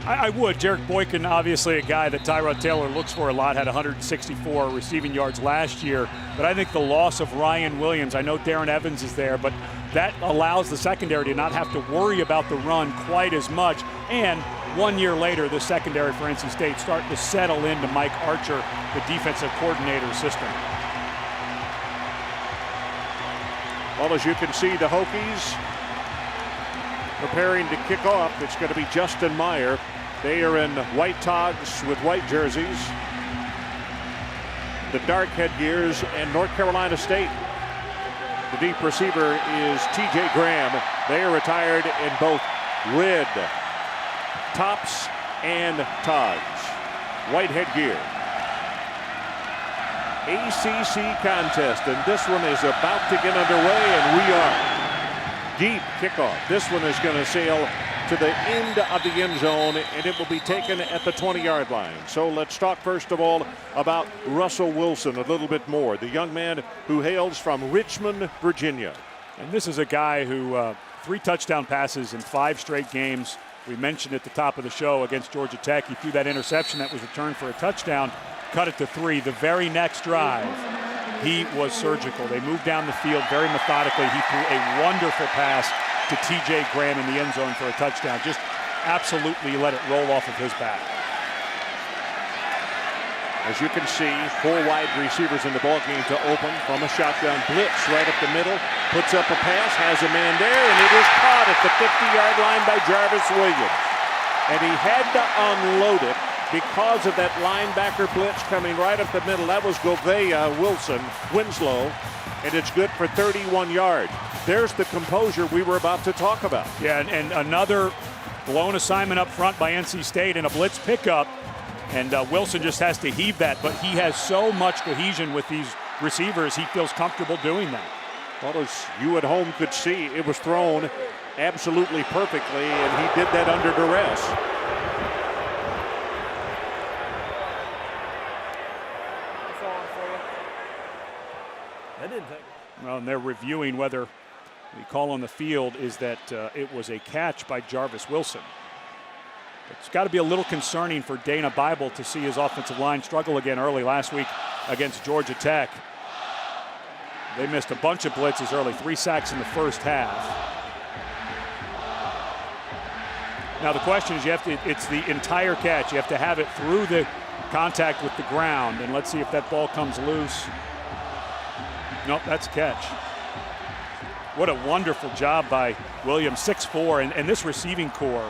I would. Jarek Boykin, obviously a guy that Tyrod Taylor looks for a lot, had 164 receiving yards last year. But I think the loss of Ryan Williams, I know Darren Evans is there, but that allows the secondary to not have to worry about the run quite as much. And 1 year later, the secondary for NC State starting to settle into Mike Archer, the defensive coordinator system. Well, as you can see, the Hokies preparing to kick off. It's going to be Justin Meyer. They are in white togs with white jerseys, the dark headgears, and North Carolina State. The deep receiver is TJ Graham. They are retired in both red tops and togs. White headgear. ACC contest, and this one is about to get underway, and we are. Deep kickoff. This one is going to sail to the end of the end zone, and it will be taken at the 20-yard line. So let's talk first of all about Russell Wilson a little bit more, the young man who hails from Richmond, Virginia. And this is a guy who 3 touchdown passes in 5 straight games. We mentioned at the top of the show against Georgia Tech, he threw that interception that was returned for a touchdown, cut it to 3. The very next drive, he was surgical. They moved down the field very methodically. He threw a wonderful pass to TJ Graham in the end zone for a touchdown. Just absolutely let it roll off of his back. As you can see, 4 wide receivers in the ballgame to open from a shotgun blitz right up the middle. Puts up a pass, has a man there, and it is caught at the 50-yard line by Jarvis Williams. And he had to unload it because of that linebacker blitz coming right up the middle. That was Govea, Wilson, Winslow, and it's good for 31 yards. There's the composure we were about to talk about. Yeah, and another blown assignment up front by NC State and a blitz pickup, and Wilson just has to heave that, but he has so much cohesion with these receivers, he feels comfortable doing that. Well, as you at home could see, it was thrown absolutely perfectly, and he did that under duress. Well, and they're reviewing whether the call on the field is that it was a catch by Jarvis Wilson. It's got to be a little concerning for Dana Bible to see his offensive line struggle again early last week against Georgia Tech. They missed a bunch of blitzes early, 3 sacks in the first half. Now the question is, it's the entire catch. You have to have it through the contact with the ground, and let's see if that ball comes loose. Nope, that's a catch. What a wonderful job by Williams, 6'4", and this receiving core.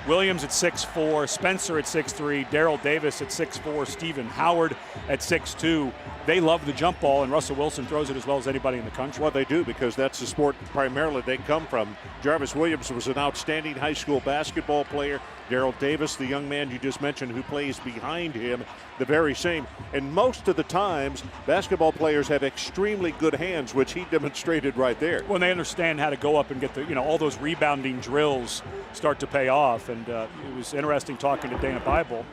Williams at 6'4", Spencer at 6'3", Darrell Davis at 6'4", Stephen Howard at 6'2". They love the jump ball, and Russell Wilson throws it as well as anybody in the country. Well, they do, because that's the sport primarily they come from. Jarvis Williams was an outstanding high school basketball player. Darrell Davis, the young man you just mentioned who plays behind him, the very same. And most of the times, basketball players have extremely good hands, which he demonstrated right there. Well, they understand how to go up and get the, all those rebounding drills start to pay off. And it was interesting talking to Dana Bible.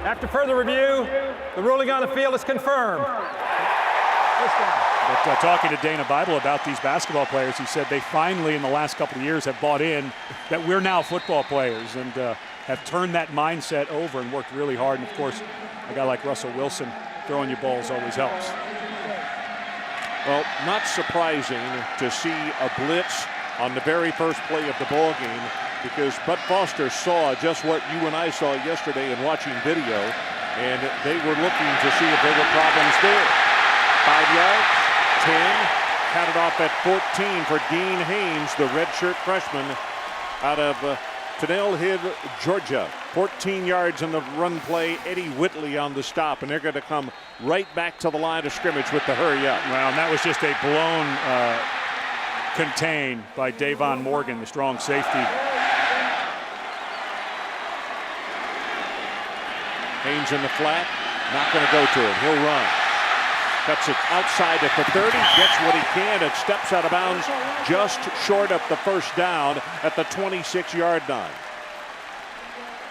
After further review, the ruling on the field is confirmed. But talking to Dana Bible about these basketball players, he said they finally, in the last couple of years, have bought in that we're now football players and have turned that mindset over and worked really hard. And, of course, a guy like Russell Wilson throwing you balls always helps. Well, not surprising to see a blitz on the very first play of the ball game, because Bud Foster saw just what you and I saw yesterday in watching video, and they were looking to see if there were problems there. 5 yards, 10, counted off at 14 for Dean Haynes, the redshirt freshman out of Tennille Hill, Georgia. 14 yards in the run play, Eddie Whitley on the stop, and they're going to come right back to the line of scrimmage with the hurry up. Well, and that was just a blown contain by Davon Morgan, the strong safety. Haynes in the flat, not going to go to him. He'll run. Cuts it outside at the 30, gets what he can, and steps out of bounds just short of the first down at the 26-yard line.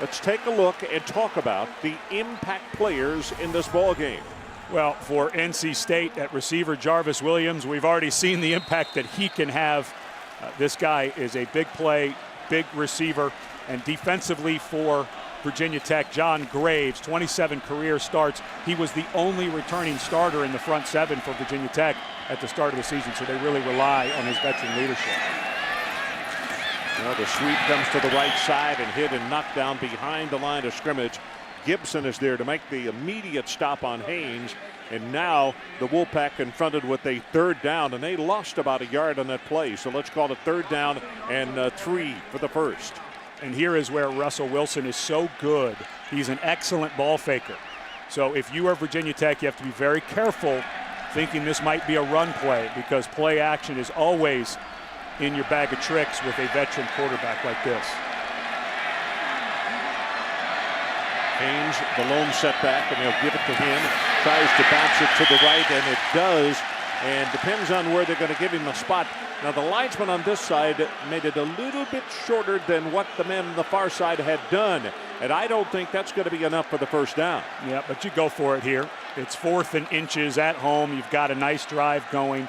Let's take a look and talk about the impact players in this ball game. Well, for NC State at receiver Jarvis Williams, we've already seen the impact that he can have. This guy is a big play, big receiver. And defensively for Virginia Tech, John Graves, 27 career starts. He was the only returning starter in the front seven for Virginia Tech at the start of the season, so they really rely on his veteran leadership. Well, the sweep comes to the right side and hit and knocked down behind the line of scrimmage. Gibson is there to make the immediate stop on Haynes. And now the Wolfpack confronted with a third down, and they lost about a yard on that play. So let's call it third down and 3 for the first. And here is where Russell Wilson is so good. He's an excellent ball faker. So if you are Virginia Tech, you have to be very careful thinking this might be a run play, because play action is always in your bag of tricks with a veteran quarterback like this. Haynes, the lone setback, and they'll give it to him. Tries to bounce it to the right, and it does. And depends on where they're going to give him a spot. Now, the linesman on this side made it a little bit shorter than what the men on the far side had done. And I don't think that's going to be enough for the first down. Yeah, but you go for it here. It's 4th and inches at home. You've got a nice drive going.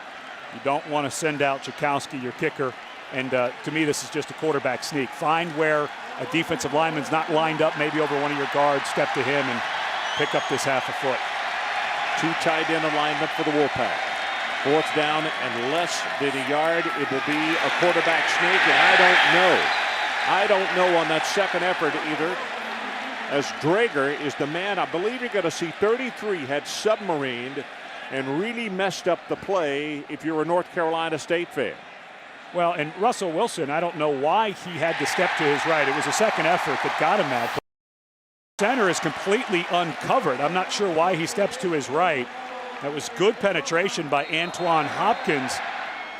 You don't want to send out Chakowski, your kicker. And to me, this is just a quarterback sneak. Find where a defensive lineman's not lined up, maybe over one of your guards, step to him and pick up this half a foot. 2 tight end alignment for the Wolfpack. 4th down and less than a yard. It will be a quarterback sneak, and I don't know on that second effort either, as Drager is the man. I believe you're going to see 33 had submarined and really messed up the play if you're a North Carolina State fan. Well, and Russell Wilson, I don't know why he had to step to his right. It was a second effort that got him that. Center is completely uncovered. I'm not sure why he steps to his right. That was good penetration by Antoine Hopkins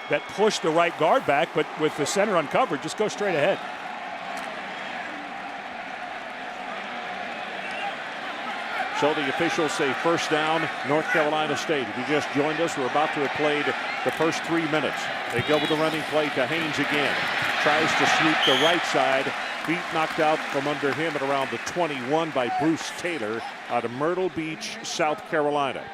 that pushed the right guard back, but with the center uncovered, just go straight ahead. So the officials say first down, North Carolina State. If you just joined us, we're about to have played the first 3 minutes. They go with the running play to Haynes again. Tries to sweep the right side. Feet knocked out from under him at around the 21 by Bruce Taylor out of Myrtle Beach, South Carolina.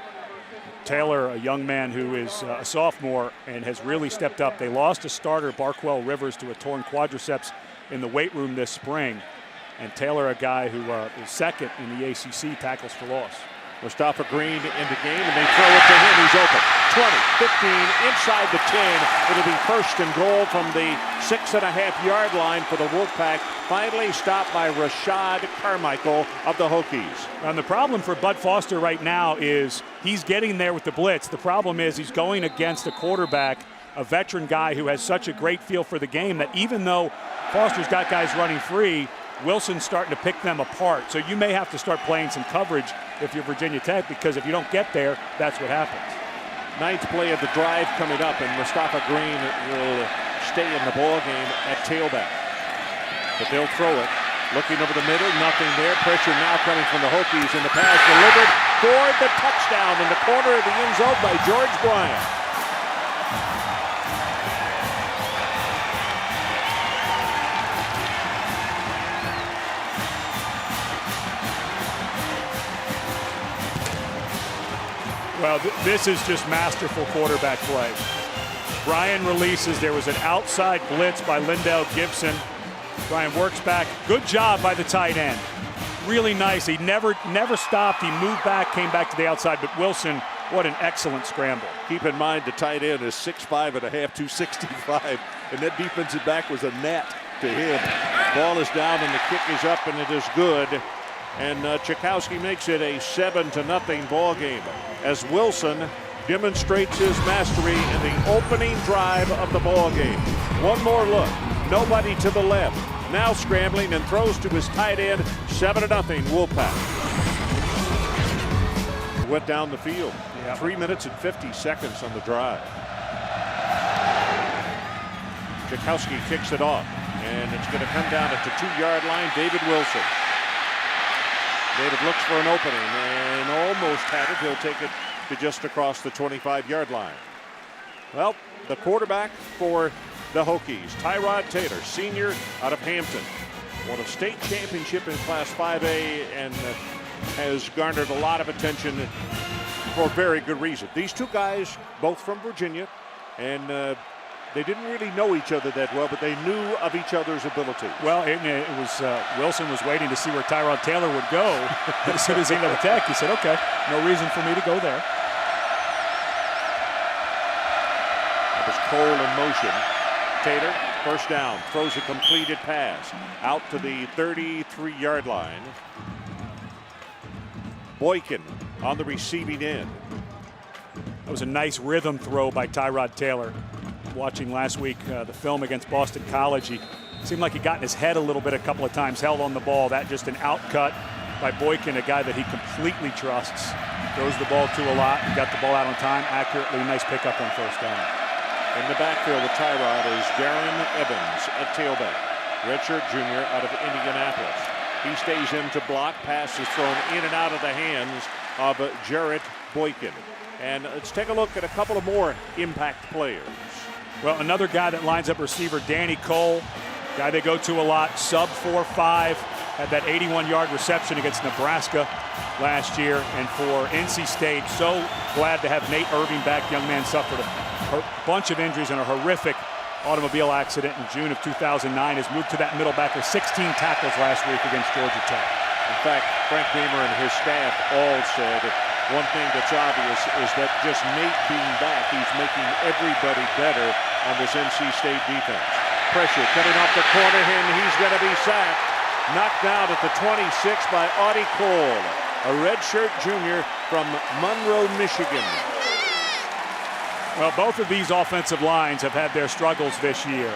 Taylor, a young man who is a sophomore and has really stepped up. They lost a starter, Barkwell Rivers, to a torn quadriceps in the weight room this spring. And Taylor, a guy who is second in the ACC tackles for loss. Mustafa Green in the game, and they throw it to him. He's open. 20, 15, inside the 10. It'll be first and goal from the 6.5-yard line for the Wolfpack. Finally stopped by Rashad Carmichael of the Hokies. And the problem for Bud Foster right now is he's getting there with the blitz. The problem is he's going against a quarterback, a veteran guy who has such a great feel for the game that even though Foster's got guys running free, Wilson's starting to pick them apart. So you may have to start playing some coverage if you're Virginia Tech, because if you don't get there, that's what happens. 9th play of the drive coming up, and Mustafa Green will stay in the ball game at tailback. But they'll throw it. Looking over the middle, nothing there. Pressure now coming from the Hokies, and the pass delivered for the touchdown in the corner of the end zone by George Bryant. Well, this is just masterful quarterback play. Brian releases. There was an outside blitz by Lindell Gibson. Brian works back. Good job by the tight end. Really nice. He never stopped. He moved back, came back to the outside. But Wilson, what an excellent scramble. Keep in mind the tight end is 6'5 and a half, 265. And that defensive back was a net to him. Ball is down and the kick is up, and it is good. And Chakowski makes it a 7-0 ball game as Wilson demonstrates his mastery in the opening drive of the ball game. One more look. Nobody to the left. Now scrambling and throws to his tight end. 7-0 Wolfpack. Went down the field. Yep. 3 minutes and 50 seconds on the drive. Chakowski kicks it off, and it's going to come down at the 2-yard line. David Wilson. David looks for an opening and almost had it. He'll take it to just across the 25-yard line. Well, the quarterback for the Hokies, Tyrod Taylor, senior out of Hampton, won a state championship in Class 5A and has garnered a lot of attention for very good reason. These two guys, both from Virginia, and They didn't really know each other that well, but they knew of each other's ability. Well, it was Wilson was waiting to see where Tyrod Taylor would go. As soon as he got attacked, he said, okay, no reason for me to go there. That was Cole in motion. Taylor, first down, throws a completed pass out to the 33-yard line. Boykin on the receiving end. That was a nice rhythm throw by Tyrod Taylor. Watching last week the film against Boston College, he seemed like he got in his head a little bit a couple of times, held on the ball. That just an outcut by Boykin, a guy that he completely trusts. Throws the ball to a lot, he got the ball out on time, accurately, nice pickup on first down. In the backfield with Tyrod is Darren Evans at tailback. Redshirt junior out of Indianapolis. He stays in to block. Pass is thrown in and out of the hands of Jarrett Boykin. And let's take a look at a couple of more impact players. Well, another guy that lines up receiver, Danny Cole, guy they go to a lot, sub 4.5, had that 81-yard reception against Nebraska last year. And for NC State, so glad to have Nate Irving back. Young man suffered a bunch of injuries in a horrific automobile accident in June of 2009. Has moved to that middle backer, 16 tackles last week against Georgia Tech. In fact, Frank Beamer and his staff all said one thing that's obvious is that just Nate being back, he's making everybody better on this NC State defense. Pressure coming off the corner here, and he's going to be sacked. Knocked out at the 26 by Audie Cole, a redshirt junior from Monroe, Michigan. Well, both of these offensive lines have had their struggles this year.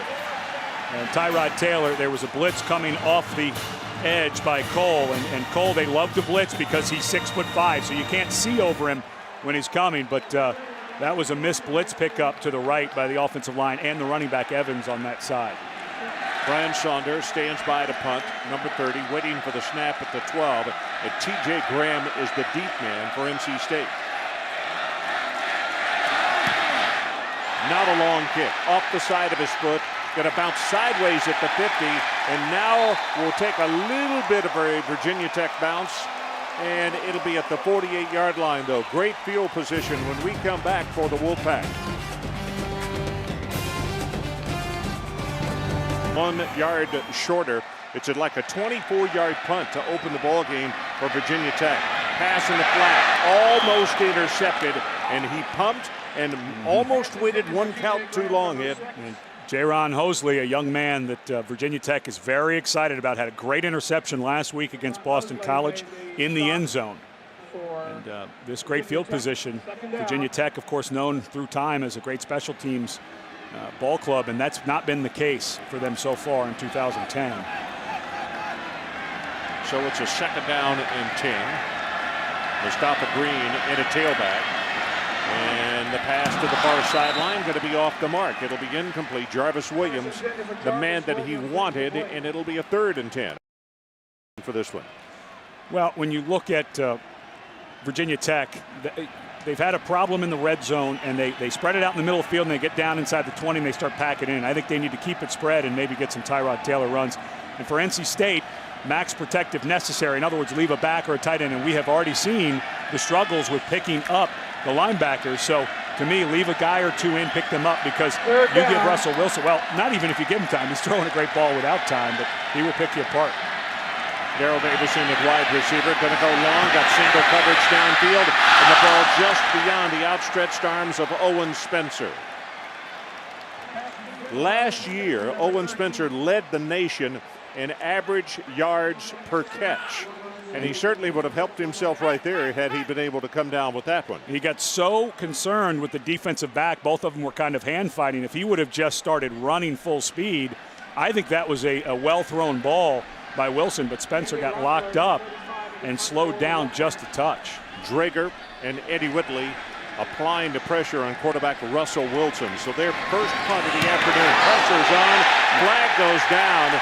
And Tyrod Taylor, there was a blitz coming off the edge by Cole, and Cole, they love to blitz because he's 6'5", so you can't see over him when he's coming, but that was a missed blitz pickup to the right by the offensive line and the running back Evans on that side. Brian Saunders stands by to punt, number 30, waiting for the snap at the 12, and TJ Graham is the deep man for NC State. Not a long kick, off the side of his foot, going to bounce sideways at the 50, and now we'll take a little bit of a Virginia Tech bounce, and it'll be at the 48-yard line, though. Great field position when we come back for the Wolfpack. 1 yard shorter. It's like a 24-yard punt to open the ball game for Virginia Tech. Pass in the flat, almost intercepted, and he pumped and almost waited 1 count too long. Jaron Hosley, a young man that Virginia Tech is very excited about, had a great interception last week against Boston College in the end zone. And this great field position, Virginia Tech, of course, known through time as a great special teams ball club, and that's not been the case for them so far in 2010. So it's a second down and 10. Mustafa Green in a tailback. And the pass to the far sideline going to be off the mark. It'll be incomplete. Jarvis Williams, the man that he wanted, and it'll be a 3rd and 10 for this one. Well, when you look at Virginia Tech, they've had a problem in the red zone, and they spread it out in the middle of the field, and they get down inside the 20, and they start packing in. I think they need to keep it spread and maybe get some Tyrod Taylor runs. And for NC State, max protective necessary. In other words, leave a back or a tight end, and we have already seen the struggles with picking up the linebackers. So to me, leave a guy or two in, pick them up, because you give Russell Wilson, well, not even if you give him time, he's throwing a great ball without time, but he will pick you apart. Darrell Davison at wide receiver, going to go long, got single coverage downfield, and the ball just beyond the outstretched arms of Owen Spencer. Last year, Owen Spencer led the nation in average yards per catch. And he certainly would have helped himself right there had he been able to come down with that one. He got so concerned with the defensive back. Both of them were kind of hand fighting. If he would have just started running full speed, I think that was a well-thrown ball by Wilson, but Spencer got locked up and slowed down just a touch. Drager and Eddie Whitley applying the pressure on quarterback Russell Wilson. So their first punt of the afternoon. Pressure's on, flag goes down.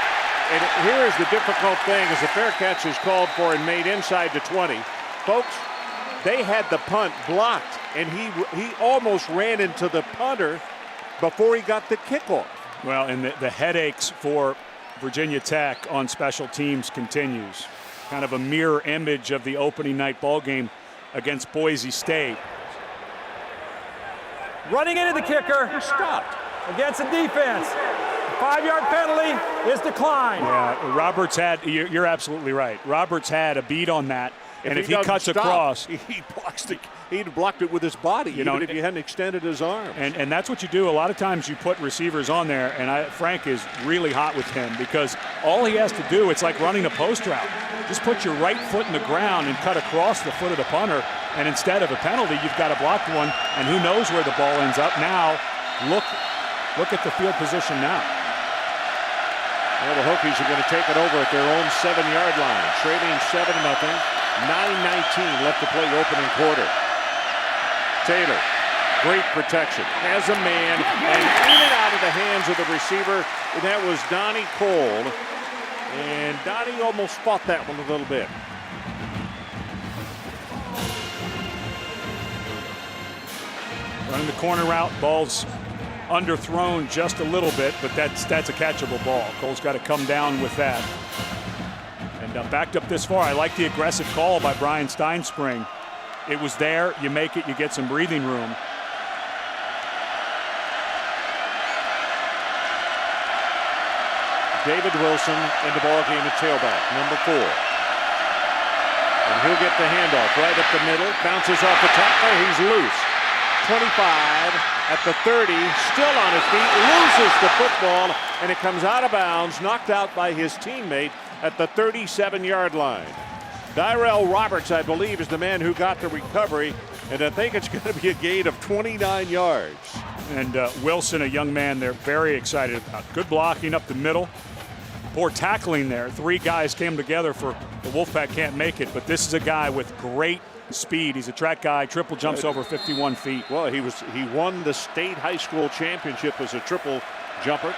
And here is the difficult thing, as the fair catch is called for and made inside the 20. Folks, they had the punt blocked, and he almost ran into the punter before he got the kickoff. Well, and the headaches for Virginia Tech on special teams continues. Kind of a mirror image of the opening night ball game against Boise State. Running into the kicker. Stopped. against the defense. 5-yard penalty is declined. Yeah, Roberts had, you're absolutely right. Roberts had a beat on that. And if he cuts stop, across, he'd blocked it with his body, even if he hadn't extended his arm. And that's what you do. A lot of times you put receivers on there, and Frank is really hot with him because all he has to do, it's like running a post route. Just put your right foot in the ground and cut across the foot of the punter, and instead of a penalty, you've got a blocked one, and who knows where the ball ends up. Now, look at the field position now. Well, the Hokies are going to take it over at their own 7-yard line, trailing 7-0. 9:19 left to play opening quarter. Taylor, great protection, has a man, and in and out of the hands of the receiver, and that was Donnie Cole. And Donnie almost fought that one a little bit. Running the corner route, ball's underthrown just a little bit, but that's a catchable ball. Cole's got to come down with that. And backed up this far, I like the aggressive call by Brian Steinspring. It was there, you make it, you get some breathing room. David Wilson in the ball game at tailback, number 4. And he'll get the handoff right up the middle, bounces off the tackler, he's loose. 25 at the 30, still on his feet, loses the football, and it comes out of bounds, knocked out by his teammate at the 37-yard line. Dyrell Roberts, I believe, is the man who got the recovery, and I think it's going to be a gain of 29 yards. And Wilson, a young man they're very excited about. Good blocking up the middle. Poor tackling there. 3 guys came together for the Wolfpack can't make it, but this is a guy with great speed. He's a track guy, triple jumps over 51 feet. Well, he won the state high school championship as a triple jumper.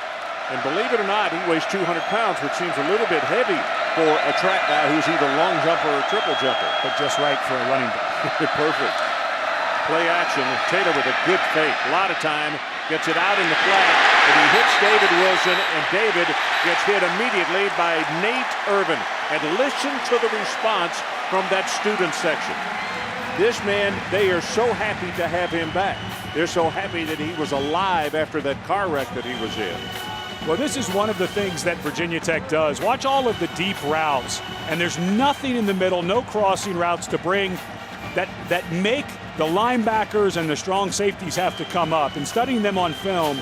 And believe it or not, he weighs 200 pounds, which seems a little bit heavy for a track guy who's either long jumper or triple jumper. But just right for a running back. Perfect. Play action. Taylor with a good fake. A lot of time. Gets it out in the flat. And he hits David Wilson. And David gets hit immediately by Nate Irvin. And listen to the response from that student section. This man, they are so happy to have him back. They're so happy that he was alive after that car wreck that he was in. Well, this is one of the things that Virginia Tech does. Watch all of the deep routes, and there's nothing in the middle, no crossing routes to bring that make the linebackers and the strong safeties have to come up. And studying them on film,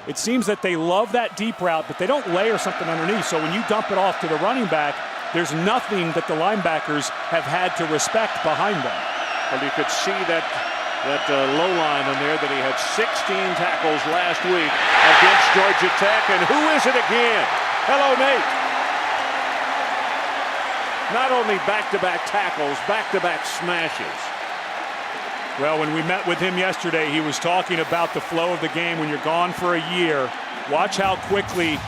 it seems that they love that deep route, but they don't layer something underneath. So when you dump it off to the running back, there's nothing that the linebackers have had to respect behind them. Well, you could see that low line in there that he had 16 tackles last week against Georgia Tech. And who is it again? Hello, Nate. Not only back-to-back tackles, back-to-back smashes. Well, when we met with him yesterday, he was talking about the flow of the game when you're gone for a year. Watch how quickly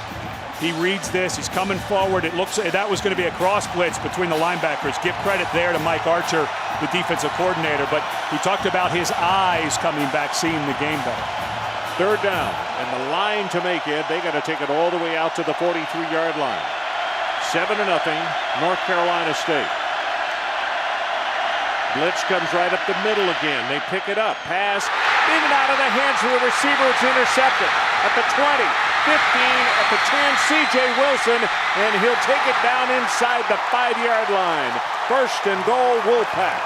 he reads this. He's coming forward. It looks that was going to be a cross blitz between the linebackers. Give credit there to Mike Archer, the defensive coordinator. But he talked about his eyes coming back, seeing the game better. 3rd down, and the line to make it. They got to take it all the way out to the 43-yard line. 7-0, North Carolina State. Blitz comes right up the middle again. They pick it up. Pass in and out of the hands of the receiver. It's intercepted at the 20, 15, at the 10. C.J. Wilson, and he'll take it down inside the 5-yard line. 1st and goal, Wolfpack.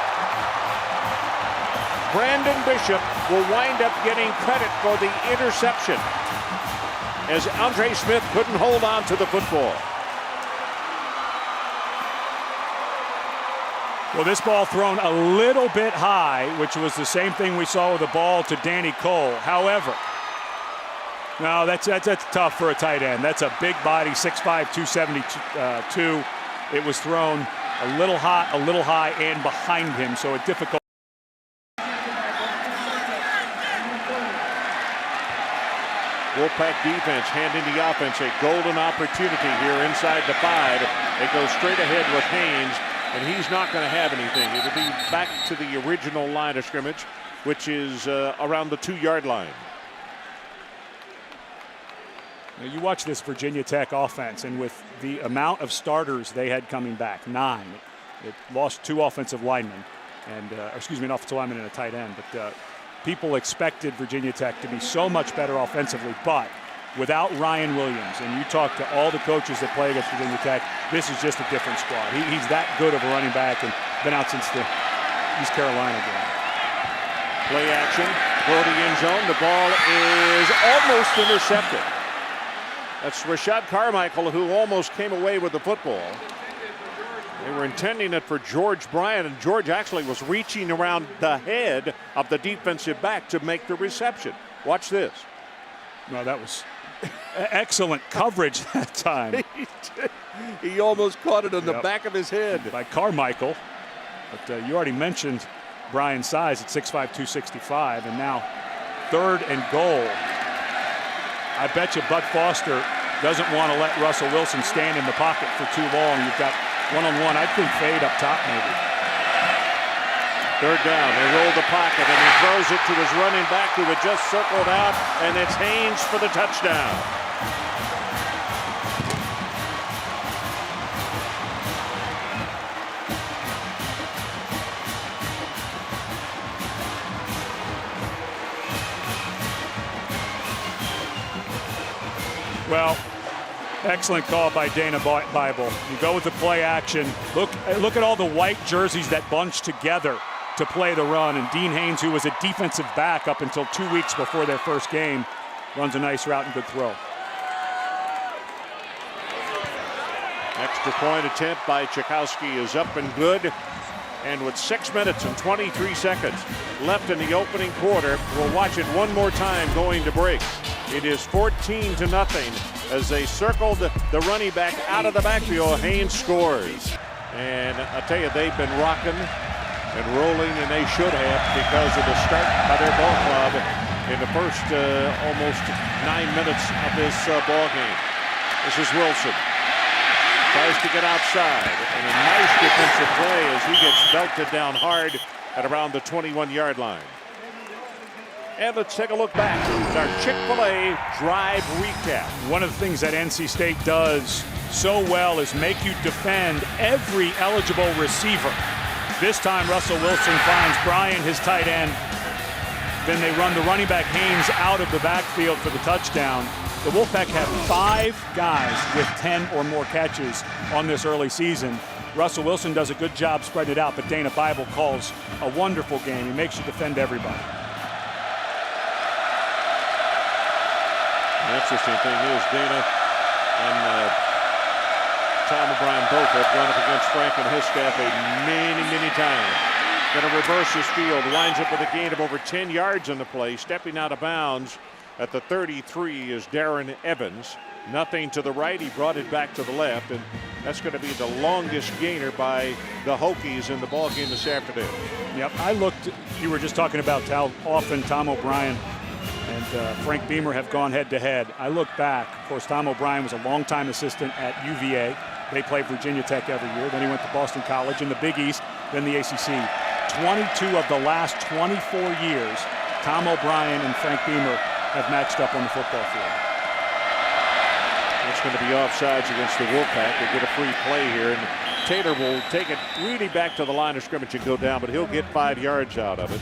Brandon Bishop will wind up getting credit for the interception as Andre Smith couldn't hold on to the football. Well, this ball thrown a little bit high, which was the same thing we saw with the ball to Danny Cole. However, no, that's tough for a tight end. That's a big body, 6'5", 272. It was thrown a little high, and behind him, so a difficult. Wolfpack defense handing the offense a golden opportunity here inside the 5. They go straight ahead with Haynes. And he's not going to have anything. It'll be back to the original line of scrimmage, which is around the 2-yard line. Now you watch this Virginia Tech offense, and with the amount of starters they had coming back, 9, it lost 2 offensive linemen, and an offensive lineman and a tight end. But people expected Virginia Tech to be so much better offensively, but without Ryan Williams, and you talk to all the coaches that play against Virginia Tech, this is just a different squad. He's that good of a running back and been out since the East Carolina game. Play action for the end zone. The ball is almost intercepted. That's Rashad Carmichael, who almost came away with the football. They were intending it for George Bryant, and George actually was reaching around the head of the defensive back to make the reception. Watch this. No, that was excellent coverage that time. He almost caught it on the back of his head. By Carmichael. But you already mentioned Brian's size at 6'5", 265, and now 3rd and goal. I bet you Bud Foster doesn't want to let Russell Wilson stand in the pocket for too long. You've got one-on-one. I think fade up top maybe. 3rd down. They roll the pocket, and he throws it to his running back who had just circled out, and it's Haynes for the touchdown. Well, excellent call by Dana Bible. You go with the play action. Look at all the white jerseys that bunch together to play the run. And Dean Haynes, who was a defensive back up until 2 weeks before their first game, runs a nice route and good throw. Extra point attempt by Tchaikovsky is up and good. And with 6 minutes and 23 seconds left in the opening quarter, we'll watch it one more time going to break. It is 14-0 as they circled the running back out of the backfield. Haynes scores. And I'll tell you, they've been rocking and rolling, and they should have, because of the start by their ball club in the first almost 9 minutes of this ball game. This is Wilson. Tries to get outside, and a nice defensive play as he gets belted down hard at around the 21-yard line. And let's take a look back at our Chick-fil-A drive recap. One of the things that NC State does so well is make you defend every eligible receiver. This time Russell Wilson finds Bryant, his tight end. Then they run the running back Haynes out of the backfield for the touchdown. The Wolfpack have 5 guys with 10 or more catches on this early season. Russell Wilson does a good job spreading it out, but Dana Bible calls a wonderful game. He makes you defend everybody. The interesting thing is Dana and Tom O'Brien both have gone up against Frank and his staff many times. Going to reverse his field, winds up with a gain of over 10 yards on the play. Stepping out of bounds at the 33 is Darren Evans. Nothing to the right. He brought it back to the left, and that's going to be the longest gainer by the Hokies in the ball game this afternoon. Yep, I looked. You were just talking about how often Tom O'Brien and Frank Beamer have gone head-to-head. I look back. Of course, Tom O'Brien was a longtime assistant at UVA. They play Virginia Tech every year. Then he went to Boston College in the Big East, then the ACC. 22 of the last 24 years, Tom O'Brien and Frank Beamer have matched up on the football field. It's going to be offsides against the Wolfpack. They get a free play here, and Taylor will take it really back to the line of scrimmage and go down, but he'll get 5 yards out of it.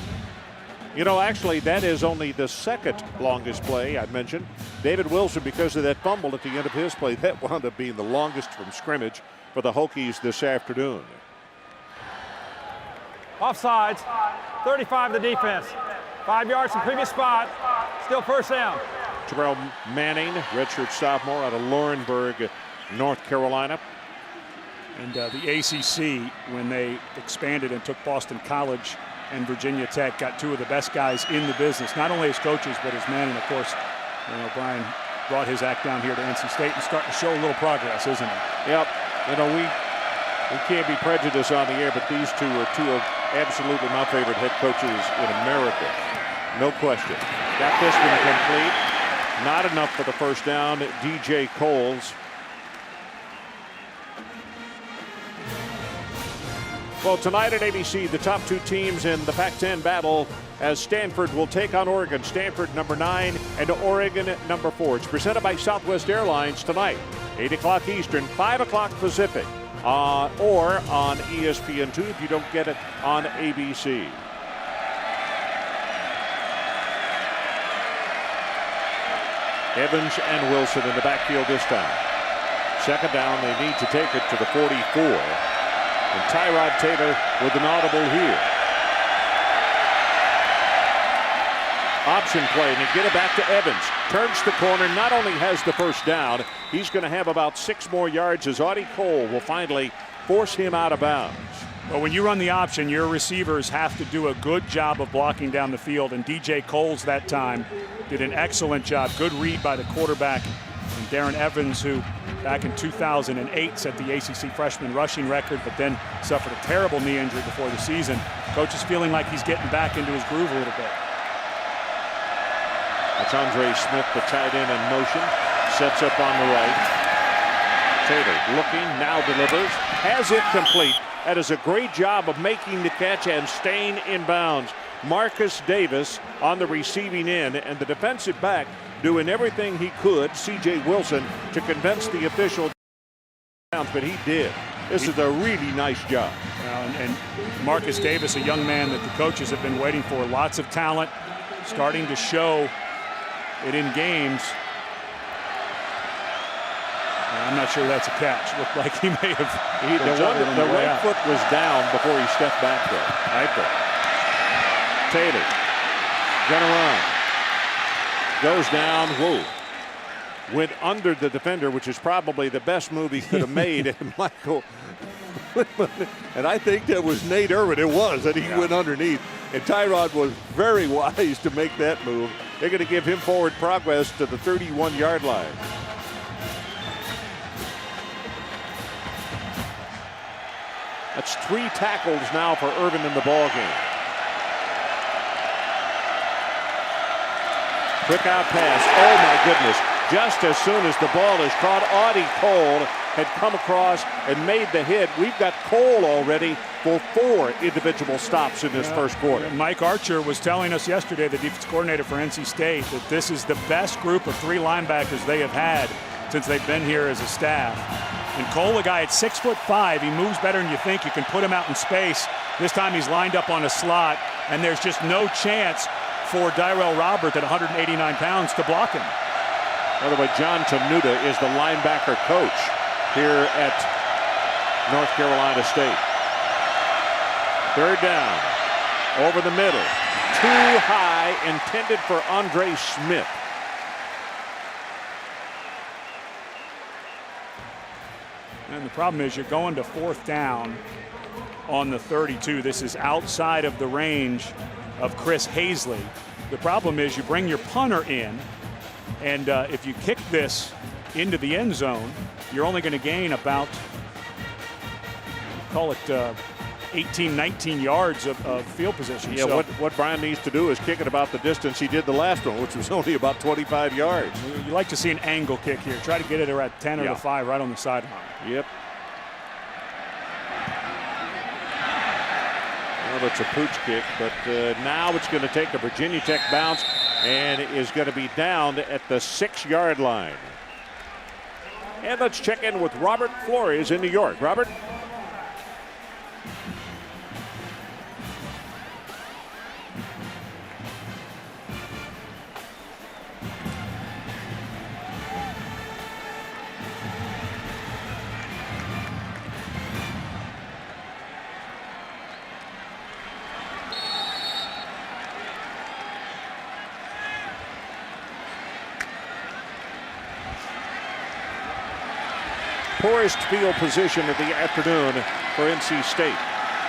You know, actually, that is only the second longest play I'd mentioned. David Wilson, because of that fumble at the end of his play, that wound up being the longest from scrimmage for the Hokies this afternoon. Offsides, 35 the defense. 5 yards from previous spot, still first down. Terrell Manning, redshirt sophomore out of Laurinburg, North Carolina. And the ACC, when they expanded and took Boston College and Virginia Tech, got 2 of the best guys in the business, not only as coaches, but as men. And of course, O'Brien brought his act down here to NC State and starting to show a little progress, isn't he? Yep. You know, we can't be prejudiced on the air, but these two are 2 of absolutely my favorite head coaches in America. No question. Got this one complete. Not enough for the first down. DJ Coles. Well, tonight at ABC, the top 2 teams in the Pac-10 battle as Stanford will take on Oregon. Stanford number 9 and Oregon number 4. It's presented by Southwest Airlines tonight, 8 o'clock Eastern, 5 o'clock Pacific, or on ESPN2 if you don't get it on ABC. Evans and Wilson in the backfield this time. Second down, they need to take it to the 44. And Tyrod Taylor with an audible here. Option play, and they get it back to Evans. Turns the corner, not only has the first down, he's going to have about 6 more yards as Audie Cole will finally force him out of bounds. Well, when you run the option, your receivers have to do a good job of blocking down the field, and DJ Coles that time did an excellent job. Good read by the quarterback, and Darren Evans, who back in 2008 set the ACC freshman rushing record, but then suffered a terrible knee injury before the season. Coach is feeling like he's getting back into his groove a little bit. That's Andre Smith, the tight end in motion. Sets up on the right. Taylor looking, now delivers. Has it complete. That is a great job of making the catch and staying in bounds. Marcus Davis on the receiving end, and the defensive back doing everything he could, C.J. Wilson, to convince the official, but he did. This is a really nice job. And Marcus Davis, a young man that the coaches have been waiting for. Lots of talent, starting to show it in games. I'm not sure that's a catch. Looked like he may have. The right foot was down before he stepped back there. Right there. Taylor gonna run. Goes down. Whoa. Went under the defender, which is probably the best move he could have made. And Michael. And I think that was Nate Irvin. It was that he went underneath. And Tyrod was very wise to make that move. They're going to give him forward progress to the 31-yard line. That's 3 tackles now for Irvin in the ball game. Quick out pass. Oh my goodness. Just as soon as the ball is caught, Audie Cole had come across and made the hit. We've got Cole already for 4 individual stops in this first quarter. Mike Archer was telling us yesterday, the defense coordinator for NC State, that this is the best group of 3 linebackers they have had since they've been here as a staff. And Cole, a guy at 6'5", he moves better than you think. You can put him out in space. This time he's lined up on a slot, and there's just no chance for Dyrell Robert at 189 pounds to block him. By the way, John Tenuta is the linebacker coach here at North Carolina State. Third down, over the middle, too high, intended for Andre Smith. And the problem is you're going to 4th down on the 32. This is outside of the range of Chris Hazley. The problem is you bring your punter in, and if you kick this into the end zone, you're only going to gain about, call it 18, 19 yards of field position. Yeah, so what Brian needs to do is kick it about the distance he did the last one, which was only about 25 yards. You like to see an angle kick here. Try to get it around 10 or the 5 right on the sideline. Yep. Well, it's a pooch kick, but now it's going to take a Virginia Tech bounce and is going to be down at the 6-yard line. And let's check in with Robert Flores in New York. Robert? Poorest field position of the afternoon for NC State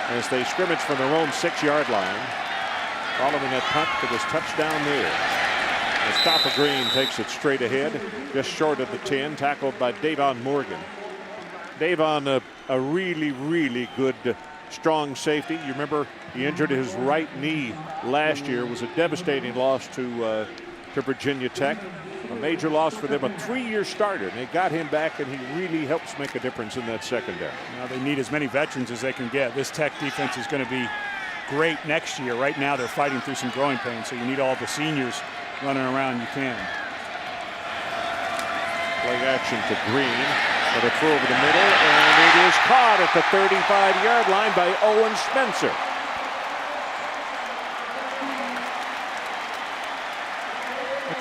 as they scrimmage from their own 6-yard line. Following that punt to this touchdown there. Mustafa Green takes it straight ahead, just short of the 10, tackled by Davon Morgan. Davon, a really, really good, strong safety. You remember he injured his right knee last year. It was a devastating loss to Virginia Tech. A major loss for them, a 3-year starter. And they got him back, and he really helps make a difference in that secondary. Now they need as many veterans as they can get. This Tech defense is going to be great next year. Right now they're fighting through some growing pains, so you need all the seniors running around you can. Play action to Green for the throw over the middle, and it is caught at the 35-yard line by Owen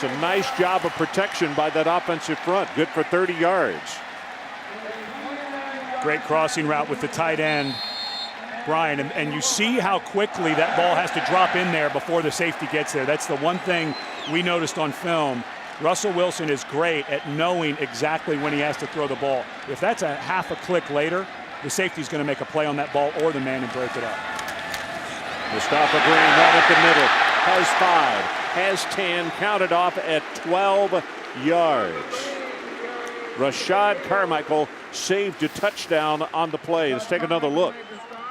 It's a nice job of protection by that offensive front. Good for 30 yards. Great crossing route with the tight end, Brian. And you see how quickly that ball has to drop in there before the safety gets there. That's the one thing we noticed on film. Russell Wilson is great at knowing exactly when he has to throw the ball. If that's a half a click later, the safety's going to make a play on that ball or the man and break it up. Mustafa Green right at the middle. Has 5, has 10, counted off at 12 yards. Rashad Carmichael saved a touchdown on the play. Let's take another look.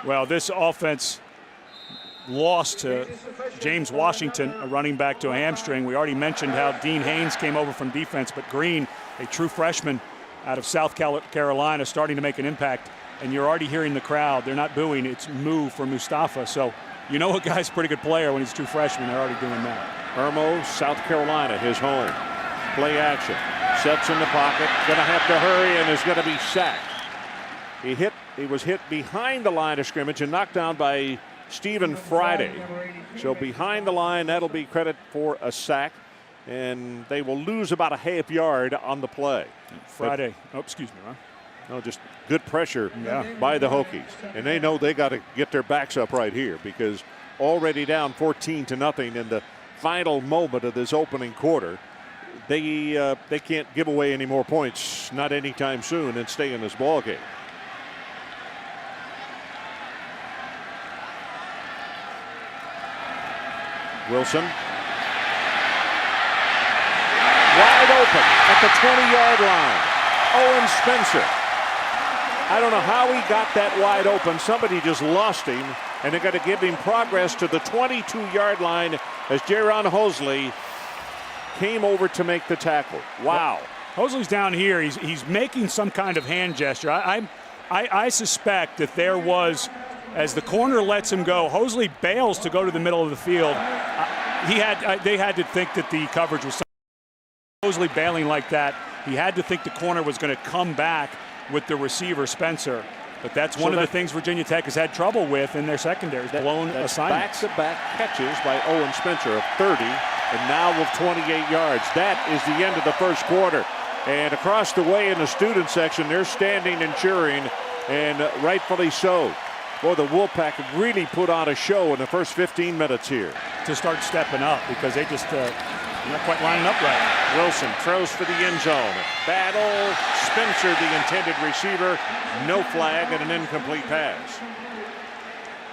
Well, this offense lost to James Washington, a running back, to a hamstring. We already mentioned how Dean Haynes came over from defense, but Green, a true freshman out of South Carolina, starting to make an impact. And you're already hearing the crowd. They're not booing. It's moo for Mustafa. So you know a guy's a pretty good player when he's a true freshman. They're already doing that. Irmo, South Carolina, his home. Play action. Sets in the pocket. Going to have to hurry and is going to be sacked. He was hit behind the line of scrimmage and knocked down by Stephen Friday. So behind the line, that'll be credit for a sack. And they will lose about a half yard on the play. Friday. Excuse me, Ron. No, just good pressure by the Hokies. And they know they got to get their backs up right here because already down 14-0 in the final moment of this opening quarter. They can't give away any more points, not anytime soon, and stay in this ball game. Wilson. Wide open at the 20-yard line. Owen Spencer. I don't know how he got that wide open. Somebody just lost him, and they're going to give him progress to the 22-yard line as Jaron Hosley came over to make the tackle. Wow. Hosley's down here. He's making some kind of hand gesture. I suspect that there was, as the corner lets him go, Hosley bails to go to the middle of the field. They had to think that the coverage was Hosley bailing like that. He had to think the corner was going to come back with the receiver Spencer. But that's one of the things Virginia Tech has had trouble with in their secondary, blown assignments. Back-to-back catches by Owen Spencer of 30 and now with 28 yards. That is the end of the first quarter. And across the way in the student section, they're standing and cheering, and rightfully so. Boy, the Wolfpack really put on a show in the first 15 minutes here. To start stepping up because they just not quite lining up right. Wilson throws for the end zone. Battle. Spencer, the intended receiver. No flag and an incomplete pass.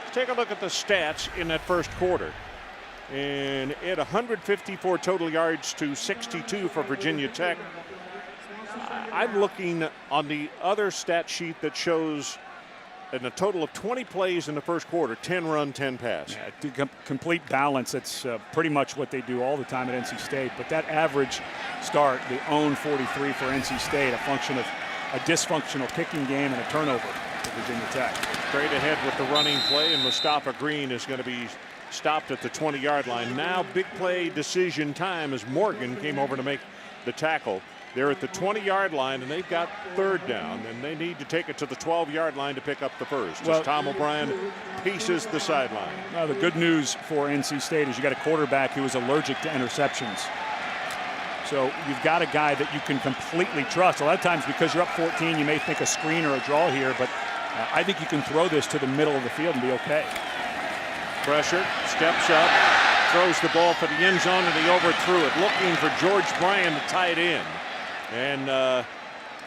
Let's take a look at the stats in that first quarter. And at 154 total yards to 62 for Virginia Tech. I'm looking on the other stat sheet that shows in a total of 20 plays in the first quarter, 10 run, 10 pass. Yeah, complete balance. That's pretty much what they do all the time at NC State. But that average start, the own 43 for NC State, a function of a dysfunctional kicking game and a turnover for Virginia Tech. Straight ahead with the running play, and Mustafa Green is going to be stopped at the 20-yard line. Now big play decision time as Morgan came over to make the tackle. They're at the 20-yard line, and they've got third down, and they need to take it to the 12-yard line to pick up the first. As Tom O'Brien paces the sideline. The good news for NC State is you got a quarterback who is allergic to interceptions. So you've got a guy that you can completely trust. A lot of times because you're up 14, you may think a screen or a draw here, but I think you can throw this to the middle of the field and be okay. Pressure, steps up, throws the ball for the end zone, and he overthrew it, looking for George Bryan to tie it in. And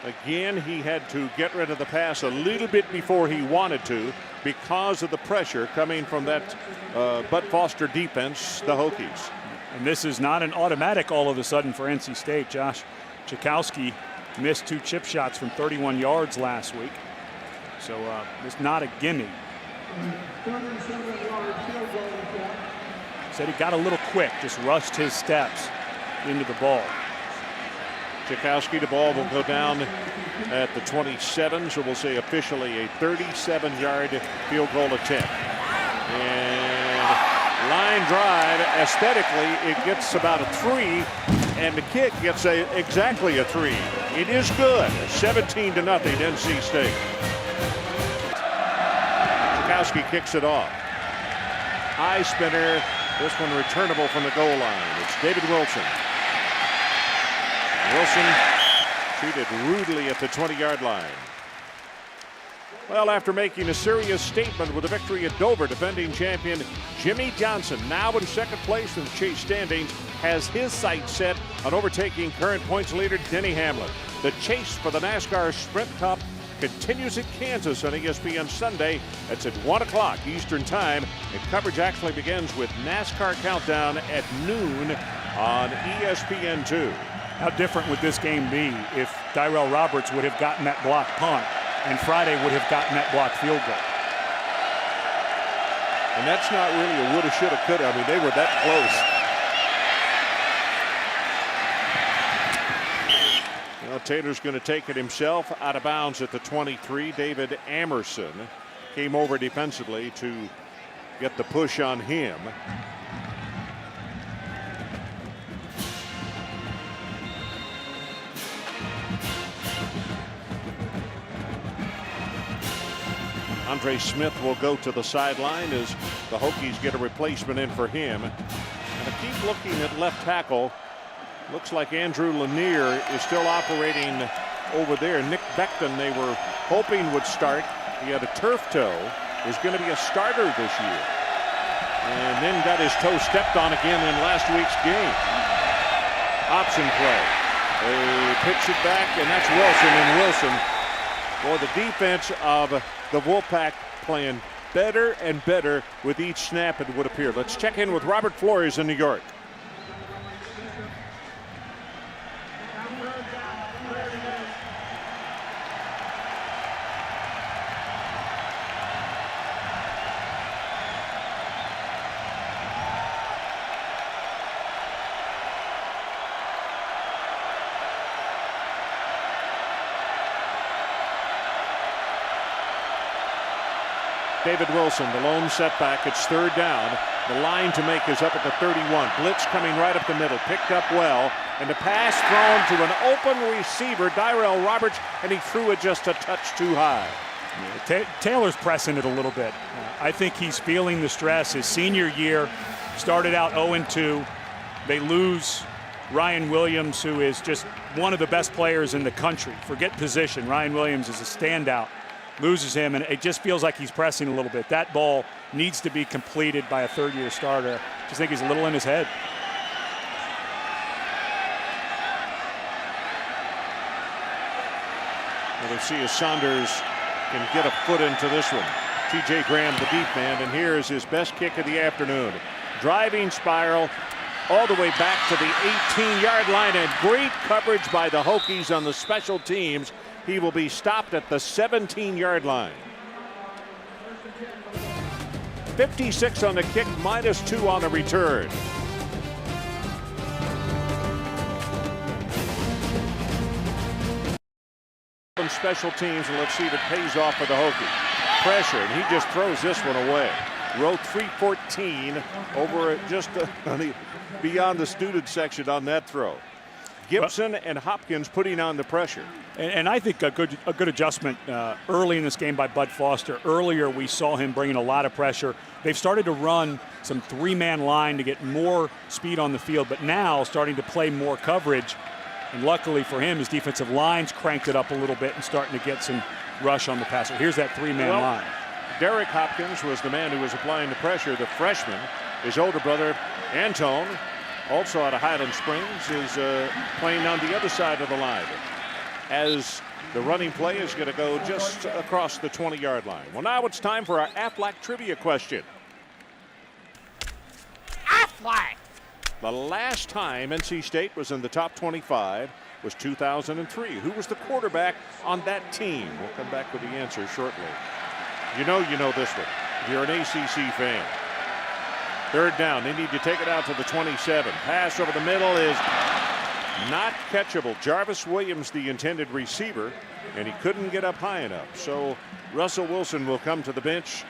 again, he had to get rid of the pass a little bit before he wanted to because of the pressure coming from that Bud Foster defense, the Hokies. And this is not an automatic all of a sudden for NC State. Josh Chakowski missed 2 chip shots from 31 yards last week. So it's not a gimme. Said he got a little quick, just rushed his steps into the ball. Chakowski, the ball will go down at the 27, so we'll say officially a 37-yard field goal attempt. And line drive, aesthetically, it gets about a 3, and the kick gets exactly a 3. It is good. 17-0 NC State. Chakowski kicks it off. High spinner. This one returnable from the goal line. It's David Wilson. Wilson treated rudely at the 20-yard line. Well, after making a serious statement with a victory at Dover, defending champion Jimmy Johnson, now in second place in the chase standings, has his sights set on overtaking current points leader Denny Hamlin. The chase for the NASCAR Sprint Cup continues at Kansas on ESPN Sunday. It's at 1 o'clock Eastern Time, and coverage actually begins with NASCAR Countdown at noon on ESPN2. How different would this game be if Tyrell Roberts would have gotten that block punt and Friday would have gotten that block field goal? And that's not really a woulda, shoulda, coulda. I mean, they were that close. Well, Taylor's going to take it himself out of bounds at the 23. David Amerson came over defensively to get the push on him. Andre Smith will go to the sideline as the Hokies get a replacement in for him. And I keep looking at left tackle. Looks like Andrew Lanier is still operating over there. Nick Becton, they were hoping would start. He had a turf toe. Was going to be a starter this year. And then got his toe stepped on again in last week's game. Option play. They pitch it back, and that's Wilson. And Wilson, well, the defense of the Wolfpack playing better and better with each snap, it would appear. Let's check in with Robert Flores in New York. David Wilson, the lone setback. It's third down. The line to make is up at the 31. Blitz coming right up the middle. Picked up well. And the pass thrown to an open receiver, Tyrell Roberts, and he threw it just a touch too high. Taylor's pressing it a little bit. I think he's feeling the stress. His senior year started out 0-2. They lose Ryan Williams, who is just one of the best players in the country. Forget position. Ryan Williams is a standout. Loses him, and it just feels like he's pressing a little bit. That ball needs to be completed by a third-year starter. Just think he's a little in his head. Well, let's see if Saunders can get a foot into this one. T.J. Graham, the deep man, and here's his best kick of the afternoon. Driving spiral all the way back to the 18-yard line, and great coverage by the Hokies on the special teams. He will be stopped at the 17-yard line. 56 on the kick, -2 on the return. On special teams, and let's see if it pays off for the Hokies. Pressure, and he just throws this one away. Row 314 over just beyond the student section on that throw. Gibson and Hopkins putting on the pressure. And I think a good adjustment early in this game by Bud Foster. Earlier we saw him bringing a lot of pressure. They've started to run some three-man line to get more speed on the field, but now starting to play more coverage. And luckily for him, his defensive line's cranked it up a little bit and starting to get some rush on the passer. Here's that three-man line. Derek Hopkins was the man who was applying the pressure. The freshman, his older brother, Antone, also out of Highland Springs, is playing on the other side of the line. As the running play is going to go just across the 20-yard line. Well, now it's time for our Aflac trivia question. Aflac! The last time NC State was in the top 25 was 2003. Who was the quarterback on that team? We'll come back with the answer shortly. You know this one. If you're an ACC fan. Third down. They need to take it out to the 27. Pass over the middle is not catchable. Jarvis Williams, the intended receiver, and he couldn't get up high enough. So Russell Wilson will come to the bench.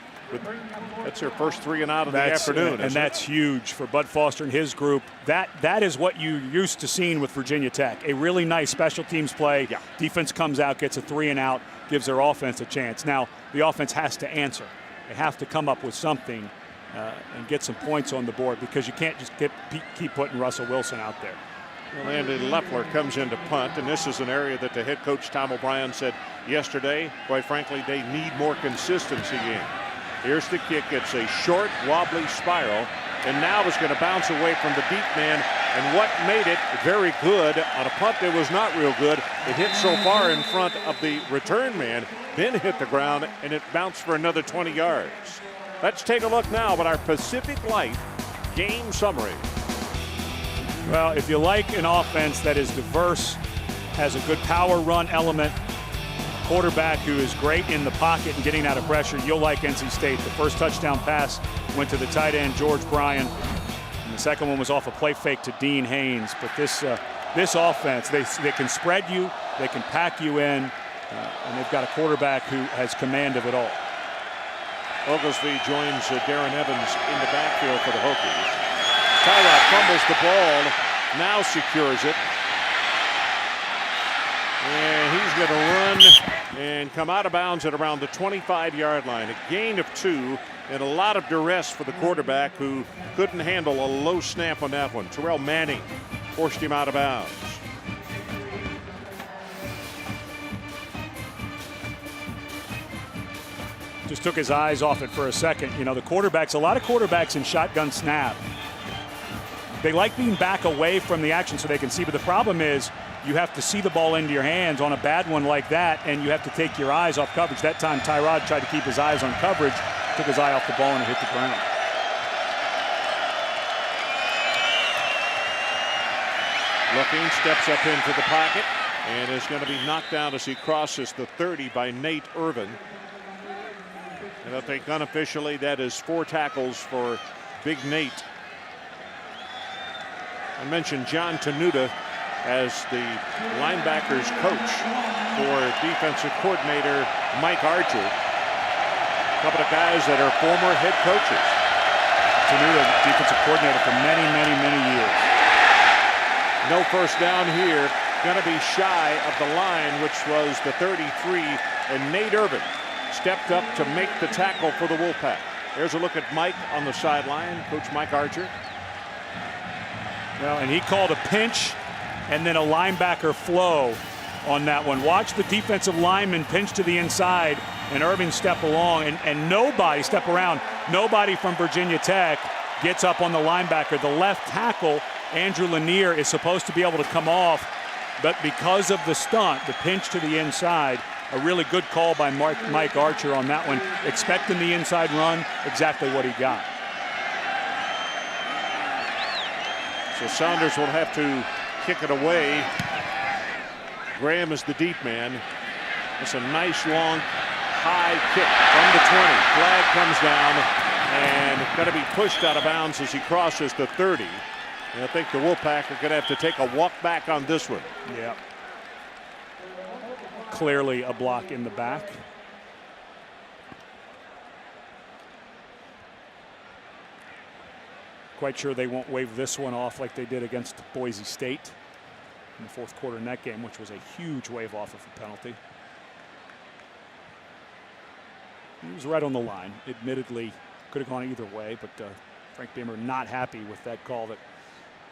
That's their first 3 and out of the afternoon. And that's huge for Bud Foster and his group. That is what you used to seeing with Virginia Tech. A really nice special teams play. Yeah. Defense comes out, gets a 3 and out, gives their offense a chance. Now, the offense has to answer. They have to come up with something and get some points on the board, because you can't just keep putting Russell Wilson out there. Well, Andy Leffler comes in to punt, and this is an area that the head coach Tom O'Brien said yesterday, quite frankly, they need more consistency in. Here's the kick. It's a short, wobbly spiral, and now it's going to bounce away from the deep man. And what made it very good on a punt that was not real good, it hit so far in front of the return man, then hit the ground, and it bounced for another 20 yards. Let's take a look now at our Pacific Life game summary. Well, if you like an offense that is diverse, has a good power run element, quarterback who is great in the pocket and getting out of pressure, you'll like NC State. The first touchdown pass went to the tight end, George Bryan. And the second one was off a play fake to Dean Haynes. But this offense, they can spread you, they can pack you in, and they've got a quarterback who has command of it all. Oglesby joins Darren Evans in the backfield for the Hokies. Tyrod fumbles the ball, now secures it. And he's going to run and come out of bounds at around the 25-yard line. A gain of 2 and a lot of duress for the quarterback who couldn't handle a low snap on that one. Terrell Manning forced him out of bounds. Just took his eyes off it for a second. You know, the quarterbacks, a lot of quarterbacks in shotgun snap, they like being back away from the action so they can see, but the problem is you have to see the ball into your hands on a bad one like that, and you have to take your eyes off coverage. That time Tyrod tried to keep his eyes on coverage, took his eye off the ball, and it hit the ground. Looking, steps up into the pocket, and is going to be knocked down as he crosses the 30 by Nate Irvin. And I think unofficially that is 4 tackles for Big Nate. I mentioned John Tenuta as the linebackers coach for defensive coordinator Mike Archer. A couple of guys that are former head coaches. Tenuta, defensive coordinator for many, many, many years. No first down here. Going to be shy of the line, which was the 33, and Nate Irvin stepped up to make the tackle for the Wolfpack. There's a look at Mike on the sideline, Coach Mike Archer. Well, and he called a pinch and then a linebacker flow on that one. Watch the defensive lineman pinch to the inside and Irvin step along, and nobody step around. Nobody from Virginia Tech gets up on the linebacker. The left tackle, Andrew Lanier, is supposed to be able to come off, but because of the stunt, the pinch to the inside, a really good call by Mike Archer on that one. Expecting the inside run, exactly what he got. So Saunders will have to kick it away. Graham is the deep man. It's a nice long high kick from the 20. Flag comes down and got to be pushed out of bounds as he crosses the 30. And I think the Wolfpack are going to have to take a walk back on this one. Yeah. Clearly a block in the back. Quite sure they won't wave this one off like they did against Boise State in the fourth quarter in that game, which was a huge wave off of a penalty. He was right on the line. Admittedly, could have gone either way, but Frank Beamer not happy with that call that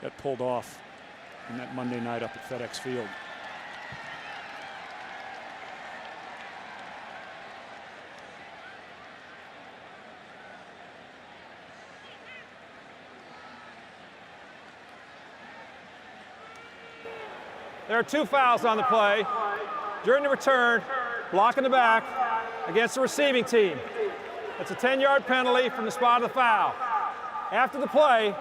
got pulled off in that Monday night up at FedEx Field. There are 2 fouls on the play. During the return, block in the back against the receiving team. That's a 10-yard penalty from the spot of the foul. After the play,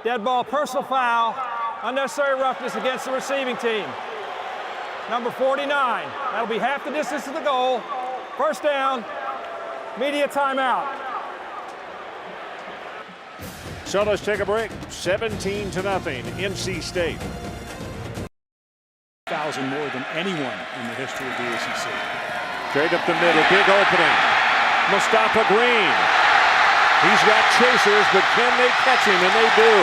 dead ball, personal foul, unnecessary roughness against the receiving team. Number 49. That'll be half the distance to the goal. First down, media timeout. So let's take a break. 17-0, NC State. 1,000 more than anyone in the history of the ACC. Straight up the middle, big opening. Mustafa Green. He's got chasers, but can they catch him? And they do.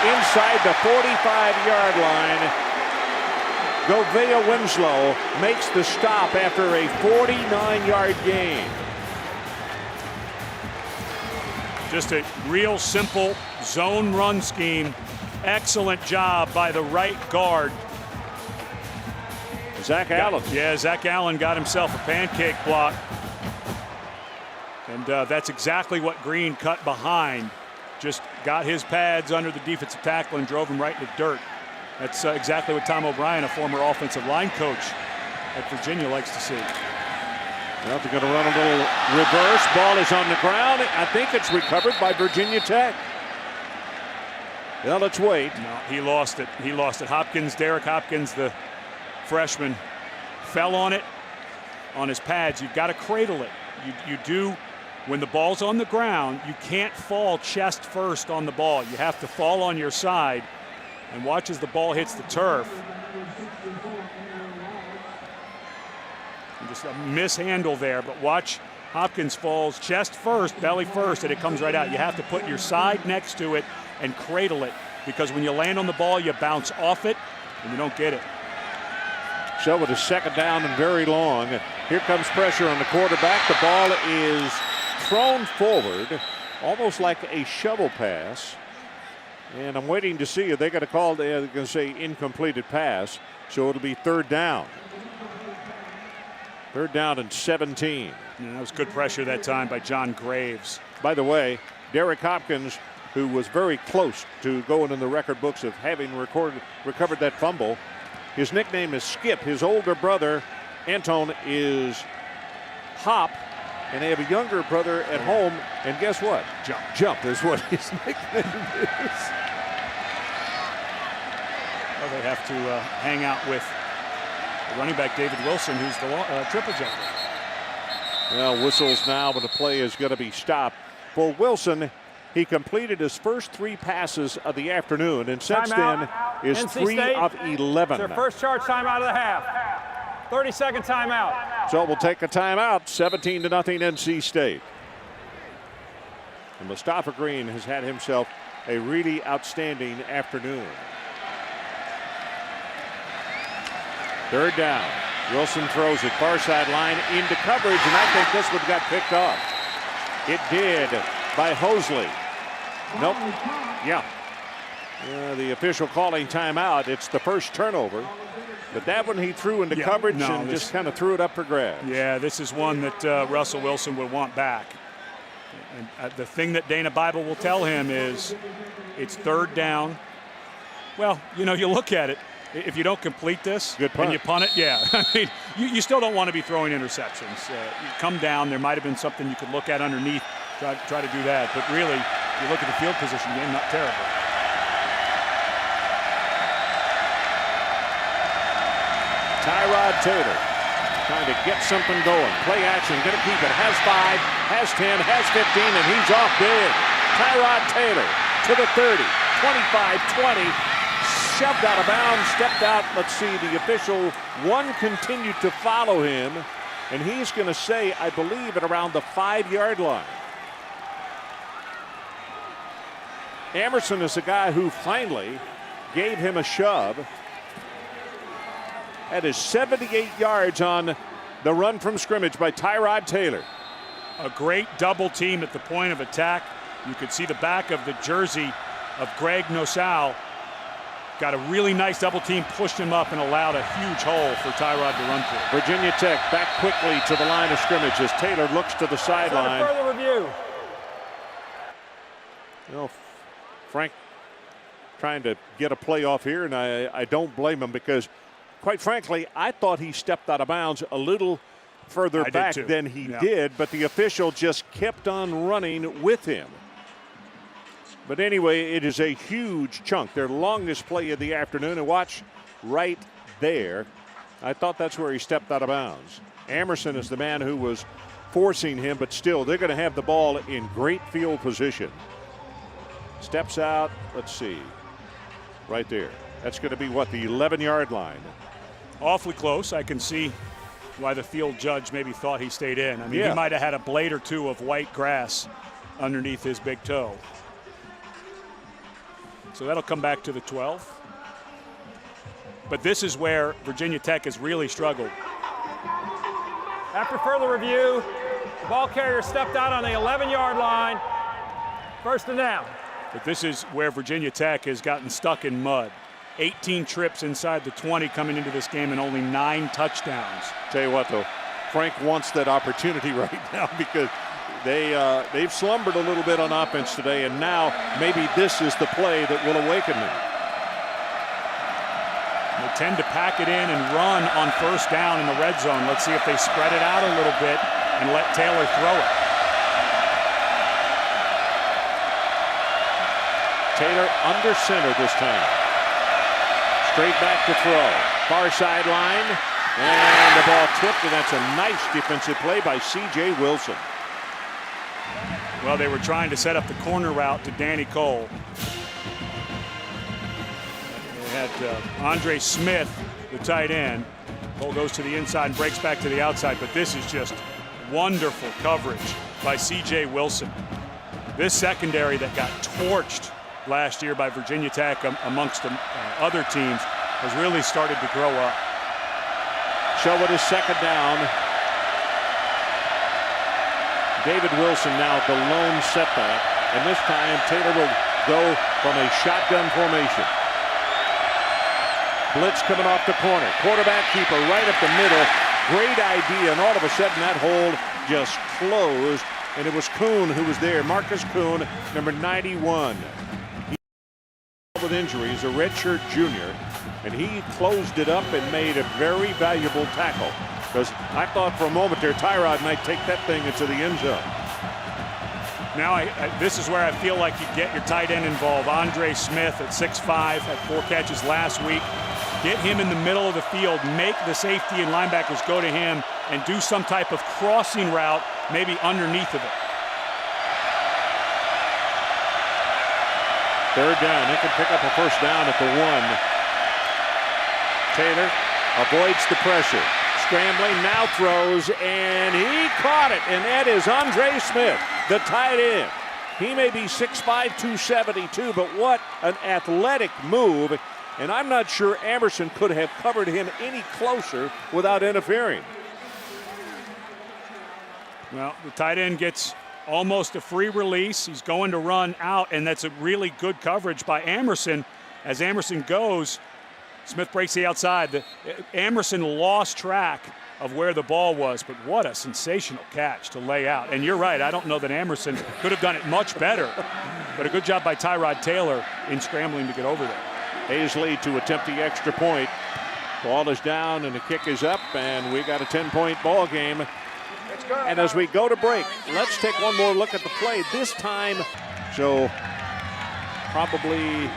Inside the 45-yard line, Govea Winslow makes the stop after a 49-yard gain. Just a real simple zone run scheme. Excellent job by the right guard. Zach Allen. Yeah, Zach Allen got himself a pancake block. And that's exactly what Green cut behind. Just got his pads under the defensive tackle and drove him right in the dirt. That's exactly what Tom O'Brien, a former offensive line coach at Virginia, likes to see. Well, they're going to run a little reverse. Ball is on the ground. I think it's recovered by Virginia Tech. Well, let's wait. No, he lost it. He lost it. Hopkins, Derek Hopkins, the freshman, fell on it on his pads. You've got to cradle it. You do. When the ball's on the ground, you can't fall chest first on the ball. You have to fall on your side and watch as the ball hits the turf. And just a mishandle there, but watch Hopkins falls chest first, belly first, and it comes right out. You have to put your side next to it and cradle it, because when you land on the ball, you bounce off it and you don't get it. So with a second down and very long, here comes pressure on the quarterback. The ball is thrown forward, almost like a shovel pass. And I'm waiting to see if they're going to call, they're going to say incompleted pass. So it'll be third down. Third down and 17. Yeah, that was good pressure that time by John Graves. By the way, Derek Hopkins, who was very close to going in the record books of having recovered that fumble, his nickname is Skip. His older brother, Anton, is Hop. And they have a younger brother at home, and guess what? Jump is what his nickname is. Well, they have to hang out with the running back David Wilson, who's the triple jumper. Well, whistles now, but the play is going to be stopped. For Wilson, he completed his first 3 passes of the afternoon, and since then is NC 3 State. of 11. It's their first charge timeout of the half. 30-second timeout. So we'll take a timeout. 17-0 NC State. And Mustafa Green has had himself a really outstanding afternoon. Third down. Wilson throws it far sideline into coverage, and I think this one got picked off. It did by Hosley. Nope. Yeah. The official calling timeout. It's the first turnover. But that one he threw into coverage and just kind of threw it up for grabs. Yeah, this is one that Russell Wilson would want back. And the thing that Dana Bible will tell him is it's third down. Well, you look at it. If you don't complete this and you punt it, yeah. I mean, you still don't want to be throwing interceptions. You come down, there might have been something you could look at underneath, try to do that. But really, you look at the field position game, not terrible. Tyrod Taylor trying to get something going. Play action, going to keep it. Has 5, has 10, has 15, and he's off big. Tyrod Taylor to the 30, 25, 20. Shoved out of bounds, stepped out. Let's see, the official, one continued to follow him, and he's going to say, I believe, at around the 5-yard line. Emerson is the guy who finally gave him a shove. That is 78 yards on the run from scrimmage by Tyrod Taylor. A great double team at the point of attack. You could see the back of the jersey of Greg Nosal. Got a really nice double team, pushed him up, and allowed a huge hole for Tyrod to run through. Virginia Tech back quickly to the line of scrimmage as Taylor looks to the sideline. Further review. Frank trying to get a play off here, and I don't blame him, because quite frankly, I thought he stepped out of bounds a little further back than he did, but the official just kept on running with him. But anyway, it is a huge chunk, their longest play of the afternoon. And watch right there. I thought that's where he stepped out of bounds. Emerson is the man who was forcing him, but still, they're going to have the ball in great field position. Steps out, let's see, right there. That's going to be, what, the 11-yard line. Awfully close. I can see why the field judge maybe thought he stayed in. I mean, he might have had a blade or two of white grass underneath his big toe. So that'll come back to the 12. But this is where Virginia Tech has really struggled. After further review, the ball carrier stepped out on the 11-yard line. First and down. But this is where Virginia Tech has gotten stuck in mud. 18 trips inside the 20 coming into this game and only 9 touchdowns. Tell you what, though, Frank wants that opportunity right now because they've slumbered a little bit on offense today, and now maybe this is the play that will awaken them. They tend to pack it in and run on first down in the red zone. Let's see if they spread it out a little bit and let Taylor throw it. Taylor under center this time. Straight back to throw. Far sideline. And the ball tipped, and that's a nice defensive play by C.J. Wilson. Well, they were trying to set up the corner route to Danny Cole. They had Andre Smith, the tight end. Cole goes to the inside and breaks back to the outside, but this is just wonderful coverage by C.J. Wilson. This secondary that got torched last year by Virginia Tech amongst other teams has really started to grow up. So it is second down. David Wilson now the lone setback, and this time Taylor will go from a shotgun formation. Blitz coming off the corner. Quarterback keeper right up the middle. Great idea, and all of a sudden that hole just closed, and it was Kuhn who was there. Marcus Kuhn, number 91. With injuries, a redshirt junior, and he closed it up and made a very valuable tackle, because I thought for a moment there Tyrod might take that thing into the end zone. Now this is where I feel like you get your tight end involved. Andre Smith at 6'5", had 4 catches last week. Get him in the middle of the field, make the safety and linebackers go to him and do some type of crossing route, maybe underneath of it. Third down. They can pick up a first down at the 1. Taylor avoids the pressure. Scrambling, now throws, and he caught it. And that is Andre Smith, the tight end. He may be 6'5", 272, but what an athletic move. And I'm not sure Emerson could have covered him any closer without interfering. Well, the tight end gets almost a free release. He's going to run out, and that's a really good coverage by Emerson. As Emerson goes, Smith breaks the outside. Emerson lost track of where the ball was, but what a sensational catch to lay out. And you're right, I don't know that Emerson could have done it much better, but a good job by Tyrod Taylor in scrambling to get over there. Hazley to attempt the extra point. Ball is down and the kick is up, and we got a 10-point ball game. And as we go to break, let's take one more look at the play. This time, so probably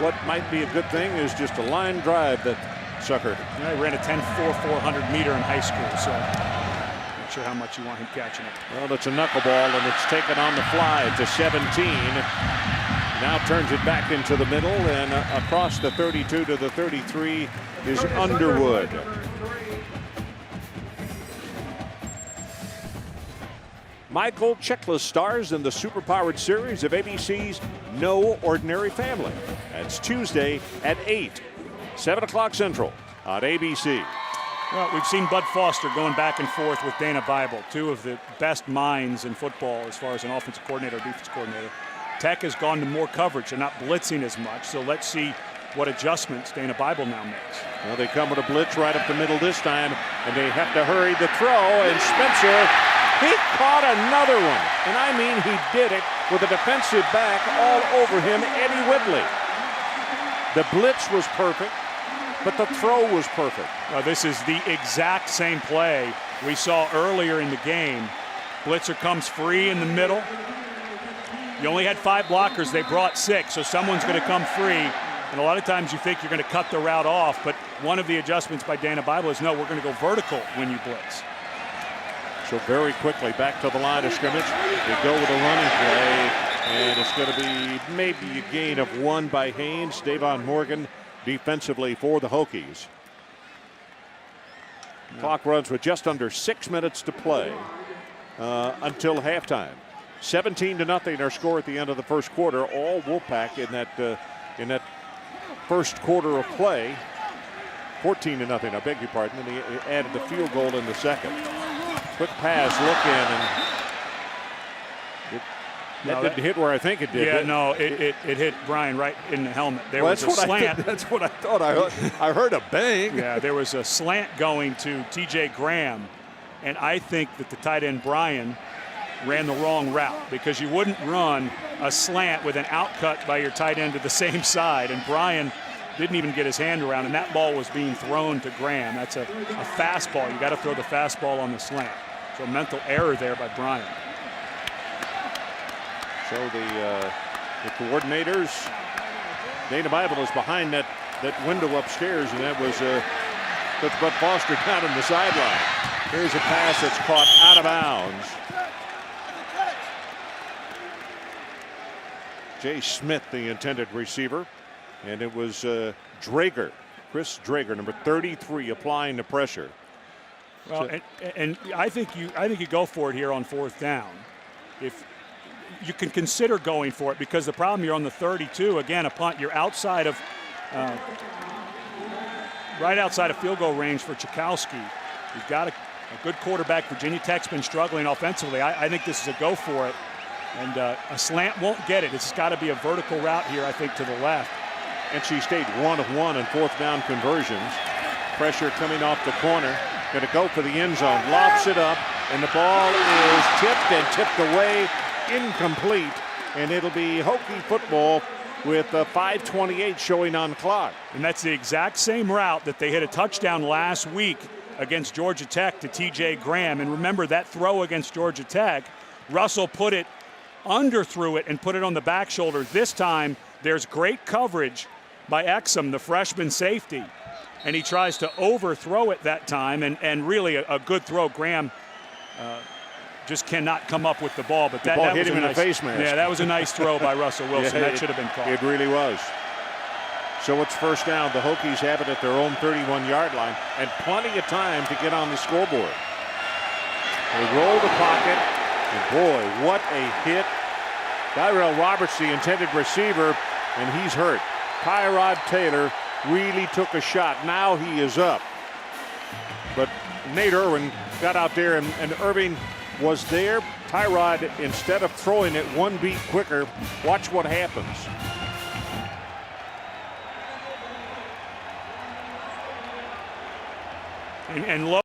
what might be a good thing is just a line drive that sucker. Yeah, he ran a 10.4 400 meter in high school, so not sure how much you want him catching it. Well, it's a knuckleball, and it's taken on the fly to 17. Now turns it back into the middle, and across the 32 to the 33 is Underwood. Michael Chiklis stars in the superpowered series of ABC's No Ordinary Family. That's Tuesday at 8, 7 o'clock Central on ABC. Well, we've seen Bud Foster going back and forth with Dana Bible, 2 of the best minds in football as far as an offensive coordinator, defensive coordinator. Tech has gone to more coverage and not blitzing as much, so let's see what adjustments Dana Bible now makes. Well, they come with a blitz right up the middle this time, and they have to hurry the throw, and Spencer, he caught another one. And I mean, he did it with a defensive back all over him, Eddie Whitley. The blitz was perfect, but the throw was perfect. Well, this is the exact same play we saw earlier in the game. Blitzer comes free in the middle. You only had 5 blockers, they brought 6, so someone's going to come free. And a lot of times you think you're going to cut the route off, but one of the adjustments by Dana Bible is, no, we're going to go vertical when you blitz. So very quickly back to the line of scrimmage. They go with a running play, and it's going to be maybe a gain of 1 by Haynes. Davon Morgan defensively for the Hokies. Clock runs with just under 6 minutes to play until halftime. 17-0 our score at the end of the first quarter. All Wolfpack in that first quarter of play. 14-0, I beg your pardon, and he added the field goal in the second. Quick pass, look in, and That didn't hit where I think it did. Yeah, no, it hit Brian right in the helmet. There was a that's slant. That's what I thought. I heard a bang. Yeah, there was a slant going to T.J. Graham, and I think that the tight end Brian ran the wrong route, because you wouldn't run a slant with an outcut by your tight end to the same side, and Brian didn't even get his hand around, and that ball was being thrown to Graham. That's a fastball. You got to throw the fastball on the slant. So mental error there by Brian. So the coordinators, Dana Bible is behind that window upstairs, and that was that's Bud Foster down on the sideline. Here's a pass that's caught out of bounds. Jay Smith, the intended receiver, and it was Drager, Chris Drager, number 33, applying the pressure. Well, and I think you go for it here on 4th down. If you can consider going for it, because the problem, you're on the 32 again, a punt. You're outside of right outside of field goal range for Chakowski. You've got a good quarterback. Virginia Tech's been struggling offensively. I think this is a go for it, and a slant won't get it. It's got to be a vertical route here, I think, to the left. NC State 1 of 1 in 4th down conversions. Pressure coming off the corner. Going to go for the end zone. Lobs it up, and the ball is tipped away. Incomplete, and it'll be Hokie football with 5:28 showing on the clock. And that's the exact same route that they hit a touchdown last week against Georgia Tech to T.J. Graham. And remember that throw against Georgia Tech, Russell underthrew it and put it on the back shoulder. This time there's great coverage by Exum, the freshman safety, and he tries to overthrow it that time, and really a good throw. Graham just cannot come up with the ball, but that hit was him in the face mask. Yeah, that was a nice throw by Russell Wilson. That should have been caught. It really was. So it's 1st down. The Hokies have it at their own 31-yard line, and plenty of time to get on the scoreboard. They roll the pocket, and boy, what a hit. Tyrell Roberts, the intended receiver, and he's hurt. Tyrod Taylor really took a shot. Now he is up. But Nate Irwin got out there, and Irving was there. Tyrod, instead of throwing it one beat quicker, watch what happens. And low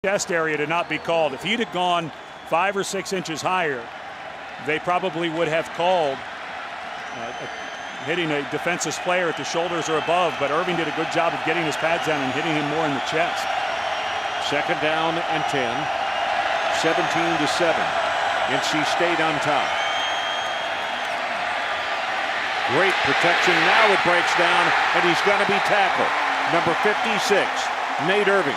chest area to not be called. If he'd have gone 5 or 6 inches higher, they probably would have called hitting a defensive player at the shoulders or above, but Irving did a good job of getting his pads down and hitting him more in the chest. 2nd down and 10. 17-7. NC State on top. Great protection. Now it breaks down, and he's going to be tackled. Number 56, Nate Irving.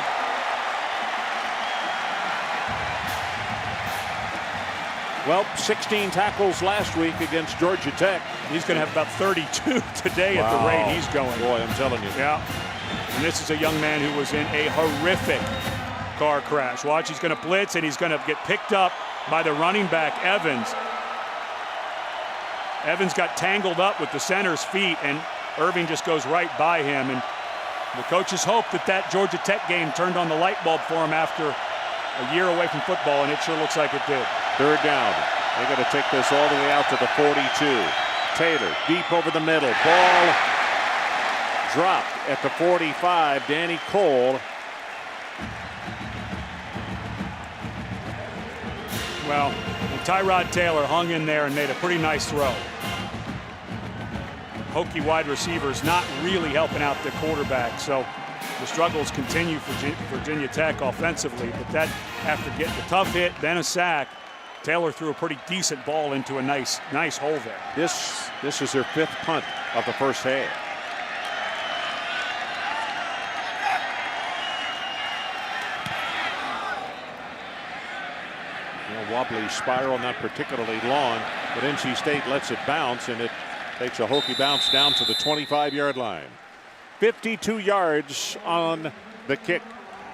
Well, 16 tackles last week against Georgia Tech. He's going to have about 32 today at the rate he's going. Boy, I'm telling you. Yeah. And this is a young man who was in a horrific car crash. Watch, he's going to blitz, and he's going to get picked up by the running back, Evans. Evans got tangled up with the center's feet, and Irving just goes right by him. And the coaches hope that Georgia Tech game turned on the light bulb for him after a year away from football, and it sure looks like it did. 3rd down. They got to take this all the way out to the 42. Taylor deep over the middle. Ball dropped at the 45. Danny Cole. Well, Tyrod Taylor hung in there and made a pretty nice throw. Hokie wide receivers not really helping out the quarterback, so the struggles continue for Virginia Tech offensively, but that after getting a tough hit, then a sack, Taylor threw a pretty decent ball into a nice hole there. This is their 5th punt of the first half. Wobbly spiral, not particularly long, but NC State lets it bounce, and it takes a Hokie bounce down to the 25-yard line. 52 yards on the kick.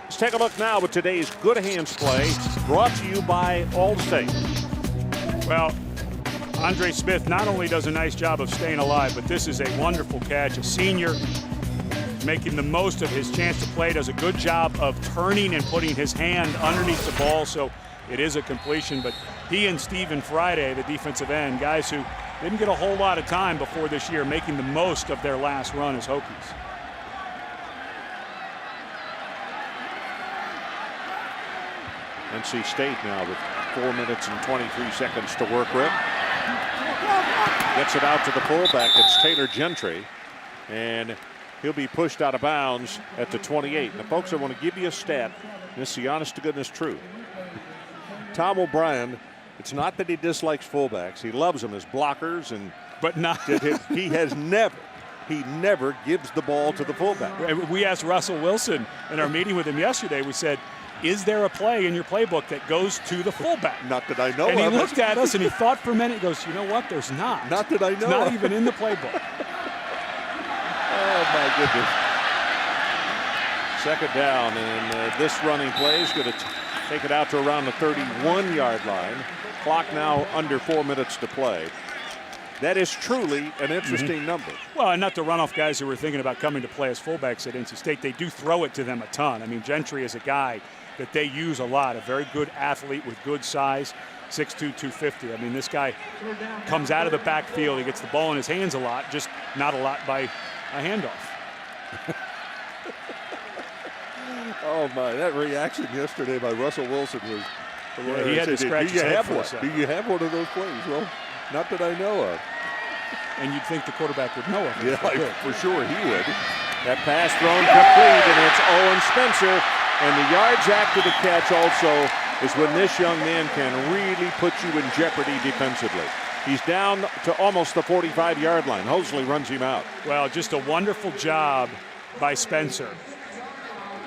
Let's take a look now at today's Good Hands play, brought to you by Allstate. Well, Andre Smith not only does a nice job of staying alive, but this is a wonderful catch. A senior making the most of his chance to play, does a good job of turning and putting his hand underneath the ball, so it is a completion, but He and Stephen Friday, the defensive end, guys who didn't get a whole lot of time before this year, making the most of their last run as Hokies. NC State now with 4 minutes and 23 seconds to work with. Gets it out to the fullback. It's Taylor Gentry. And he'll be pushed out of bounds at the 28. Now, folks, I want to give you a stat. This is the honest to goodness truth. Tom O'Brien, it's not that he dislikes fullbacks. He loves them as blockers, but not. He never gives the ball to the fullback. We asked Russell Wilson in our meeting with him yesterday. We said, is there a play in your playbook that goes to the fullback? Not that I know of. And he it. looked at us and he thought for a minute. He goes, you know what? There's not. Not that I know It's not of. even in the playbook. Oh, my goodness. Second down, and this running play is going to take it out to around the 31-yard line. Clock now under 4 minutes to play. That is truly an interesting number. Well, and not to run off guys who were thinking about coming to play as fullbacks at NC State. They do throw it to them a ton. I mean, Gentry is a guy that they use a lot, a very good athlete with good size, 6'2", 250. I mean, this guy comes out of the backfield. He gets the ball in his hands a lot, just not a lot by a handoff. Oh, my. That reaction yesterday by Russell Wilson was hilarious. Yeah, he had to scratch his head for a one? second. Do you have one of those plays? Well, not that I know of. And you'd think the quarterback would know of it. Yeah, for sure he would. That pass thrown complete, and it's Owen Spencer. And the yards after the catch also is when this young man can really put you in jeopardy defensively. He's down to almost the 45-yard line. Hosley runs him out. Well, just a wonderful job by Spencer.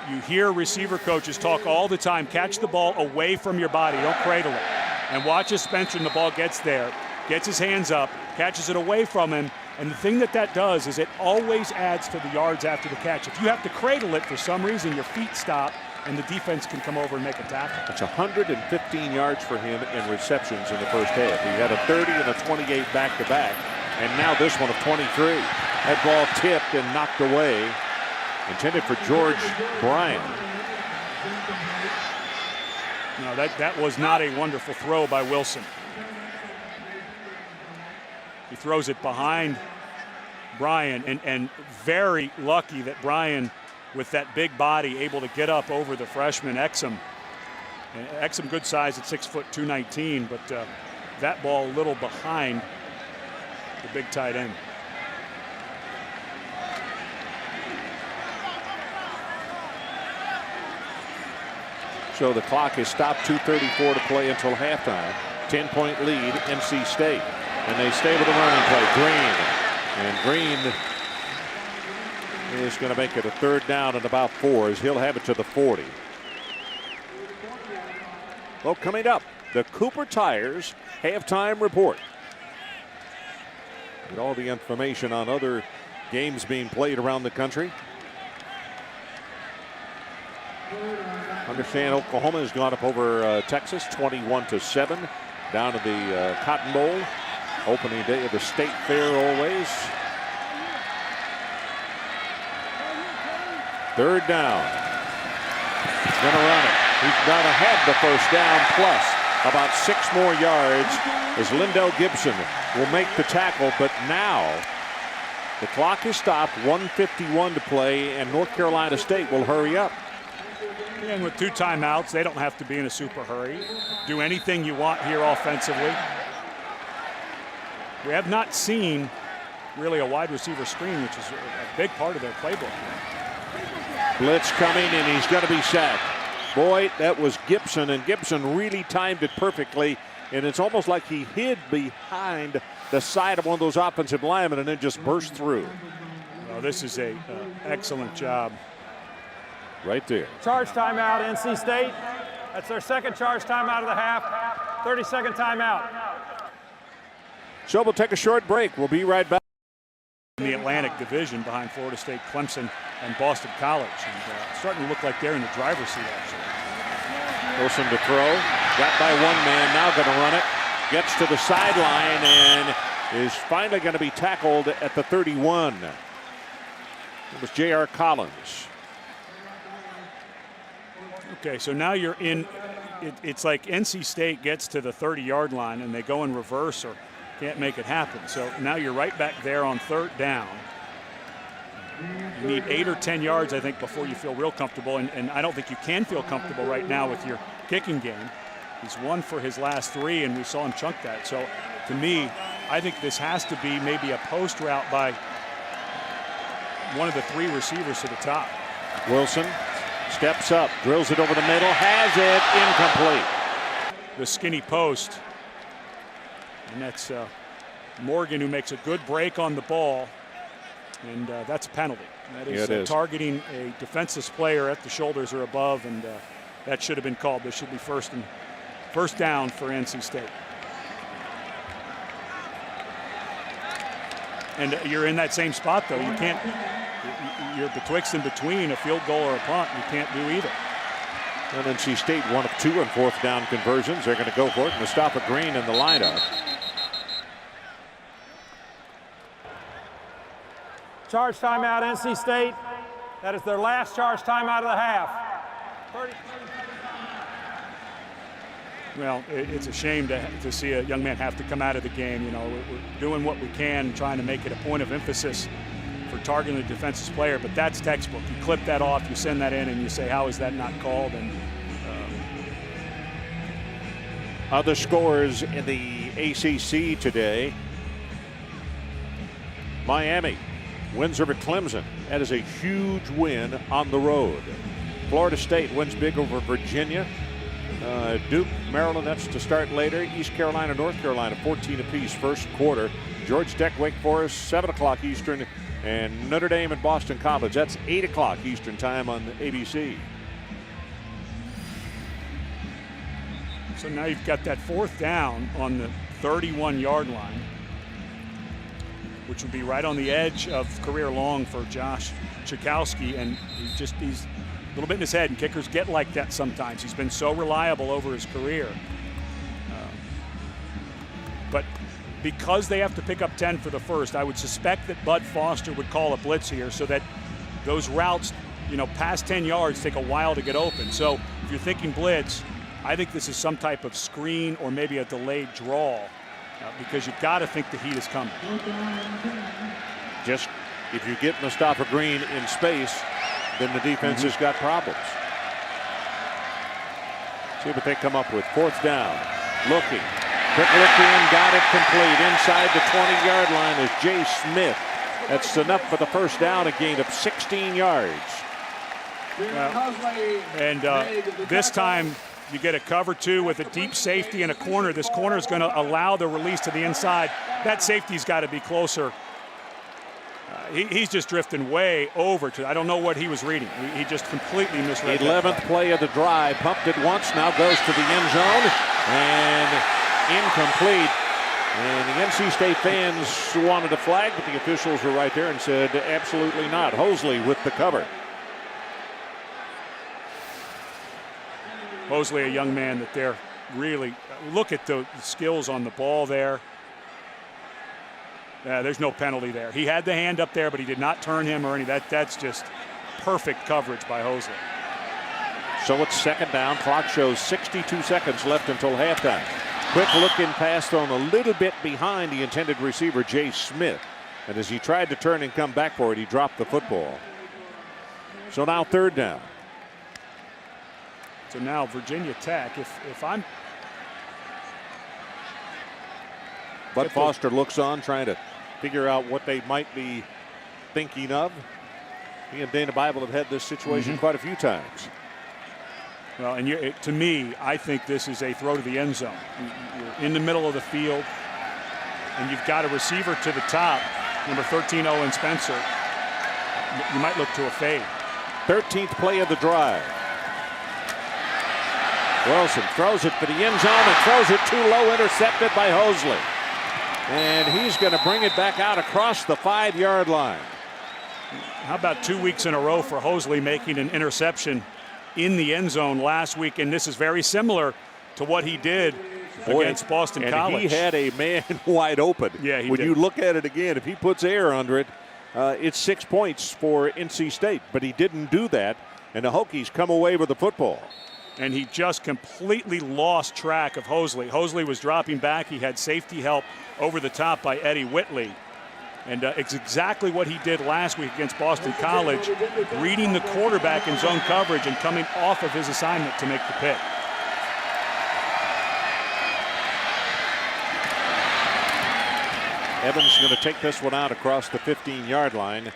You hear receiver coaches talk all the time, catch the ball away from your body, don't cradle it. And watch as Spencer and the ball gets there, gets his hands up, catches it away from him. And the thing that does is it always adds to the yards after the catch. If you have to cradle it for some reason, your feet stop and the defense can come over and make a tackle. It's 115 yards for him in receptions in the first half. He had a 30 and a 28 back-to-back, and now this one of 23. That ball tipped and knocked away, intended for George Bryan. No, that was not a wonderful throw by Wilson. He throws it behind Bryan, and very lucky that Bryan, with that big body, able to get up over the freshman Exum. And Exum good size at 6 foot 219, but that ball a little behind the big tight end. So the clock is stopped, 2:34 to play until halftime. 10-point lead, NC State. And they stay with the running play. Green. And Green is going to make it a third down and about 4 as he'll have it to the 40. Well, coming up, the Cooper Tires halftime report. Get all the information on other games being played around the country. Understand Oklahoma has gone up over Texas 21-7 down to the Cotton Bowl. Opening day of the State Fair always. Third down. He's going to run it. He's going to have the first down plus about 6 more yards as Lindell Gibson will make the tackle. But now the clock is stopped, 1:51 to play, and North Carolina State will hurry up. And with 2 timeouts, they don't have to be in a super hurry. Do anything you want here offensively. We have not seen really a wide receiver screen, which is a big part of their playbook. Blitz coming, and he's going to be sacked. Boy, that was Gibson, and Gibson really timed it perfectly. And it's almost like he hid behind the side of one of those offensive linemen and then just burst through. Well, this is a excellent job. Right there. Charge timeout, NC State. That's their second charge timeout of the half. 30-second timeout. So we'll take a short break. We'll be right back. In the Atlantic Division behind Florida State, Clemson, and Boston College. And starting to look like they're in the driver's seat, actually. Wilson to throw. Got by one man, now going to run it. Gets to the sideline and is finally going to be tackled at the 31. It was J.R. Collins. Okay, so now you're in it's like NC State gets to the 30-yard line and they go in reverse or can't make it happen. So now you're right back there on 3rd down. You need 8 or 10 yards, I think, before you feel real comfortable. And I don't think you can feel comfortable right now with your kicking game. He's 1 for his last 3, and we saw him chunk that. So to me, I think this has to be maybe a post route by one of the 3 receivers to the top. Wilson steps up, drills it over the middle, has it, incomplete. The skinny post. And that's Morgan, who makes a good break on the ball. And that's a penalty. That is, targeting a defenseless player at the shoulders or above, and that should have been called. This should be first down for NC State. And you're in that same spot, though. You can't. You're betwixt and between a field goal or a punt. You can't do either. And NC State 1 of 2 on 4th down conversions. They're going to go for it. Mustafa Green in the lineup. Charge timeout, NC State. That is their last charge timeout of the half. 30. Well, it's a shame to see a young man have to come out of the game. You know, we're doing what we can, trying to make it a point of emphasis for targeting the defensive player, but that's textbook. You clip that off, you send that in, and you say, how is that not called? And other scores in the ACC today. Miami wins over Clemson. That is a huge win on the road. Florida State wins big over Virginia. Duke, Maryland, that's to start later. East Carolina, North Carolina, 14 apiece first quarter. Georgia Tech, Wake Forest, 7 o'clock Eastern. And Notre Dame and Boston College, that's 8 o'clock Eastern time on ABC. So now you've got that 4th down on the 31-yard line, which would be right on the edge of career long for Josh Chakowski. And he's a little bit in his head, and kickers get like that sometimes. He's been so reliable over his career. But because they have to pick up 10 for the first, I would suspect that Bud Foster would call a blitz here so that those routes, past 10 yards take a while to get open. So if you're thinking blitz, I think this is some type of screen or maybe a delayed draw. Because you've got to think the heat is coming. Just if you get Mustafa Green in space, then the defense has got problems. See what they come up with. 4th down. Looking. Quick look in. Got it complete. Inside the 20-yard line is Jay Smith. That's enough for the first down. A gain of 16 yards. And this time, you get a cover 2 with a deep safety and a corner. This corner is going to allow the release to the inside. That safety's got to be closer. He's just drifting way over to. I don't know what he was reading. He just completely misread. 11th play of the drive. Pumped it once. Now goes to the end zone and incomplete. And the NC State fans wanted a flag, but the officials were right there and said absolutely not. Hosley with the cover. Mosley, a young man that they're really, look at the skills on the ball there. There's no penalty there. He had the hand up there, but he did not turn him or any. That's just perfect coverage by Hosley. So it's 2nd down. Clock shows 62 seconds left until halftime. Quick looking pass thrown a little bit behind the intended receiver, Jay Smith. And as he tried to turn and come back for it, he dropped the football. So now 3rd down. So now Virginia Tech, if I'm... Bud Foster looks on, trying to figure out what they might be thinking of. He and Dana Bible have had this situation quite a few times. Well, and to me, I think this is a throw to the end zone. You're in the middle of the field, and you've got a receiver to the top, number 13, Owen Spencer. You might look to a fade. 13th play of the drive. Wilson throws it for the end zone and throws it too low, intercepted by Hosley. And he's going to bring it back out across the 5-yard line. How about 2 weeks in a row for Hosley making an interception in the end zone last week? And this is very similar to what he did against Boston College. He had a man wide open. Yeah, when you look at it again, if he puts air under it, it's 6 points for NC State. But he didn't do that, and the Hokies come away with the football. and he just completely lost track of Hosley. Hosley was dropping back. He had safety help over the top by Eddie Whitley. And it's exactly what he did last week against Boston College, reading the quarterback in zone coverage and coming off of his assignment to make the pick. Evans is going to take this one out across the 15-yard line.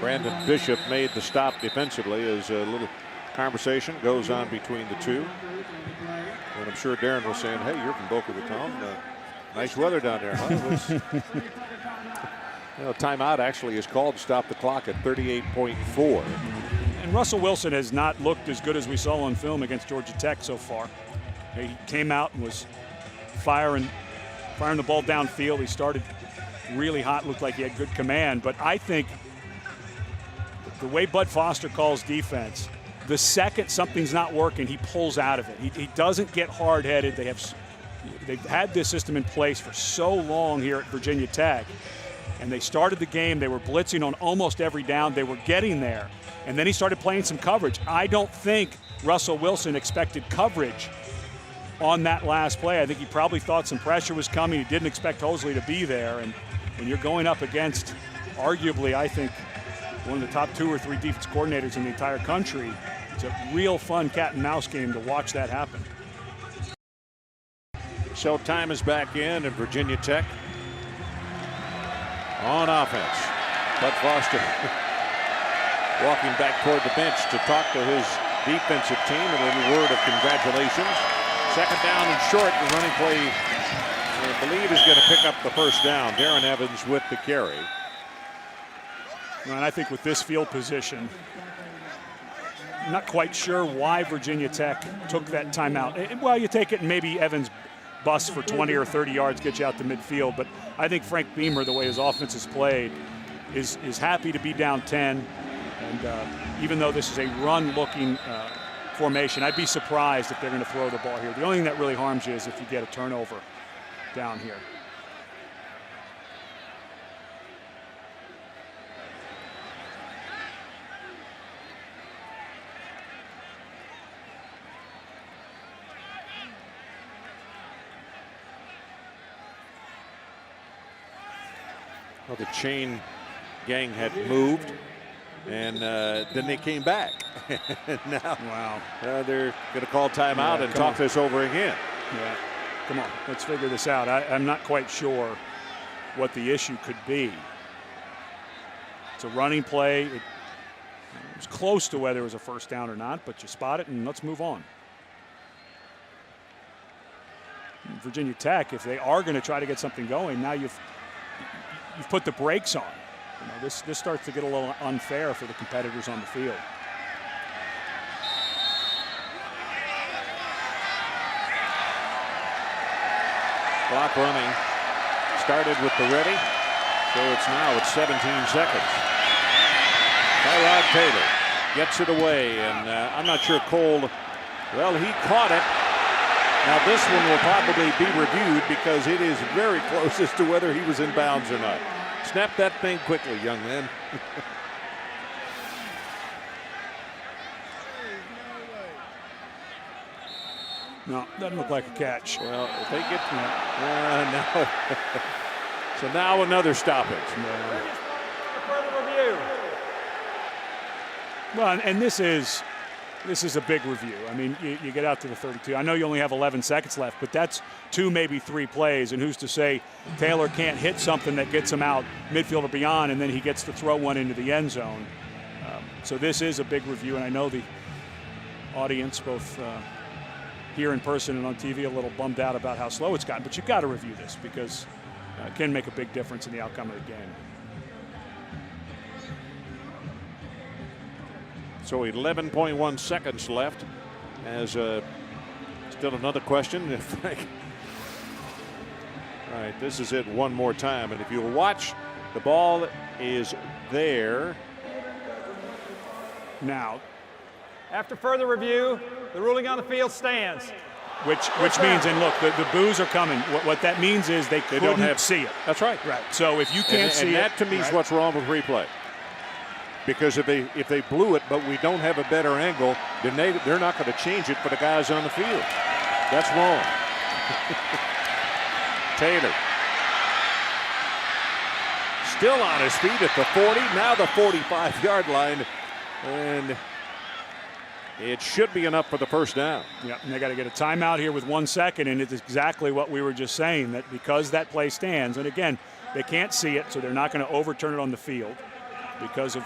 Brandon Bishop made the stop defensively as a little conversation goes on between the two. And I'm sure Darren was saying, hey, you're from Boca Raton. Nice weather down there, huh? Timeout actually is called to stop the clock at 38.4. And Russell Wilson has not looked as good as we saw on film against Georgia Tech so far. He came out and was firing the ball downfield. He started really hot, looked like he had good command. But I think the way Bud Foster calls defense, the second something's not working, he pulls out of it. He doesn't get hard-headed. They've had this system in place for so long here at Virginia Tech, and they started the game. They were blitzing on almost every down. They were getting there, and then he started playing some coverage. I don't think Russell Wilson expected coverage on that last play. I think he probably thought some pressure was coming. He didn't expect Hosley to be there, and when you're going up against arguably, I think, one of the top 2 or 3 defense coordinators in the entire country, it's a real fun cat and mouse game to watch that happen. So time is back in, and Virginia Tech on offense. Bud Foster walking back toward the bench to talk to his defensive team. A little word of congratulations. Second down and short. The running play, I believe, is going to pick up the first down. Darren Evans with the carry. And I think with this field position, I'm not quite sure why Virginia Tech took that timeout. Well, you take it and maybe Evans busts for 20 or 30 yards, get you out to midfield. But I think Frank Beamer, the way his offense is played, is happy to be down 10. And even though this is a run-looking formation, I'd be surprised if they're going to throw the ball here. The only thing that really harms you is if you get a turnover down here. Well, the chain gang had moved, and then they came back. Now, wow, they're going to call timeout and talk this over again. Yeah, come on, let's figure this out. I'm not quite sure what the issue could be. It's a running play. It was close to whether it was a first down or not, but you spot it, and let's move on. Virginia Tech, if they are going to try to get something going, now you've put the brakes on. This starts to get a little unfair for the competitors on the field. Clock running. Started with the ready, so it's 17 seconds. Tyrod Taylor gets it away, and I'm not sure Cole, well, he caught it. Now this one will probably be reviewed because it is very close as to whether he was in bounds or not. Snap that thing quickly, young man. No, doesn't look like a catch. Well, if they get no. So now another stoppage. Further review. Well, and this is a big review. I mean, you get out to the 32. I know you only have 11 seconds left, but that's 2, maybe 3 plays. And who's to say Taylor can't hit something that gets him out midfield or beyond, and then he gets to throw one into the end zone. So this is a big review, and I know the audience, both here in person and on TV, a little bummed out about how slow it's gotten. But you've got to review this because it can make a big difference in the outcome of the game. So 11.1 seconds left. As still another question. All right, this is it one more time. And if you'll watch, the ball is there. Now, After further review, the ruling on the field stands. Which means, and look, the boos are coming. What that means is they couldn't see it. That's right. Right. So if you can't see and it. that to me is what's wrong with replay. because if they blew it, but we don't have a better angle, then they're not going to change it for the guys on the field. That's wrong. Taylor. Still on his feet at the 40, now the 45-yard line, and it should be enough for the first down. Yeah, and they got to get a timeout here with 1 second, and it's exactly what we were just saying, that because that play stands, and again, they can't see it, so they're not going to overturn it on the field because of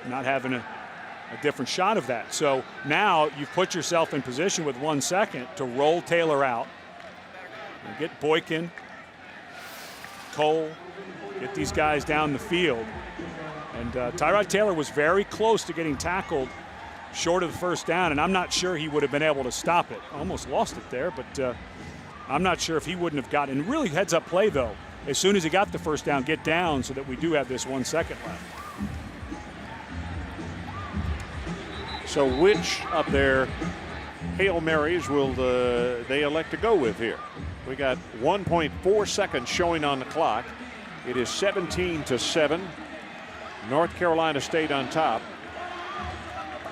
not having a different shot of that. So now you've put yourself in position with 1 second to roll Taylor out and get Boykin, Cole, get these guys down the field. And Tyrod Taylor was very close to getting tackled short of the first down, and I'm not sure he would have been able to stop it. Almost lost it there, but I'm not sure if he wouldn't have gotten. And really heads-up play, though. As soon as he got the first down, get down so that we do have this 1 second left. So which of their Hail Marys will they elect to go with here? We got 1.4 seconds showing on the clock. It is 17-7. North Carolina State on top.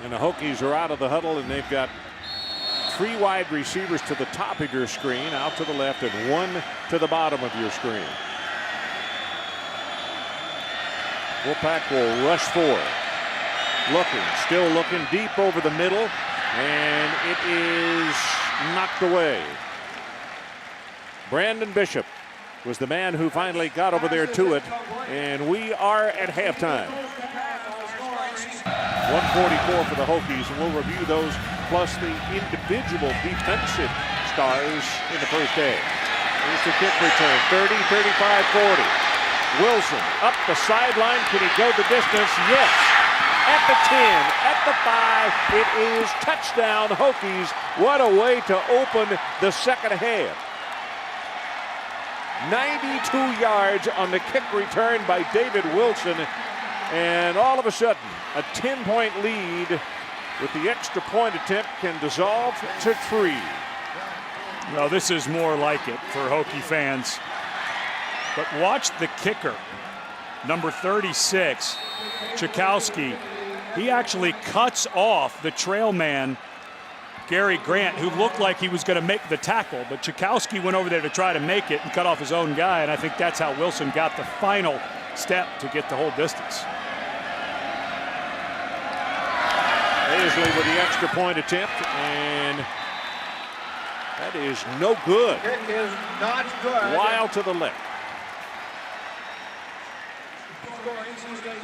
And the Hokies are out of the huddle, and they've got 3 wide receivers to the top of your screen, out to the left, and 1 to the bottom of your screen. Wolfpack will rush forward. Still looking deep over the middle, and it is knocked away. Brandon Bishop was the man who finally got over there to it, and we are at halftime. 144 for the Hokies, and we'll review those plus the individual defensive stars in the first day. Here's the kick return, 30, 35, 40. Wilson up the sideline. Can he go the distance? Yes. At the 10, at the 5, it is touchdown Hokies. What a way to open the second half. 92 yards on the kick return by David Wilson, and all of a sudden a 10-point lead with the extra point attempt can dissolve to 3. Well, this is more like it for Hokie fans. But watch the kicker, number 36, Chakowski. He actually cuts off the trail man, Gary Grant, who looked like he was going to make the tackle, but Chakowski went over there to try to make it and cut off his own guy, and I think that's how Wilson got the final step to get the whole distance. Paisley with the extra point attempt, and that is no good. It is not good. Wild to the left.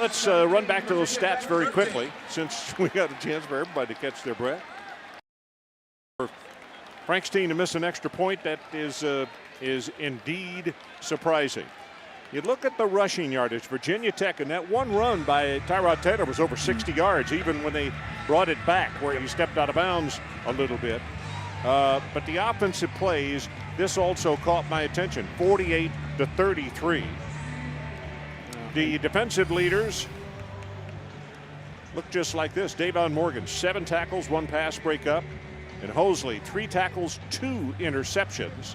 Let's run back to those stats very quickly, since we got a chance for everybody to catch their breath. For Frank's team to miss an extra point, that is indeed surprising. You look at the rushing yardage, Virginia Tech, and that one run by Tyrod Taylor was over 60 yards, even when they brought it back, where he stepped out of bounds a little bit. But the offensive plays, this also caught my attention, 48-33. The defensive leaders look just like this. Davon Morgan, 7 tackles, 1 pass breakup. And Hosley, 3 tackles, 2 interceptions.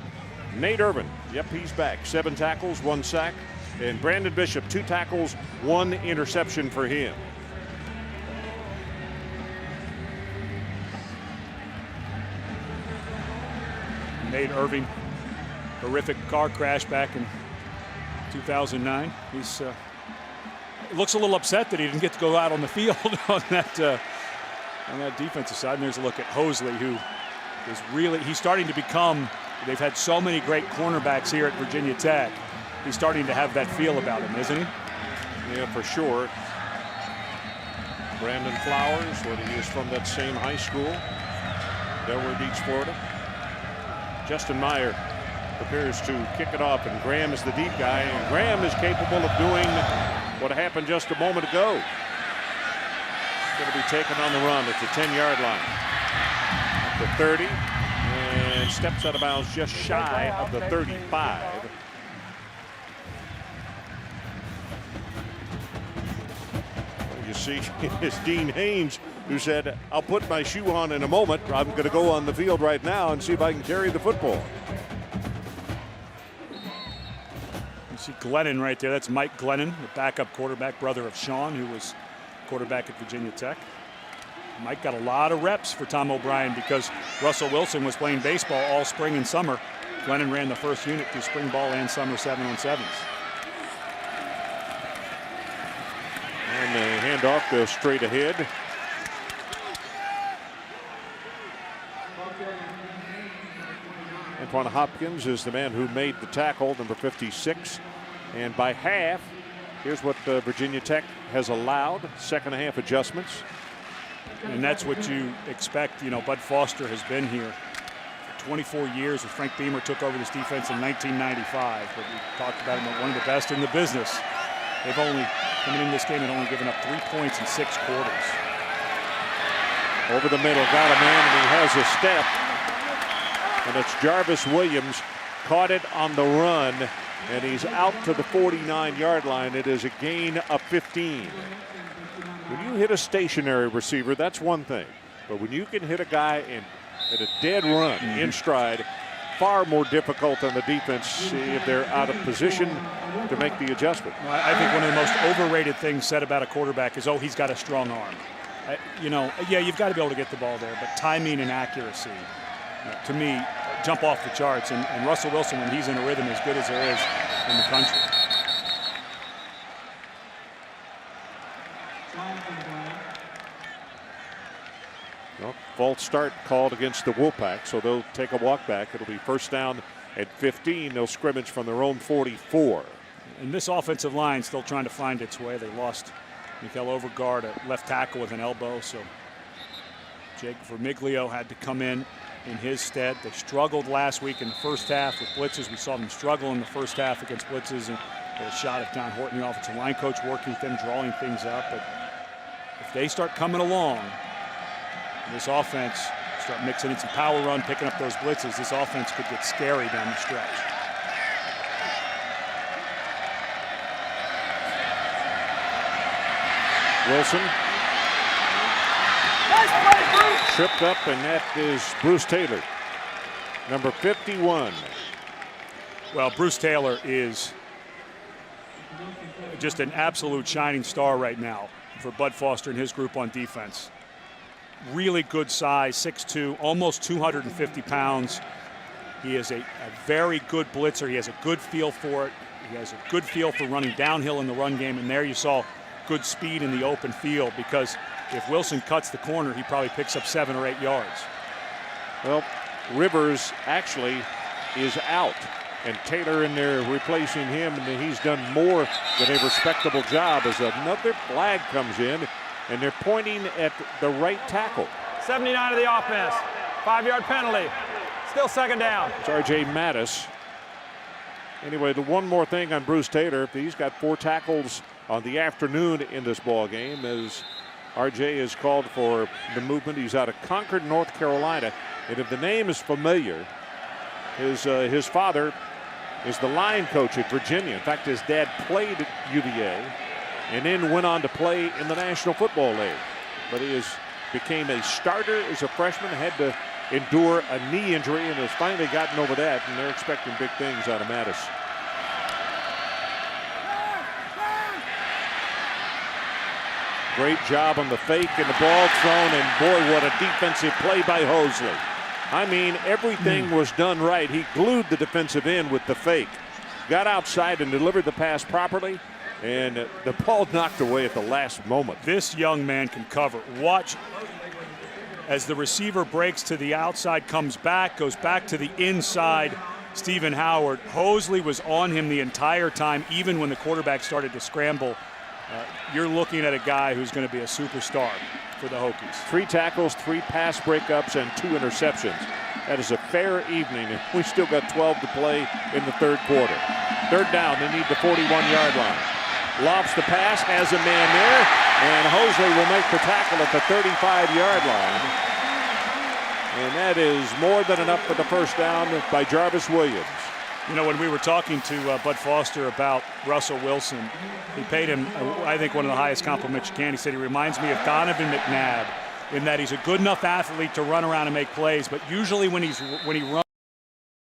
Nate Irvin, yep, he's back. 7 tackles, 1 sack. And Brandon Bishop, 2 tackles, 1 interception for him. Nate Irving, horrific car crash back in 2009. He's looks a little upset that he didn't get to go out on the field on that defensive side. And there's a look at Hosley, who is really, he's starting to become, they've had so many great cornerbacks here at Virginia Tech. He's starting to have that feel about him, isn't he? Yeah, for sure. Brandon Flowers, what he is from that same high school, Delaware Beach, Florida. Justin Meyer prepares to kick it off, and Graham is the deep guy, and Graham is capable of doing what happened just a moment ago. Going to be taken on the run at the 10-yard line. The 30, and steps out of bounds just shy of the 35. You see, it's Dean Haynes who said, I'll put my shoe on in a moment. I'm going to go on the field right now and see if I can carry the football. You see Glennon right there. That's Mike Glennon, the backup quarterback, brother of Sean, who was quarterback at Virginia Tech. Mike got a lot of reps for Tom O'Brien because Russell Wilson was playing baseball all spring and summer. Glennon ran the first unit through spring ball and summer 7-on-7s. And the handoff goes straight ahead. Antoine Hopkins is the man who made the tackle, number 56. And by half, here's what Virginia Tech has allowed, second half adjustments. And that's what you expect. You know, Bud Foster has been here for 24 years. When Frank Beamer took over this defense in 1995. But we talked about him as one of the best in the business. They've only, coming in this game, and only given up 3 points in 6 quarters. Over the middle, got a man, and he has a step. And it's Jarvis Williams, caught it on the run, and he's out to the 49-yard line. It is a gain of 15. When you hit a stationary receiver, that's one thing. But when you can hit a guy at a dead run in stride, far more difficult on the defense if they're out of position to make the adjustment. Well, I think one of the most overrated things said about a quarterback is, oh, he's got a strong arm. You know, yeah, you've got to be able to get the ball there, but timing and accuracy, to me, jump off the charts. And Russell Wilson, when he's in a rhythm, as good as there is in the country. Well, false start called against the Wolfpack, so they'll take a walk back. It'll be first down at 15. They'll scrimmage from their own 44. And this offensive line still trying to find its way. They lost Mikael Overgaard, a left tackle with an elbow, so Jake Vermiglio had to come in his stead. They struggled last week in the first half with blitzes. We saw them struggle in the first half against blitzes, and a shot at Don Horton, the offensive line coach, working with them, drawing things up. But if they start coming along, this offense start mixing in some power run, picking up those blitzes, this offense could get scary down the stretch. Wilson tripped up, and that is Bruce Taylor, number 51. Well, Bruce Taylor is just an absolute shining star right now for Bud Foster and his group on defense. Really good size, 6'2", almost 250 pounds. He is a very good blitzer. He has a good feel for it. He has a good feel for running downhill in the run game, and there you saw good speed in the open field, because if Wilson cuts the corner, he probably picks up 7 or 8 yards. Well, Rivers actually is out, and Taylor in there replacing him, and he's done more than a respectable job as another flag comes in, and they're pointing at the right tackle. 79 of the offense, 5-yard penalty, still second down. It's R.J. Mattis. Anyway, the one more thing on Bruce Taylor, he's got 4 tackles on the afternoon in this ball game, as R.J. is called for the movement. He's out of Concord, North Carolina, and if the name is familiar, his father is the line coach at Virginia. In fact, his dad played at UVA and then went on to play in the National Football League. But he became a starter as a freshman, had to endure a knee injury, and has finally gotten over that, and they're expecting big things out of Mattis. Great job on the fake and the ball thrown, and boy, what a defensive play by Hosley. I mean, everything was done right. He glued the defensive end with the fake, got outside and delivered the pass properly, and the ball knocked away at the last moment. This young man can cover. Watch as the receiver breaks to the outside, comes back, goes back to the inside. Stephen Howard, Hosley was on him the entire time, even when the quarterback started to scramble. You're looking at a guy who's going to be a superstar for the Hokies. 3 tackles, 3 pass breakups, and 2 interceptions. That is a fair evening, and we still got 12 to play in the third quarter. Third down, they need the 41-yard line. Lobs the pass, has a man there, and Hosley will make the tackle at the 35-yard line. And that is more than enough for the first down by Jarvis Williams. You know, when we were talking to Bud Foster about Russell Wilson, he paid him, I think, one of the highest compliments you can. He said he reminds me of Donovan McNabb in that he's a good enough athlete to run around and make plays, but usually when he runs,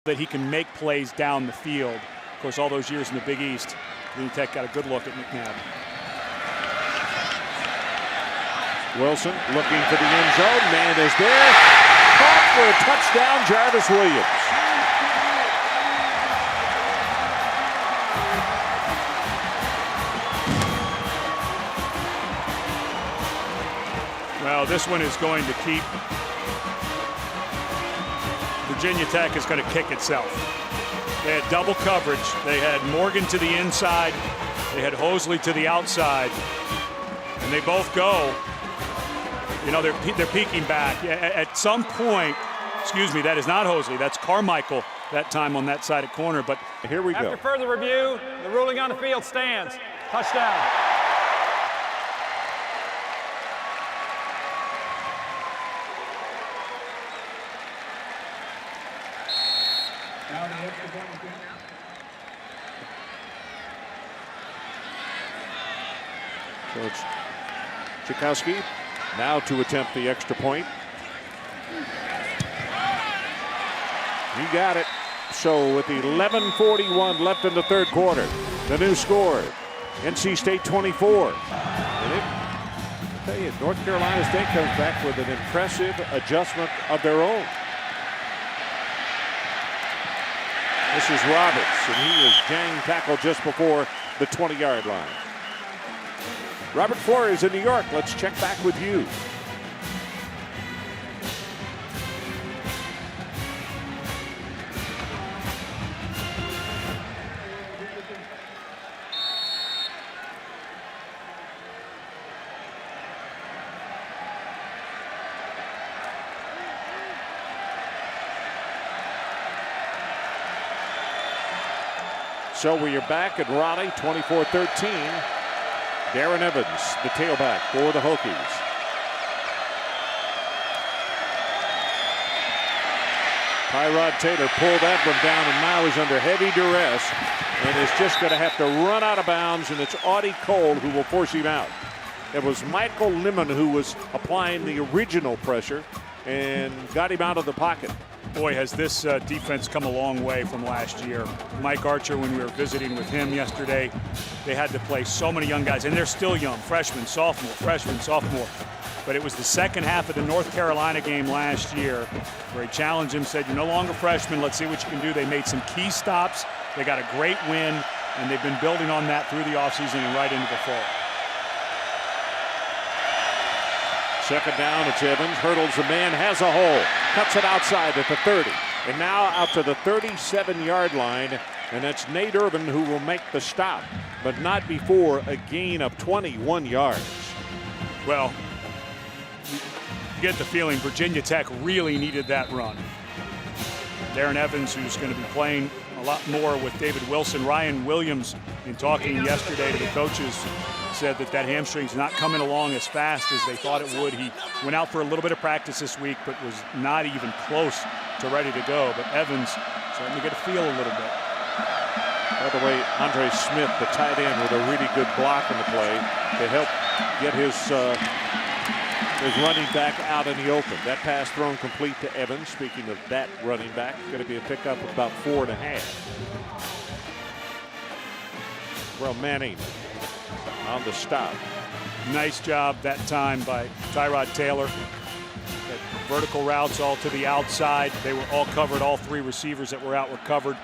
that he can make plays down the field. Of course, all those years in the Big East, Virginia Tech got a good look at McNabb. Wilson looking for the end zone. Man is there. Caught for a touchdown, Jarvis Williams. Well, this one is going to keep. Virginia Tech is going to kick itself. They had double coverage. They had Morgan to the inside. They had Hosley to the outside. And they both go. You know, they're peeking back. At some point, excuse me, that is not Hosley. That's Carmichael that time on that side of corner. But here we go. After further review, the ruling on the field stands. Touchdown. So it's Tchaikovsky now to attempt the extra point. He got it. So with 11:41 left in the third quarter, the new score, NC State 24. And I tell you, North Carolina State comes back with an impressive adjustment of their own. This is Roberts, and he is gang tackled just before the 20-yard line. Robert Flores in New York. Let's check back with you. So we are back at Raleigh, 24-13. Darren Evans, the tailback for the Hokies. Tyrod Taylor pulled that one down, and now he's under heavy duress and is just going to have to run out of bounds, and it's Audie Cole who will force him out. It was Michael Lemon who was applying the original pressure and got him out of the pocket. Boy, has this defense come a long way from last year. Mike Archer, when we were visiting with him yesterday, they had to play so many young guys, and they're still young, freshman, sophomore. But it was the second half of the North Carolina game last year where he challenged him, said, you're no longer freshmen, let's see what you can do. They made some key stops. They got a great win, and they've been building on that through the offseason and right into the fall. Second down, it's Evans, hurdles the man, has a hole, cuts it outside at the 30, and now out to the 37-yard line, and that's Nate Irvin who will make the stop, but not before a gain of 21 yards. Well, you get the feeling Virginia Tech really needed that run. Darren Evans, who's going to be playing a lot more with David Wilson. Ryan Williams, in talking yesterday to the coaches, said that hamstring's not coming along as fast as they thought it would. He went out for a little bit of practice this week, but was not even close to ready to go. But Evans starting to get a feel a little bit. By the way, Andre Smith, the tight end, with a really good block in the play to help get his running back out in the open. That pass thrown complete to Evans. Speaking of that running back, going to be a pickup of about 4.5. Well, Manning on the stop. Nice job that time by Tyrod Taylor. Vertical routes all to the outside. They were all covered. All three receivers that were out were covered.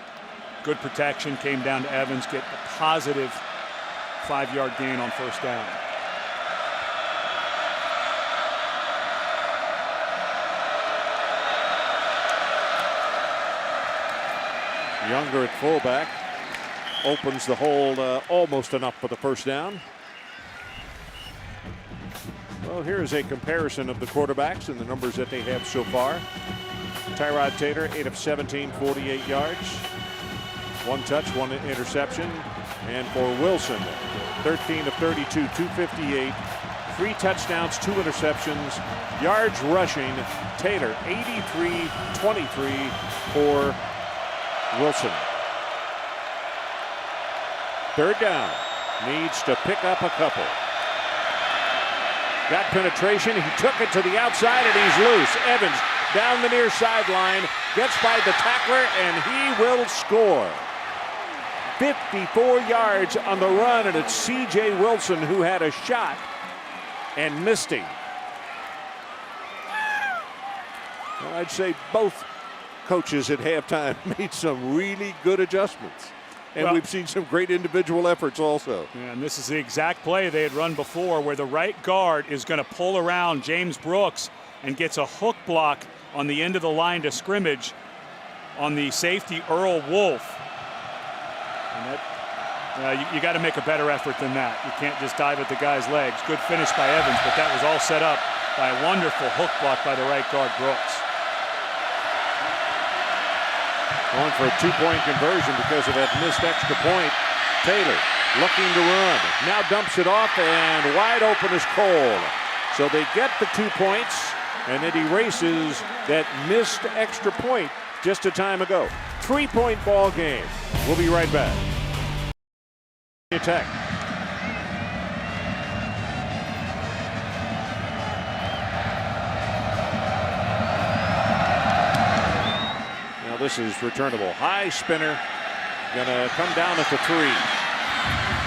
Good protection. Came down to Evans. Get a positive 5-yard gain on first down. Younger at fullback opens the hole almost enough for the first down. Well, here's a comparison of the quarterbacks and the numbers that they have so far. Tyrod Taylor, 8 of 17, 48 yards. 1 touch, 1 interception. And for Wilson, 13 of 32, 258. 3 touchdowns, 2 interceptions. Yards rushing, Taylor, 83-23 for Wilson. Third down, needs to pick up a couple. Got penetration, he took it to the outside and he's loose. Evans down the near sideline, gets by the tackler and he will score. 54 yards on the run, and it's C.J. Wilson who had a shot and missed him. Well, I'd say both coaches at halftime made some really good adjustments. And we've seen some great individual efforts also. Yeah, and this is the exact play they had run before, where the right guard is going to pull around James Brooks and gets a hook block on the end of the line to scrimmage on the safety Earl Wolf. And that, you got to make a better effort than that. You can't just dive at the guy's legs. Good finish by Evans, but that was all set up by a wonderful hook block by the right guard Brooks. Going for a two-point conversion because of that missed extra point. Taylor looking to run. Now dumps it off, and wide open is Cole. So they get the 2 points, and it erases that missed extra point just a time ago. 3-point ball game. We'll be right back. Tech. This is returnable. High spinner. Gonna come down at the 3.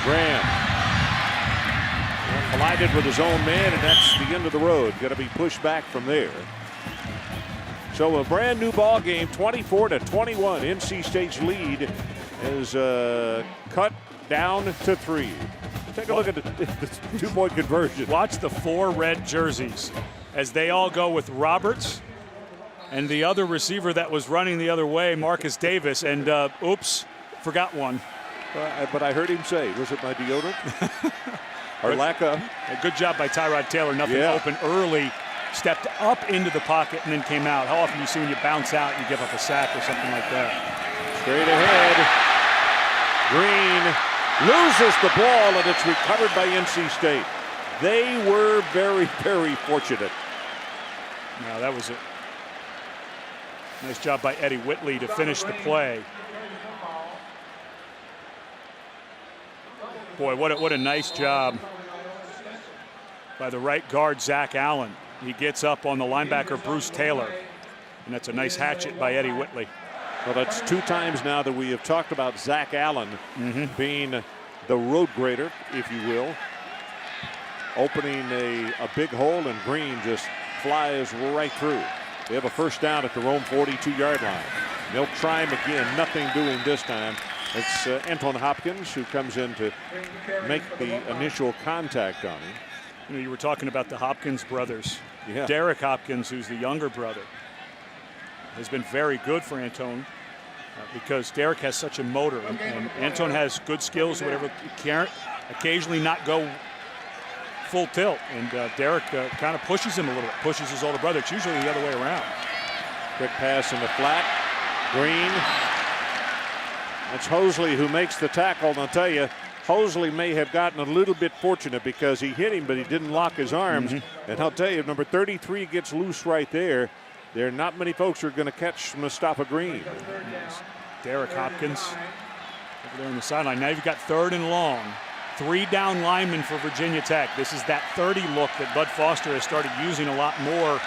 Graham. Collided with his own man, and that's the end of the road. Gonna be pushed back from there. So a brand new ball game, 24-21. NC State's lead is cut down to 3. Take a look at the 2-point conversion. Watch the 4 red jerseys as they all go with Roberts and the other receiver that was running the other way, Marcus Davis, and oops, forgot one. But I heard him say, was it my deodorant? Or lack of. A good job by Tyrod Taylor. Nothing open early, stepped up into the pocket and then came out. How often you see when you bounce out and you give up a sack or something like that? Straight ahead. Green loses the ball, and it's recovered by NC State. They were very, very fortunate. No, that was it. Nice job by Eddie Whitley to finish the play. Boy, what a nice job by the right guard, Zach Allen. He gets up on the linebacker, Bruce Taylor. And that's a nice hatchet by Eddie Whitley. Well, that's 2 times now that we have talked about Zach Allen being the road grader, if you will. Opening a big hole, and Green just flies right through. They have a first down at the Rome 42-yard line. They'll try him again. Nothing doing this time. It's Anton Hopkins who comes in to make the initial contact on him. You know, you were talking about the Hopkins brothers. Yeah. Derek Hopkins, who's the younger brother, has been very good for Anton because Derek has such a motor, and Anton has good skills, whatever. He can't occasionally not go full tilt, and Derek kind of pushes him a little bit, pushes his older brother. It's usually the other way around. Quick pass in the flat. Green. That's Hosley who makes the tackle, and I'll tell you, Hosley may have gotten a little bit fortunate because he hit him, but he didn't lock his arms. And I'll tell you, number 33 gets loose right there. There are not many folks who are going to catch Mustafa Green. Derek Hopkins over there on the sideline. Now you've got 3rd and long. 3 down linemen for Virginia Tech. This is that 30 look that Bud Foster has started using a lot more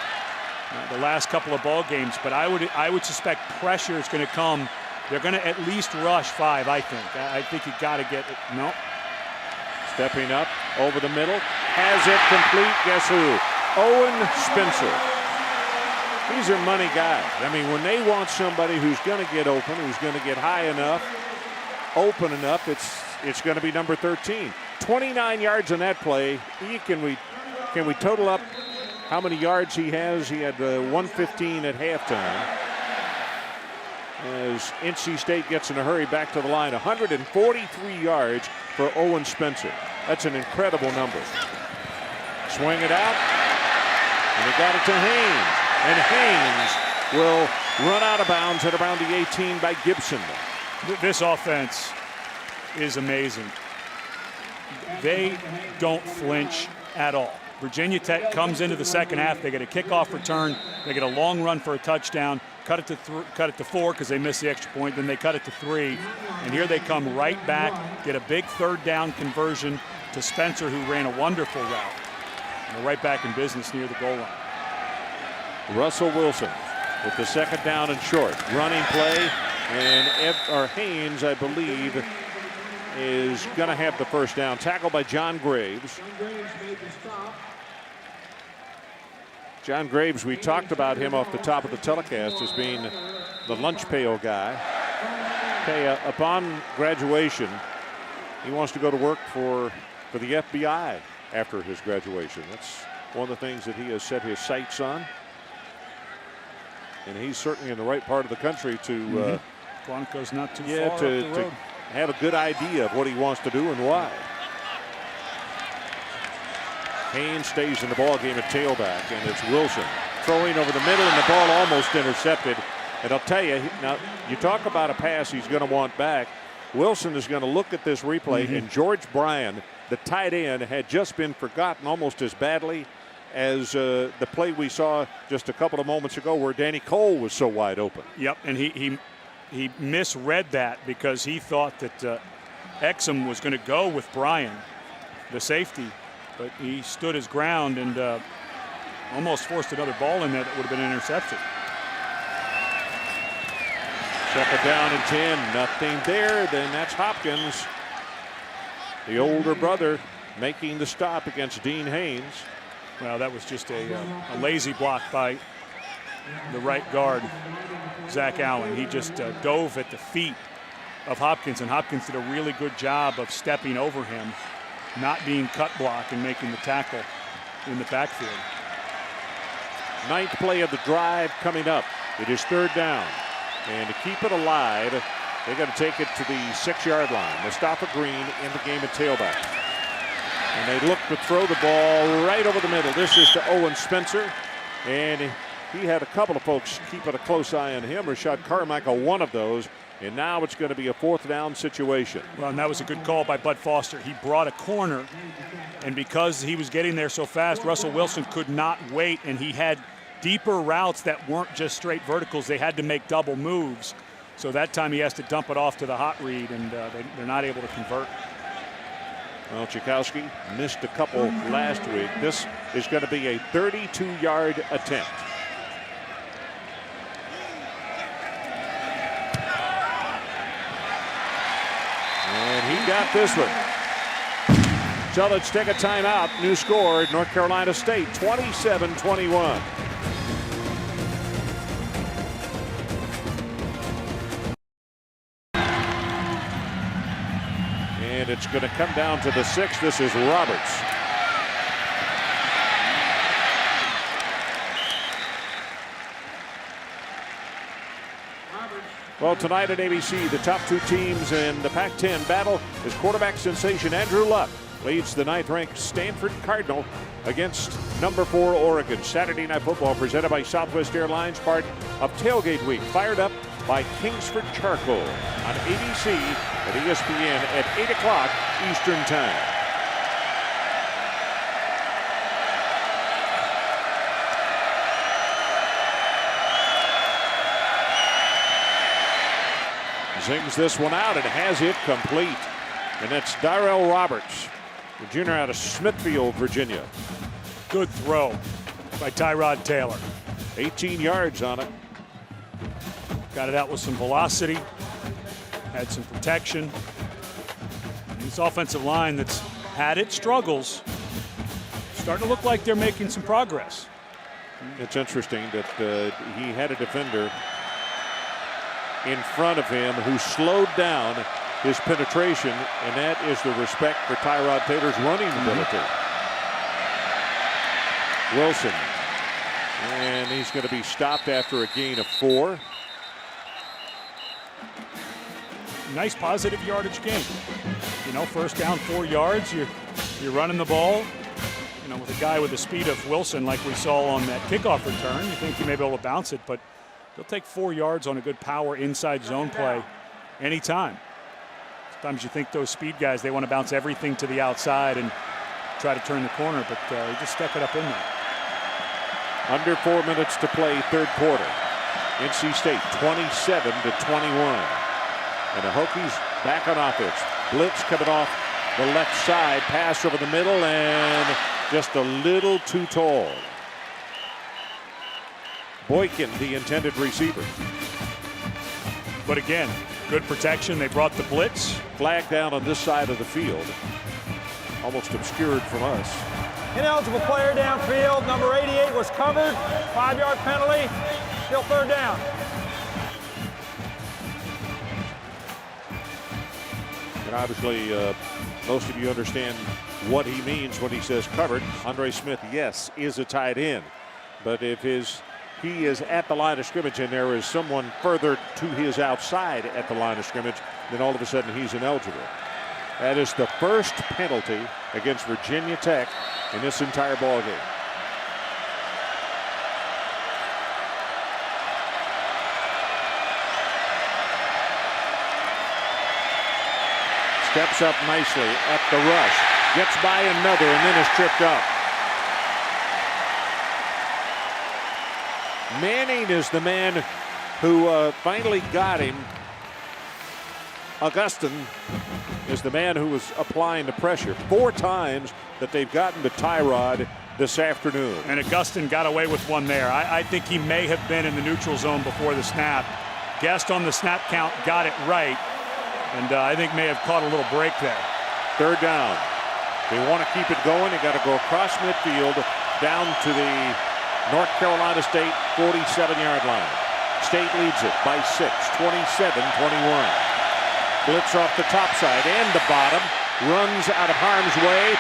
the last couple of ball games. But I would suspect pressure is going to come. They're going to at least rush 5, I think. I think you got to get it. No. Stepping up over the middle. Has it complete. Guess who? Owen Spencer. These are money guys. I mean, when they want somebody who's going to get open, who's going to get high enough, open enough, it's going to be number 13. 29 yards on that play. Can we total up how many yards he has? He had 115 at halftime. As NC State gets in a hurry back to the line, 143 yards for Owen Spencer. That's an incredible number. Swing it out, and they got it to Haynes. And Haynes will run out of bounds at around the 18 by Gibson. This offense is amazing. They don't flinch at all. Virginia Tech comes into the second half. They get a kickoff return. They get a long run for a touchdown. Cut it to 4 because they missed the extra point. Then they cut it to 3. And here they come right back, get a big 3rd down conversion to Spencer, who ran a wonderful route. And they're right back in business near the goal line. Russell Wilson with the 2nd down and short. Running play, and Haynes, I believe, is going to have the first down. Tackled by John Graves. John Graves, we talked about him off the top of the telecast as being the lunch pail guy. Okay, upon graduation, he wants to go to work for the FBI after his graduation. That's one of the things that he has set his sights on. And he's certainly in the right part of the country to Quantico's not too yeah, far to up the road. have a good idea of what he wants to do and why. Haynes stays in the ball game at tailback, and it's Wilson throwing over the middle, and the ball almost intercepted. And I'll tell you, now you talk about a pass he's going to want back. Wilson is going to look at this replay, and George Bryan, the tight end, had just been forgotten almost as badly as the play we saw just a couple of moments ago where Danny Cole was so wide open. Yep, and he misread that because he thought that Exum was going to go with Bryan, the safety, but he stood his ground and almost forced another ball in there that would have been an interception. Second down and 10, nothing there. Then that's Hopkins, the older brother, making the stop against Dean Haynes. Well, that was just a lazy block by the right guard, Zach Allen. He just dove at the feet of Hopkins, and Hopkins did a really good job of stepping over him, not being cut block and making the tackle in the backfield. Ninth play of the drive coming up. It is third down. And to keep it alive, they got to take it to the 6-yard line. Mustafa Green in the game at tailback. And they look to throw the ball right over the middle. This is to Owen Spencer. And he had a couple of folks keeping a close eye on him. Rashad Carmichael, one of those. And now it's going to be a fourth down situation. Well, and that was a good call by Bud Foster. He brought a corner, and because he was getting there so fast, Russell Wilson could not wait, and he had deeper routes that weren't just straight verticals. They had to make double moves. So that time he has to dump it off to the hot read, and they're not able to convert. Well, Tchaikovsky missed a couple last week. This is going to be a 32-yard attempt. And he got this one. So let's take a timeout. New score, North Carolina State 27-21. And it's going to come down to the 6. This is Roberts. Well, tonight at ABC, the top two teams in the Pac-10 battle is quarterback sensation Andrew Luck leads the 9th-ranked Stanford Cardinal against number 4 Oregon. Saturday Night Football presented by Southwest Airlines, part of Tailgate Week. Fired up by Kingsford Charcoal on ABC at ESPN at 8 o'clock Eastern Time. Zings this one out and has it complete. And that's Darrell Roberts, the junior out of Smithfield, Virginia. Good throw by Tyrod Taylor. 18 yards on it. Got it out with some velocity, had some protection. And this offensive line that's had its struggles, starting to look like they're making some progress. It's interesting that he had a defender in front of him who slowed down his penetration, and that is the respect for Tyrod Taylor's running ability. Wilson, and he's going to be stopped after a gain of 4. Nice positive yardage game. You know, first down 4 yards, you're running the ball. You know, with a guy with the speed of Wilson like we saw on that kickoff return, you think you may be able to bounce it, but he'll take 4 yards on a good power inside zone play anytime. Sometimes you think those speed guys, they want to bounce everything to the outside and try to turn the corner, but he just stuck it up in there. Under 4 minutes to play, third quarter. NC State 27-21. And the Hokies back on offense. Blitz coming off the left side, pass over the middle, and just a little too tall. Boykin, the intended receiver. But again, good protection. They brought the blitz. Flag down on this side of the field. Almost obscured from us. Ineligible player downfield. Number 88 was covered. 5-yard penalty. Still third down. And obviously, most of you understand what he means when he says covered. Andre Smith, yes, is a tight end. But if he is at the line of scrimmage and there is someone further to his outside at the line of scrimmage, then all of a sudden he's ineligible. That is the first penalty against Virginia Tech in this entire ball game. Steps up nicely at the rush. Gets by another and then is tripped up. Manning is the man who finally got him. Augustin is the man who was applying the pressure. 4 times that they've gotten to Tyrod this afternoon. And Augustin got away with one there. I think he may have been in the neutral zone before the snap. Guessed on the snap count, got it right. And I think may have caught a little break there. Third down. They want to keep it going. They got to go across midfield down to the North Carolina State 47-yard line. State leads it by 6, 27-21. Blitz off the top side and the bottom. Runs out of harm's way.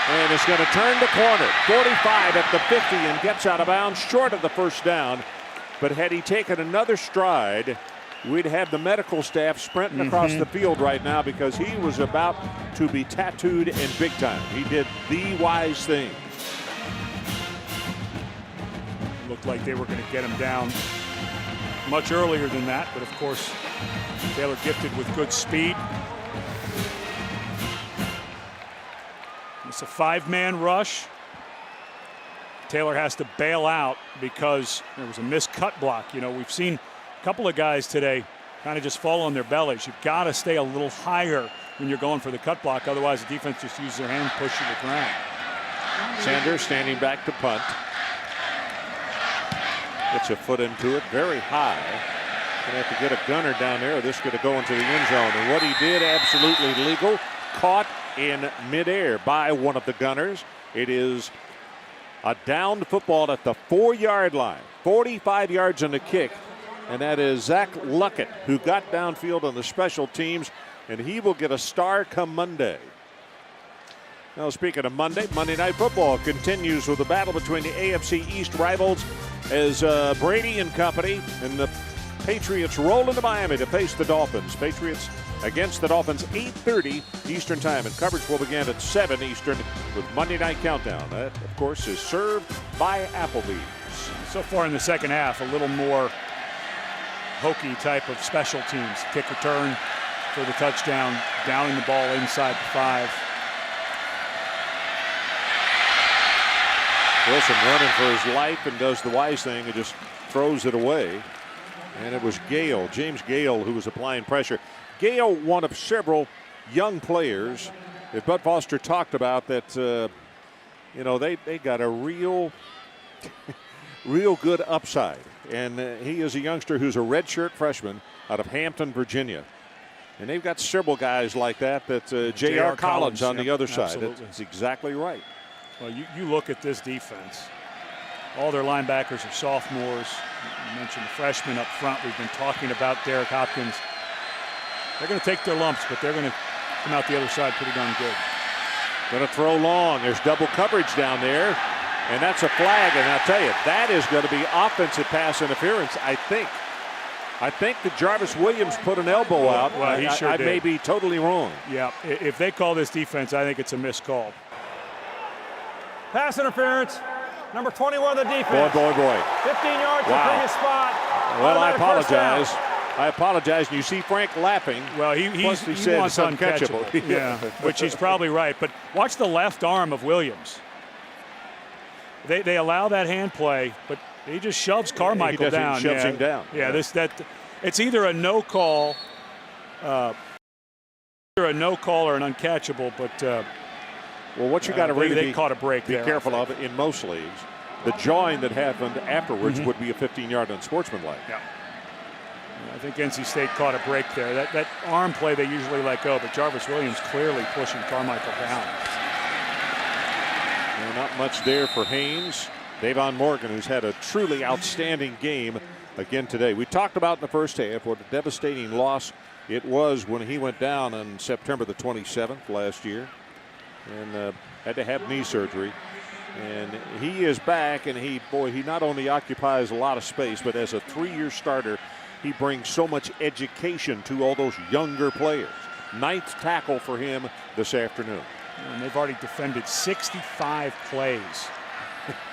And it's going to turn the corner. 45 at the 50 and gets out of bounds short of the first down. But had he taken another stride, we'd have the medical staff sprinting across the field right now because he was about to be tattooed in big time. He did the wise thing. Looked like they were going to get him down much earlier than that, but of course Taylor gifted with good speed. It's a 5-man rush. Taylor has to bail out because there was a missed cut block. You know, we've seen a couple of guys today kind of just fall on their bellies. You've got to stay a little higher when you're going for the cut block. Otherwise, the defense just uses their hand and push you to the ground. Sanders standing back to punt. Gets a foot into it very high. Going to have to get a gunner down there or this is going to go into the end zone. And what he did, absolutely legal. Caught in midair by one of the gunners. It is a downed football at the 4-yard line. 45 yards on the kick. And that is Zach Luckett, who got downfield on the special teams. And he will get a star come Monday. Now, speaking of Monday, Monday Night Football continues with the battle between the AFC East rivals as Brady and company and the Patriots roll into Miami to face the Dolphins. Patriots against the Dolphins, 8:30 Eastern Time. And coverage will begin at 7 Eastern with Monday Night Countdown. That, of course, is served by Applebee's. So far in the second half, a little more hokey type of special teams. Kick return for the touchdown, downing the ball inside the 5. Wilson running for his life and does the wise thing and just throws it away. And it was Gale, James Gale, who was applying pressure. Gale, one of several young players that Bud Foster talked about that, you know, they got a real good upside. And he is a youngster who's a redshirt freshman out of Hampton, Virginia. And they've got several guys like that. J.R. Collins on the other side. That's exactly right. Well, you look at this defense. All their linebackers are sophomores. You mentioned the freshmen up front. We've been talking about Derek Hopkins. They're going to take their lumps, but they're going to come out the other side pretty darn good. Going to throw long. There's double coverage down there. And that's a flag. And I'll tell you, that is going to be offensive pass interference, I think. I think that Jarvis Williams put an elbow out. Well, he sure did. I may be totally wrong. Yeah, if they call this defense, I think it's a missed call. Pass interference. Number 21 of the defense. Boy. 15 yards to the previous spot. Well, I apologize. I apologize. And you see Frank laughing. Well, he wants uncatchable. Yeah, which he's probably right. But watch the left arm of Williams. They allow that hand play, but he just shoves Carmichael down. Shoves him down. Yeah, it's either a no call, or an uncatchable. But well, what you got to really they caught a break be there, careful of in most leagues. The jawing that happened afterwards would be a 15-yard unsportsmanlike. Yeah. I think NC State caught a break there. That arm play they usually let go, but Jarvis Williams clearly pushing Carmichael down. Not much there for Haynes. Davon Morgan, who's had a truly outstanding game again today. We talked about in the first half what a devastating loss it was when he went down on September the 27th last year and had to have knee surgery. And he is back, and he not only occupies a lot of space, but as a 3-year starter, he brings so much education to all those younger players. 9th tackle for him this afternoon. And they've already defended 65 plays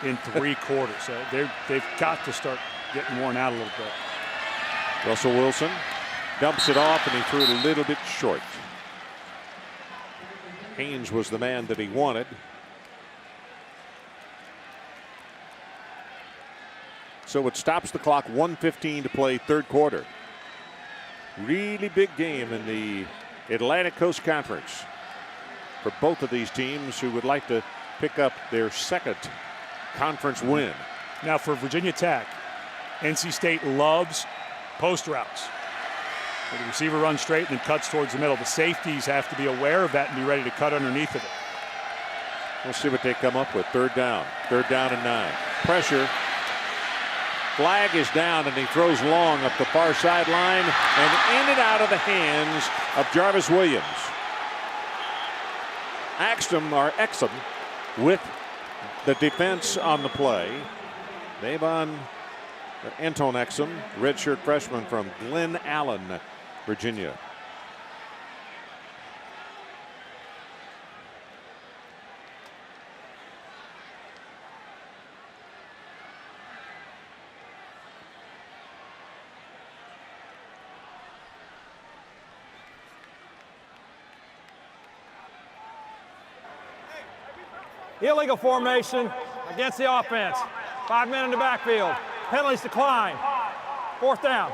in 3 quarters. So they've got to start getting worn out a little bit. Russell Wilson dumps it off, and he threw it a little bit short. Haynes was the man that he wanted. So it stops the clock, 1:15 to play, 3rd quarter. Really big game in the Atlantic Coast Conference for both of these teams who would like to pick up their 2nd conference win. Now for Virginia Tech, NC State loves post routes. The receiver runs straight and then cuts towards the middle. The safeties have to be aware of that and be ready to cut underneath of it. We'll see what they come up with. 3rd down. 3rd down and 9. Pressure. Flag is down, and he throws long up the far sideline and in and out of the hands of Jarvis Williams. Exum with the defense on the play. Anton Exum, redshirt freshman from Glen Allen, Virginia. Illegal formation against the offense. 5 men in the backfield. Penalties decline. 4th down.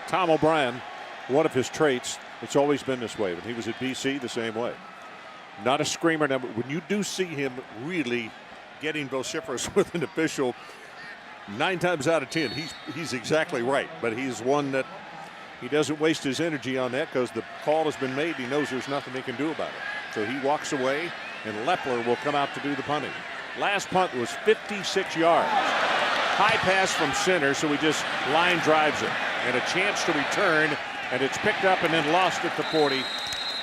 Tom O'Brien, one of his traits, it's always been this way. When he was at BC, the same way. Not a screamer. Now, when you do see him really getting vociferous with an official, 9 times out of 10, he's exactly right. But he's one that he doesn't waste his energy on that because the call has been made. He knows there's nothing he can do about it. So he walks away, and Lepler will come out to do the punting. Last punt was 56 yards. High pass from center, so he just line drives it. And a chance to return, and it's picked up and then lost at the 40.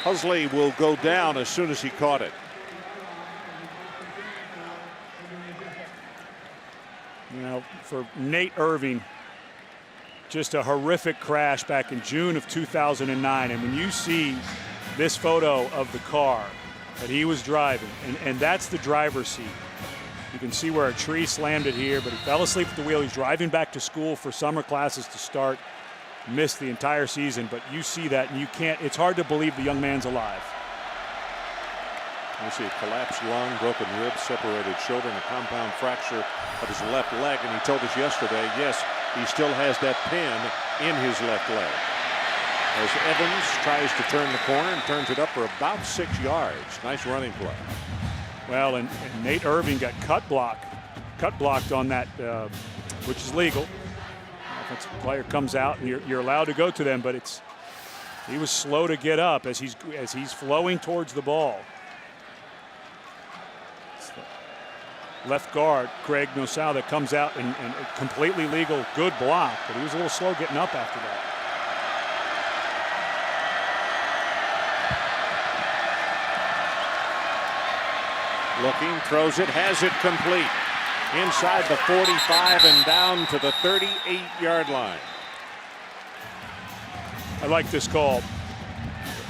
Husley will go down as soon as he caught it. You know, for Nate Irving, just a horrific crash back in June of 2009. And when you see this photo of the car that he was driving, and that's the driver's seat. You can see where a tree slammed it here, but he fell asleep at the wheel. He's driving back to school for summer classes to start. Missed the entire season, but you see that and you can't, it's hard to believe the young man's alive. You see a collapsed lung, broken ribs, separated shoulder, and a compound fracture of his left leg. And he told us yesterday, yes, he still has that pin in his left leg. As Evans tries to turn the corner and turns it up for about 6 yards. Nice running play. Well, and Nate Irving got cut blocked on that, which is legal. Offensive player comes out and you're allowed to go to them, but he was slow to get up as he's flowing towards the ball. Left guard Craig Nosal that comes out and completely legal, good block, but he was a little slow getting up after that. Looking, throws it, has it complete. Inside the 45 and down to the 38-yard line. I like this call.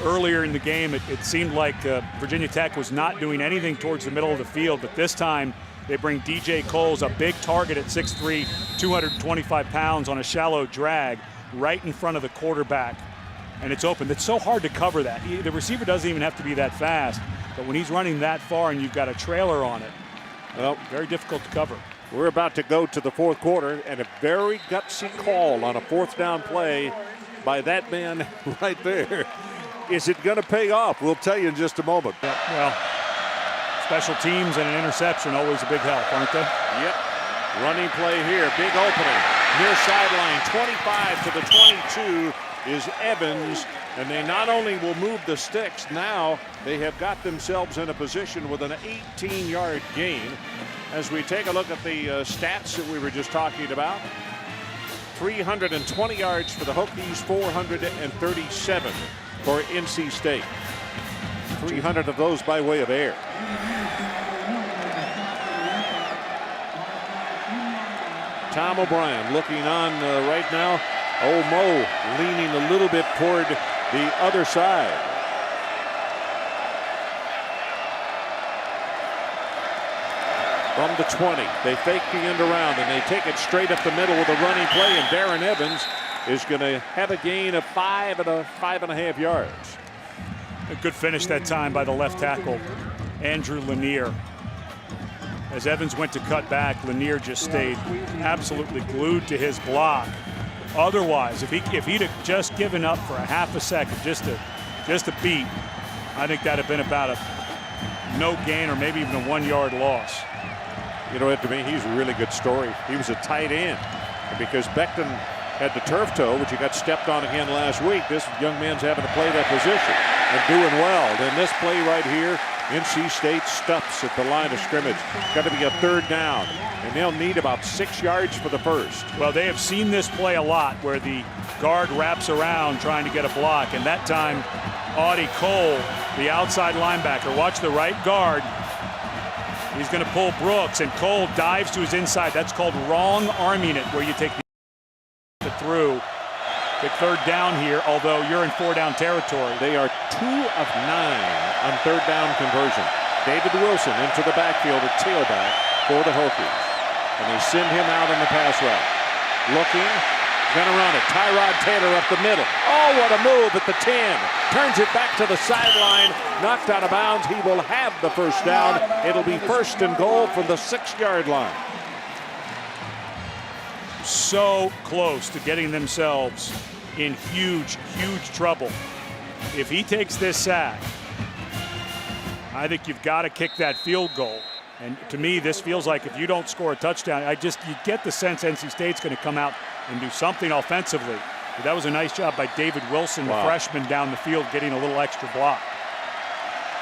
Earlier in the game, it seemed like Virginia Tech was not doing anything towards the middle of the field, but this time they bring DJ Coles, a big target at 6'3", 225 pounds on a shallow drag right in front of the quarterback, and it's open. It's so hard to cover that. The receiver doesn't even have to be that fast, but when he's running that far and you've got a trailer on it, well, very difficult to cover. We're about to go to the 4th quarter, and a very gutsy call on a 4th down play by that man right there. Is it going to pay off? We'll tell you in just a moment. Well, special teams and an interception always a big help, aren't they? Yep. Running play here. Big opening. near sideline. 25 to the 22 is Evans. And they not only will move the sticks, now they have got themselves in a position with an 18-yard gain. As we take a look at the stats that we were just talking about, 320 yards for the Hokies, 437 for NC State. 300 of those by way of air. Tom O'Brien looking on right now. Mo leaning a little bit toward the other side. From the 20, they fake the end around and they take it straight up the middle with a running play, and Darren Evans is going to have a gain of 5.5 yards. A good finish that time by the left tackle, Andrew Lanier. As Evans went to cut back, Lanier just stayed absolutely glued to his block. Otherwise, if he'd have just given up for a half a second, just a beat, I think that'd have been about a no gain or maybe even a 1-yard loss. You know, to me, he's a really good story. He was a tight end, and because Becton had the turf toe, which he got stepped on again last week, this young man's having to play that position and doing well. Then this play right here, NC State stuffs at the line of scrimmage. Got to be a 3rd down, and they'll need about 6 yards for the first. Well, they have seen this play a lot where the guard wraps around trying to get a block, and that time Audie Cole, the outside linebacker, watch the right guard. He's going to pull Brooks, and Cole dives to his inside. That's called wrong arming it, where you take the through. Take 3rd down here, although you're in 4-down territory. They are 2 of 9 on 3rd down conversion. David Wilson into the backfield at tailback for the Hokies. And they send him out in the pass route. Looking, gonna run it. Tyrod Taylor up the middle. Oh, what a move at the 10. Turns it back to the sideline. Knocked out of bounds. He will have the 1st down. It'll be 1st and goal from the 6-yard line. So close to getting themselves in huge trouble. If he takes this sack, I think you've got to kick that field goal. And to me, this feels like if you don't score a touchdown, you get the sense NC State's going to come out and do something offensively. But that was a nice job by David Wilson, the freshman down the field, getting a little extra block.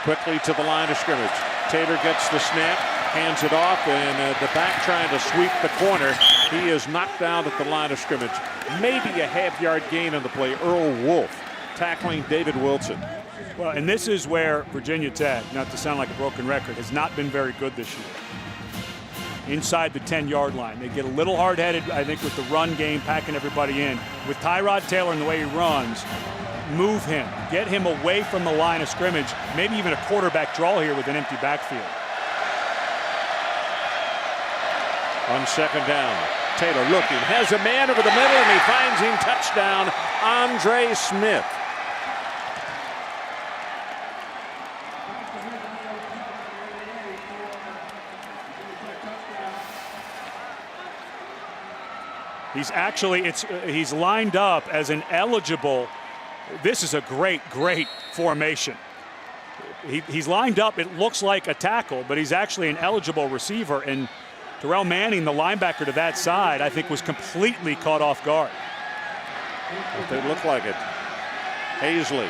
Quickly to the line of scrimmage. Taylor gets the snap, hands it off, and the back trying to sweep the corner. He is knocked down at the line of scrimmage. Maybe a half-yard gain on the play. Earl Wolf tackling David Wilson. Well, and this is where Virginia Tech, not to sound like a broken record, has not been very good this year. Inside the 10-yard line. They get a little hard-headed, I think, with the run game, packing everybody in. With Tyrod Taylor and the way he runs, move him. Get him away from the line of scrimmage. Maybe even a quarterback draw here with an empty backfield. On 2nd down, Taylor looking, has a man over the middle, and he finds him. Touchdown, Andre Smith. He's lined up as an eligible. This is a great formation. He's lined up, it looks like a tackle, but he's actually an eligible receiver. And Terrell Manning, the linebacker to that side, I think was completely caught off guard. They look like it. Hazley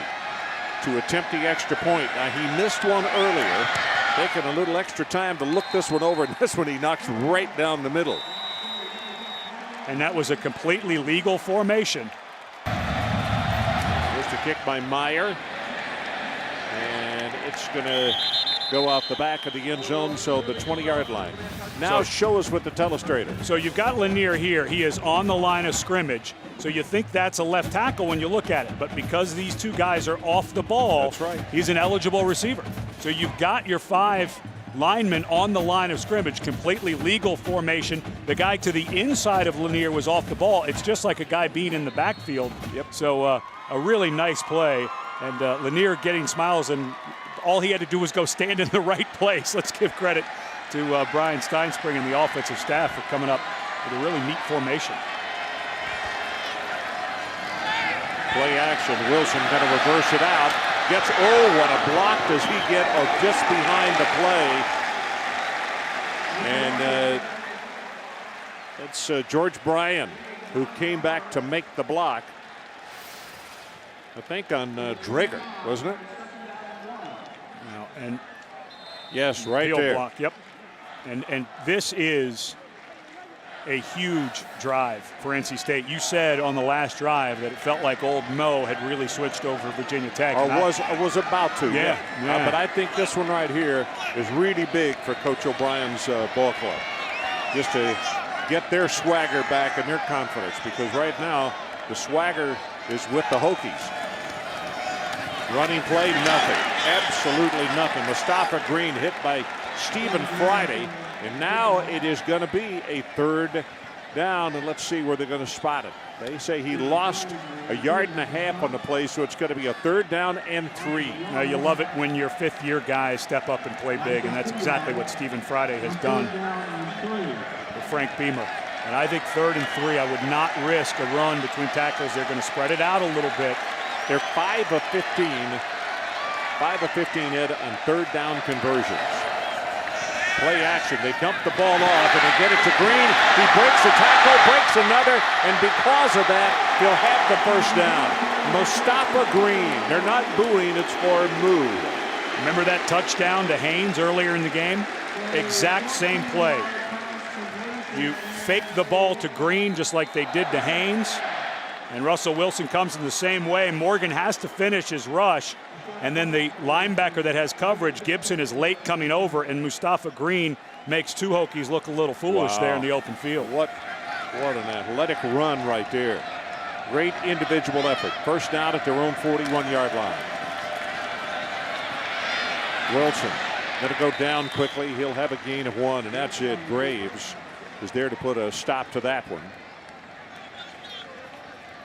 to attempt the extra point. Now, he missed one earlier, taking a little extra time to look this one over, and this one he knocks right down the middle. And that was a completely legal formation. Here's the kick by Meyer. And it's going to go out the back of the end zone, so the 20-yard line. Now show us with the telestrator. So you've got Lanier here. He is on the line of scrimmage. So you think that's a left tackle when you look at it. But because these 2 guys are off the ball, that's right, he's an eligible receiver. So you've got your 5 linemen on the line of scrimmage, completely legal formation. The guy to the inside of Lanier was off the ball. It's just like a guy being in the backfield. Yep. So a really nice play. And Lanier getting smiles, and all he had to do was go stand in the right place. Let's give credit to Brian Steinspring and the offensive staff for coming up with a really neat formation. Play action. Wilson going to reverse it out. Gets, oh, what a block does he get just behind the play. And It's George Bryan who came back to make the block. I think on Drager, wasn't it? No, and yes, right field there. block. Yep. And this is a huge drive for NC State. You said on the last drive that it felt like Old Mo had really switched over Virginia Tech. Or was about to. Yeah. But I think this one right here is really big for Coach O'Brien's ball club. Just to get their swagger back and their confidence, because right now the swagger is with the Hokies. Running play, nothing. Absolutely nothing. Mustafa Green hit by Stephen Friday, and now it is going to be a third down, and let's see where they're going to spot it. They say he lost 1.5 yards on the play, so it's going to be a 3rd down and 3. Now you love it when your 5th-year guys step up and play big, and that's exactly what Stephen Friday has done with Frank Beamer. And I think 3rd and 3, I would not risk a run between tackles. They're going to spread it out a little bit. They're 5 of 15. 5 of 15, Ed, on 3rd down conversions. Play action. They dump the ball off and they get it to Green. He breaks the tackle, breaks another, and because of that, he'll have the 1st down. Mustafa Green. They're not booing, it's for a move. Remember that touchdown to Haynes earlier in the game? Exact same play. You fake the ball to Green just like they did to Haynes, and Russell Wilson comes in the same way. Morgan has to finish his rush, and then the linebacker that has coverage, Gibson, is late coming over, and Mustafa Green makes 2 Hokies look a little foolish there in the open field. What an athletic run right there. Great individual effort. 1st down at their own 41-yard line. Wilson going to go down quickly. He'll have a gain of 1, and that's it. Graves is there to put a stop to that one.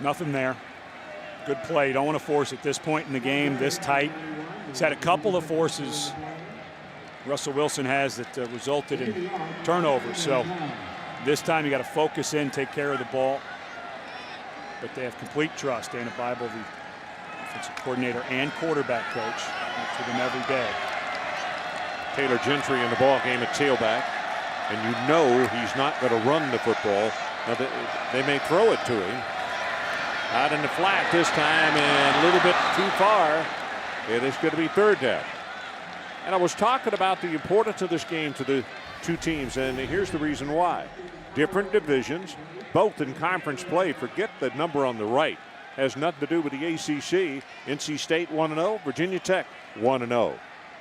Nothing there. Good play. Don't want to force at this point in the game, this tight. He's had a couple of forces Russell Wilson has that resulted in turnovers. So this time you got to focus in, take care of the ball. But they have complete trust. Dana Bible, the offensive coordinator and quarterback coach, works with him every day. Taylor Gentry in the ball game at tailback, and you know he's not going to run the football. Now they may throw it to him. Out in the flat this time, and a little bit too far. It is going to be 3rd down. And I was talking about the importance of this game to the 2 teams, and here's the reason why. Different divisions, both in conference play. Forget the number on the right. Has nothing to do with the ACC. NC State 1-0, Virginia Tech 1-0.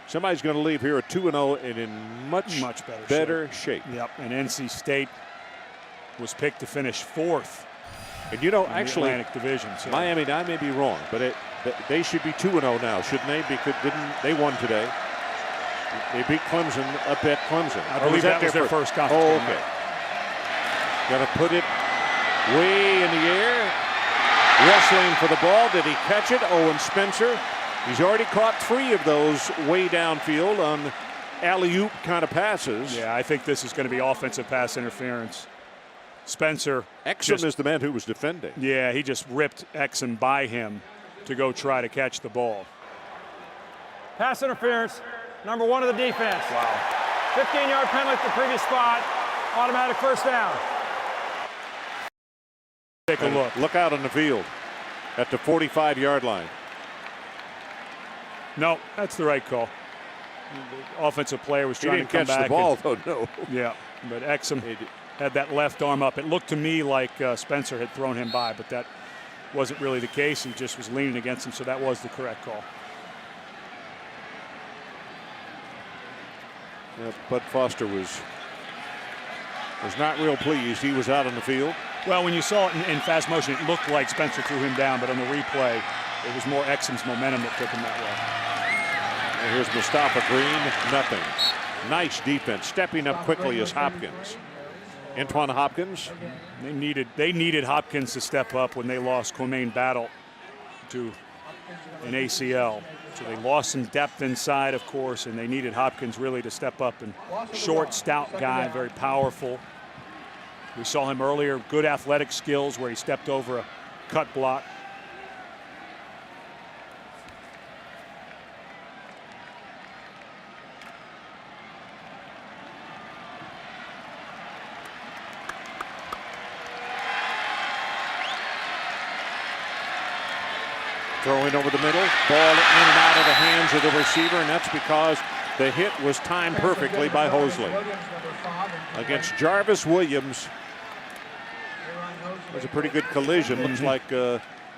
Somebody's going to leave here at 2-0 and in much better shape. Yep, and NC State was picked to finish 4th. And you know, actually, Atlantic Division. So. Miami, I may be wrong, but they should be 2-0 now, shouldn't they? Because they won today. They beat Clemson up at Clemson. I believe that was their first conference. Oh, okay. Got to put it way in the air. Wrestling for the ball. Did he catch it? Owen Spencer. He's already caught 3 of those way downfield on alley-oop kind of passes. Yeah, I think this is going to be offensive pass interference. Spencer. Exum is the man who was defending. Yeah, he just ripped Exum by him to go try to catch the ball. Pass interference, number 1 of the defense. Wow. 15-yard penalty at the previous spot. Automatic 1st down. Take a look. Look out on the field at the 45-yard line. No, that's the right call. The offensive player was trying to come back. He didn't catch the ball, though, no. Yeah, but Exum had that left arm up. It looked to me like Spencer had thrown him by, but that wasn't really the case. He just was leaning against him, so that was the correct call. Yeah, Bud Foster was not real pleased. He was out on the field. Well, when you saw it in fast motion, it looked like Spencer threw him down, but on the replay, it was more Exum's momentum that took him that way. And here's Mustafa Green, nothing. Nice defense, stepping up quickly as Hopkins. Antoine Hopkins. They needed Hopkins to step up when they lost Quamaine Battle to an ACL. So they lost some depth inside, of course, and they needed Hopkins really to step up. And short, stout guy, very powerful. We saw him earlier, good athletic skills where he stepped over a cut block. Throwing over the middle, ball in and out of the hands of the receiver, and that's because the hit was timed perfectly by Hosley. Against Jarvis Williams, it was a pretty good collision. Looks like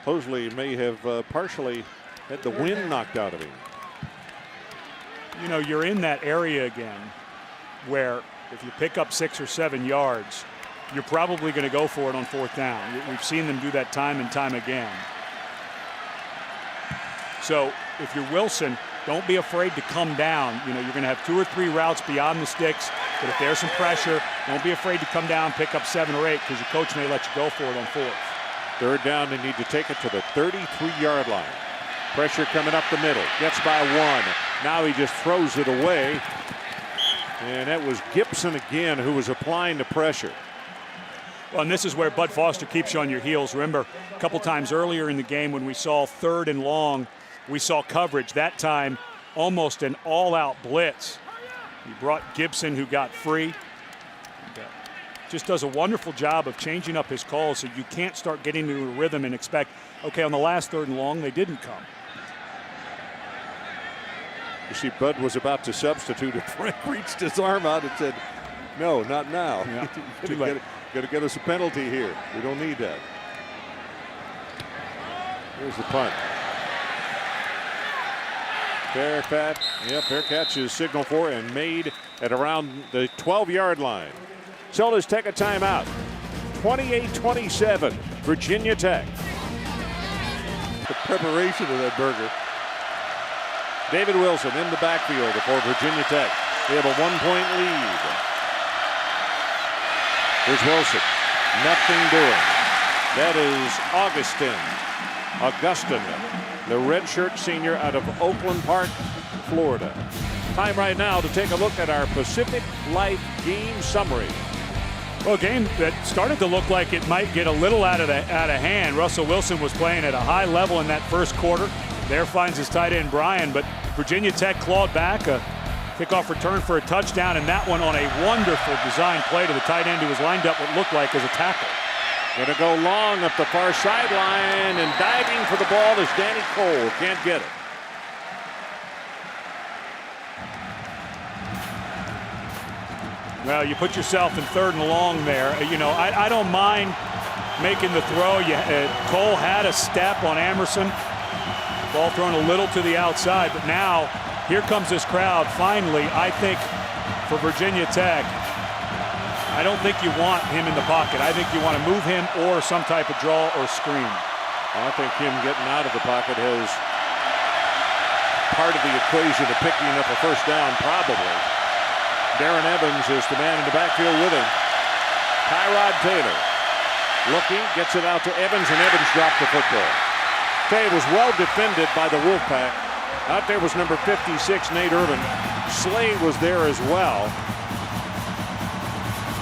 Hosley may have partially had the wind knocked out of him. You know, you're in that area again where if you pick up 6 or 7 yards, you're probably going to go for it on 4th down. We've seen them do that time and time again. So if you're Wilson, don't be afraid to come down. You know, you're going to have 2 or 3 routes beyond the sticks, but if there's some pressure, don't be afraid to come down, pick up 7 or 8, because your coach may let you go for it on 4th. 3rd down, they need to take it to the 33-yard line. Pressure coming up the middle, gets by 1. Now he just throws it away. And that was Gibson again who was applying the pressure. Well, and this is where Bud Foster keeps you on your heels. Remember, a couple times earlier in the game when we saw 3rd and long, we saw coverage. That time, almost an all-out blitz. He brought Gibson, who got free. And, just does a wonderful job of changing up his calls so you can't start getting into a rhythm and expect, okay, on the last 3rd and long, they didn't come. You see, Bud was about to substitute, and Frank reached his arm out and said, no, not now. Yeah, too late. Got to get us a penalty here. We don't need that. Here's the punt. Fair catch is signal for and made at around the 12-yard line. So let's take a timeout. 28-27, Virginia Tech. The preparation of that burger. David Wilson in the backfield for Virginia Tech. They have a 1-point lead. Here's Wilson. Nothing doing. That is Augustin, the redshirt senior out of Oakland Park, Florida. Time right now to take a look at our Pacific Life game summary. Well, a game that started to look like it might get a little out of hand. Russell Wilson was playing at a high level in that first quarter. There finds his tight end Brian, but Virginia Tech clawed back a kickoff return for a touchdown, and that one on a wonderful design play to the tight end who was lined up what looked like as a tackle. Going to go long up the far sideline, and diving for the ball is Danny Cole. Can't get it. Well, you put yourself in 3rd and long there. You know, I don't mind making the throw. Cole had a step on Emerson. Ball thrown a little to the outside, but now here comes this crowd. Finally, I think for Virginia Tech, I don't think you want him in the pocket. I think you want to move him or some type of draw or screen. I think him getting out of the pocket has part of the equation of picking up a 1st down, probably. Darren Evans is the man in the backfield with him. Tyrod Taylor looking, gets it out to Evans, and Evans dropped the football. It was well defended by the Wolfpack. Out there was number 56, Nate Irvin. Slade was there as well.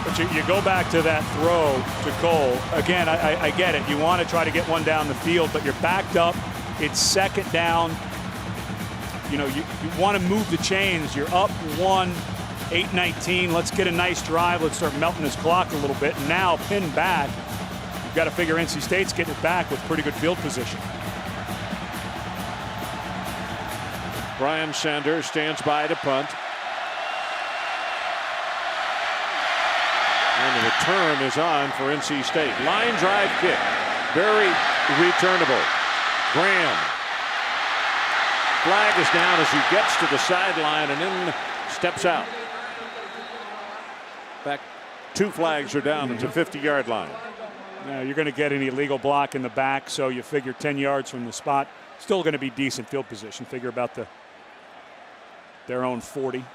But you go back to that throw to Cole. Again, I get it. You want to try to get one down the field, but you're backed up. It's 2nd down. You know, you want to move the chains. You're up 1, 8-19. Let's get a nice drive. Let's start melting this clock a little bit. And now pinned back. You've got to figure NC State's getting it back with pretty good field position. Brian Sanders stands by to punt. And the return is on for NC State. Line drive kick. Very returnable. Graham. Flag is down as he gets to the sideline and then steps out. Back, 2 flags are down at the 50-yard line. Now you're going to get an illegal block in the back, so you figure 10 yards from the spot. Still going to be decent field position. Figure about their own 40.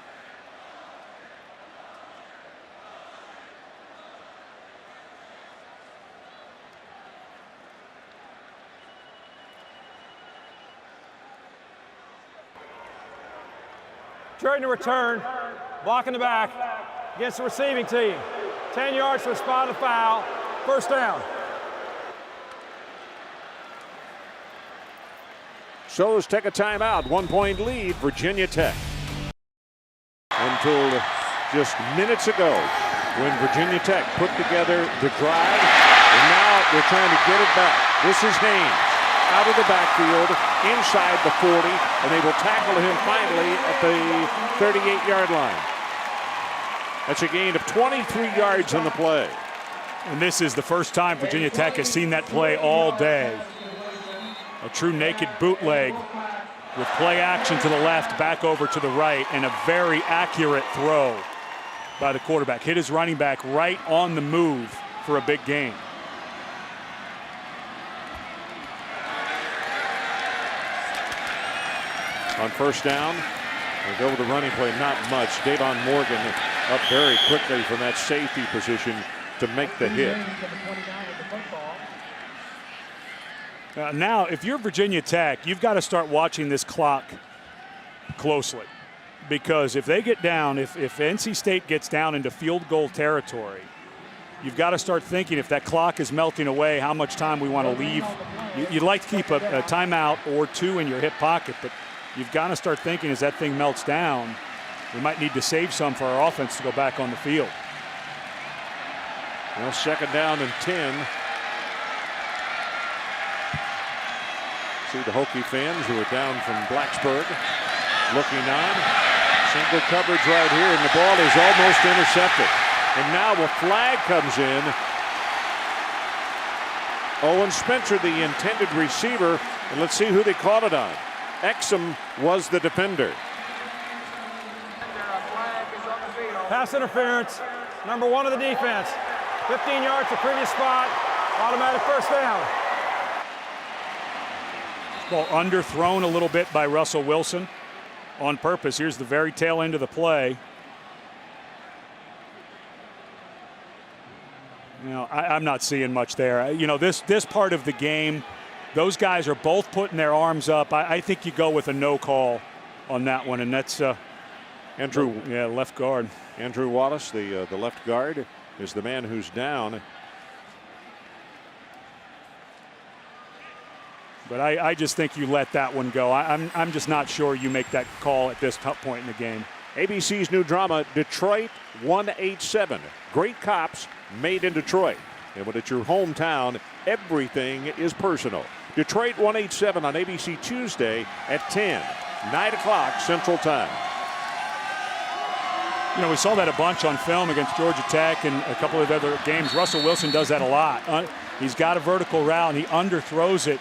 Trying to return, block in the back against the receiving team. 10 yards for the spot of the foul. 1st down. So let's take a timeout. 1-point lead, Virginia Tech. Until just minutes ago when Virginia Tech put together the drive, and now they're trying to get it back. This is Haynes. out of the backfield, inside the 40, and they will tackle him finally at the 38-yard line. That's a gain of 23 yards on the play. And this is the first time Virginia Tech has seen that play all day. A true naked bootleg with play action to the left, back over to the right, and a very accurate throw by the quarterback. Hit his running back right on the move for a big gain. On first down, we'll go with the running play, not much. Davon Morgan up very quickly from that safety position to make the hit. Now, if you're Virginia Tech, you've got to start watching this clock closely. Because if they get down, if NC State gets down into field goal territory, you've got to start thinking, if that clock is melting away, how much time we want to leave. You'd like to keep a timeout or two in your hip pocket, but you've got to start thinking, as that thing melts down, we might need to save some for our offense to go back on the field. Well, second down and 10. See the Hokie fans who are down from Blacksburg looking on. Single coverage right here, and the ball is almost intercepted. And now a flag comes in. Owen Spencer, the intended receiver, and let's see who they caught it on. Exum was the defender. Pass interference, number 1 of the defense. 15 yards to previous spot, automatic first down. Ball underthrown a little bit by Russell Wilson on purpose. Here's the very tail end of the play. You know, I'm not seeing much there. You know, this part of the game, those guys are both putting their arms up. I think you go with a no call on that one, and that's Andrew. Yeah, left guard. Andrew Wallace, the left guard, is the man who's down. But I just think you let that one go. I'm just not sure you make that call at this point in the game. ABC's new drama, Detroit 187. Great cops made in Detroit. And when it's your hometown, everything is personal. Detroit 187 on ABC Tuesday at 10, 9 o'clock Central Time. You know, we saw that a bunch on film against Georgia Tech and a couple of other games. Russell Wilson does that a lot. He's got a vertical route, and he underthrows it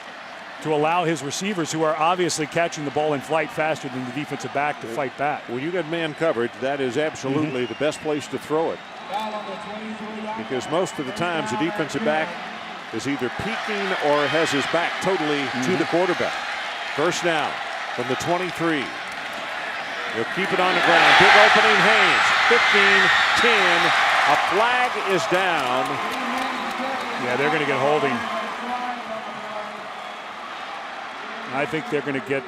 to allow his receivers, who are obviously catching the ball in flight faster than the defensive back, to fight back. When you get man coverage, that is absolutely the best place to throw it. Because most of the times the defensive back is either peeking or has his back totally to the quarterback. First down from the 23. He'll keep it on the ground. Big opening, Haynes. 15, 10. A flag is down. Yeah, they're going to get holding. I think they're going to get,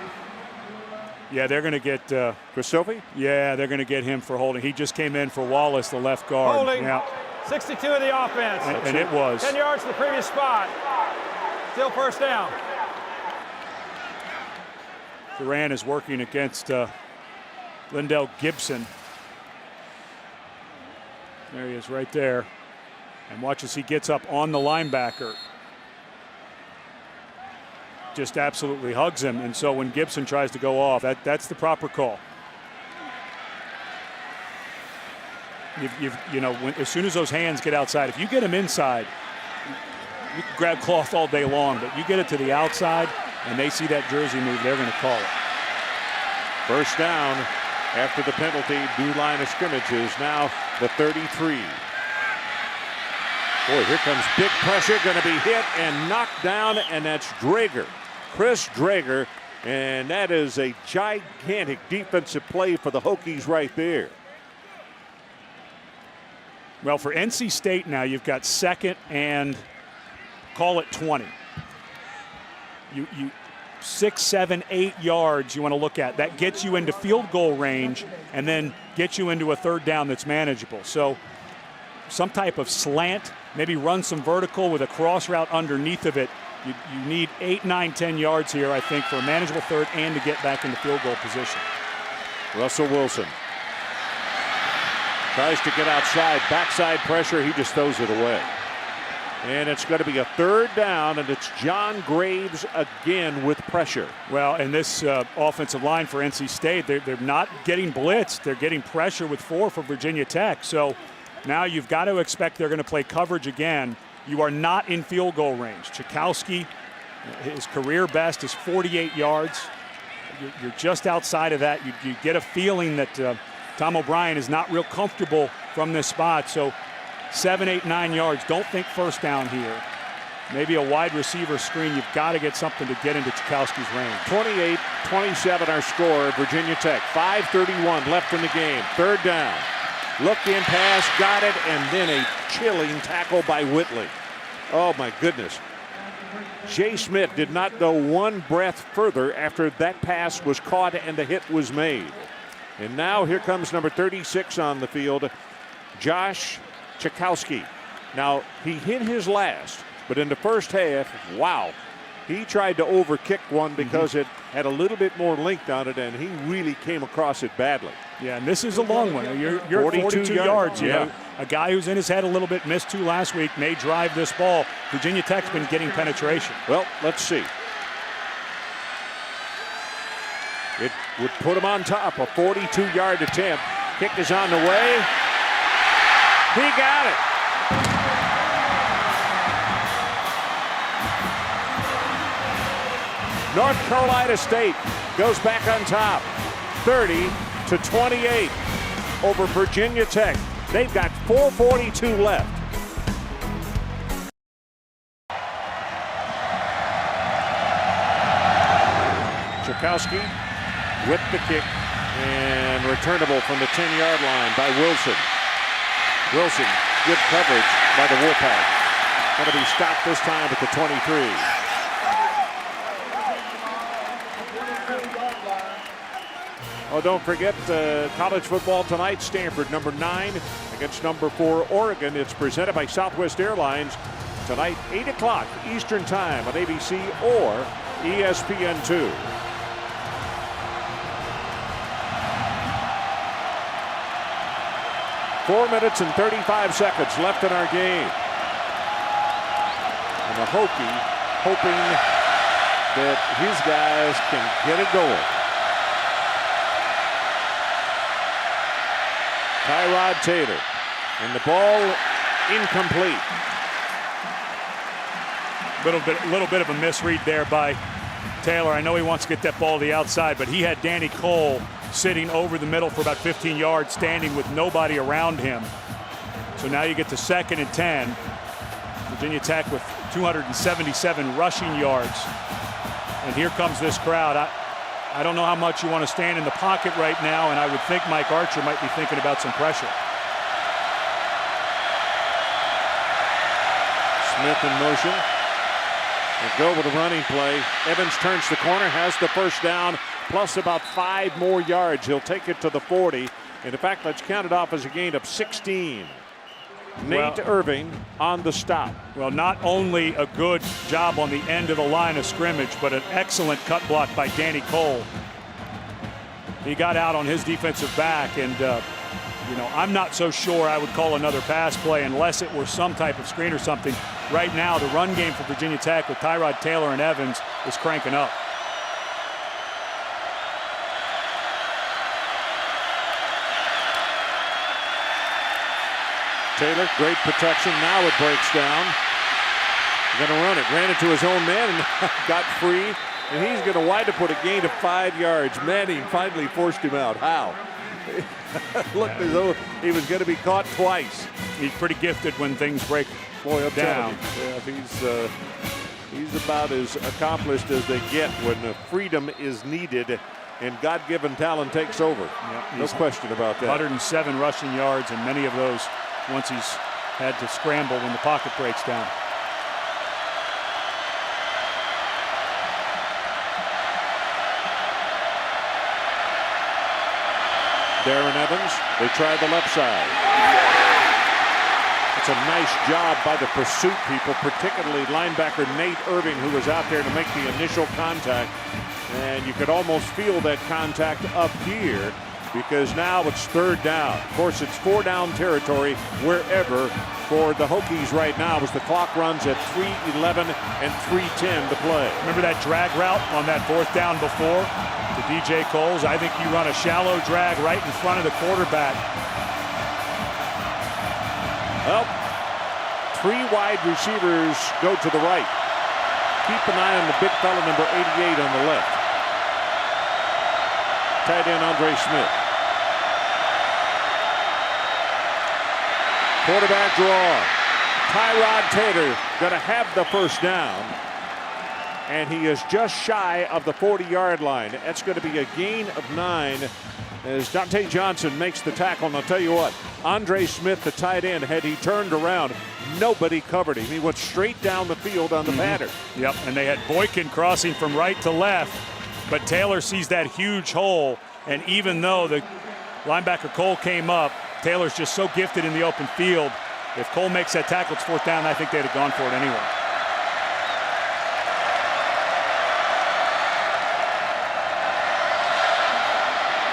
they're going to get Christofi? Yeah, they're going to get him for holding. He just came in for Wallace, the left guard. Holding. Yeah. 62 of the offense. And it was. 10 yards to the previous spot. Still first down. Duran is working against Lindell Gibson. There he is right there. And watch as he gets up on the linebacker. Just absolutely hugs him. And so when Gibson tries to go off, that's the proper call. You know, as soon as those hands get outside, if you get them inside, you can grab cloth all day long, but you get it to the outside and they see that jersey move, they're going to call it. First down after the penalty. New line of scrimmage is now the 33. Boy, here comes big pressure, going to be hit and knocked down, and that's Drager. Chris Drager, and that is a gigantic defensive play for the Hokies right there. Well, for NC State now, you've got second and call it 20. You 6, 7, 8 yards you want to look at. That gets you into field goal range and then gets you into a third down that's manageable. So some type of slant, maybe run some vertical with a cross route underneath of it. You need 8, 9, 10 yards here, I think, for a manageable third and to get back into field goal position. Russell Wilson tries to get outside, backside pressure. He just throws it away. And it's going to be a 3rd down, and it's John Graves again with pressure. Well, and this offensive line for NC State, they're not getting blitzed. They're getting pressure with 4 for Virginia Tech. So now you've got to expect they're going to play coverage again. You are not in field goal range. Tchaikovsky, his career best is 48 yards. You're just outside of that. You get a feeling that Tom O'Brien is not real comfortable from this spot. So 7, 8, 9 yards. Don't think first down here. Maybe a wide receiver screen. You've got to get something to get into Tchaikovsky's range. 28-27 our score. Virginia Tech. 5:31 left in the game. 3rd down. Look in pass, got it, and then a chilling tackle by Whitley. Oh my goodness. Jay Smith did not go one breath further after that pass was caught and the hit was made. And now here comes number 36 on the field, Josh Tchaikovsky. Now he hit his last, but in the first half, wow, he tried to overkick one because it had a little bit more length on it, and he really came across it badly. Yeah, and this is a long one. You're 42 yards. You know, a guy who's in his head a little bit, missed 2 last week, may drive this ball. Virginia Tech's been getting penetration. Well, let's see. It would put him on top. A 42-yard attempt. Kick is on the way. He got it. North Carolina State goes back on top. 30-28 over Virginia Tech. They've got 4:42 left. Tchaikovsky with the kick and returnable from the 10-yard line by Wilson. Wilson, good coverage by the Wolfpack. Going to be stopped this time at the 23. Oh, don't forget college football tonight. Stanford, number 9 against number 4 Oregon. It's presented by Southwest Airlines tonight, 8 o'clock Eastern Time on ABC or ESPN2. Four minutes and 35 seconds left in our game. And the Hokie hoping that his guys can get it going. Tyrod Taylor, and the ball incomplete. Little bit of a misread there by Taylor. I know he wants to get that ball to the outside, but he had Danny Cole sitting over the middle for about 15 yards, standing with nobody around him. So now you get to 2nd and 10. Virginia Tech with 277 rushing yards. And here comes this crowd. I don't know how much you want to stand in the pocket right now, and I would think Mike Archer might be thinking about some pressure. Smith in motion. They go with a running play. Evans turns the corner, has the first down, plus about 5 more yards. He'll take it to the 40. And in fact, let's count it off as a gain of 16. Nate Irving on the stop. Well, not only a good job on the end of the line of scrimmage, but an excellent cut block by Danny Cole. He got out on his defensive back, and you know, I'm not so sure I would call another pass play unless it were some type of screen or something. Right now, the run game for Virginia Tech with Tyrod Taylor and Evans is cranking up. Taylor, great protection. Now it breaks down. Going to run it. Ran into his own man and got free. And he's going to wind up with a gain of 5 yards. Manning finally forced him out. How? Looked as though he was going to be caught twice. He's pretty gifted when things break down. Yeah, he's about as accomplished as they get when freedom is needed and God-given talent takes over. Yeah, no question about that. 107 rushing yards, and many of those once he's had to scramble when the pocket breaks down. Darren Evans, they try the left side. It's a nice job by the pursuit people, particularly linebacker Nate Irving, who was out there to make the initial contact. And you could almost feel that contact up here because now it's 3rd down. Of course, it's 4-down territory wherever for the Hokies right now as the clock runs at 3:11 and 3:10 to play. Remember that drag route on that 4th down before to DJ Coles? I think you run a shallow drag right in front of the quarterback. Well, 3 wide receivers go to the right. Keep an eye on the big fella, number 88 on the left. Tight end Andre Smith. Quarterback draw. Tyrod Taylor going to have the 1st down. And he is just shy of the 40-yard line. That's going to be a gain of 9 as Dante Johnson makes the tackle. And I'll tell you what, Andre Smith, the tight end, had he turned around, nobody covered him. He went straight down the field on the pattern. Yep, and they had Boykin crossing from right to left, but Taylor sees that huge hole, and even though the linebacker Cole came up, Taylor's just so gifted in the open field. If Cole makes that tackle, it's 4th down, I think they'd have gone for it anyway.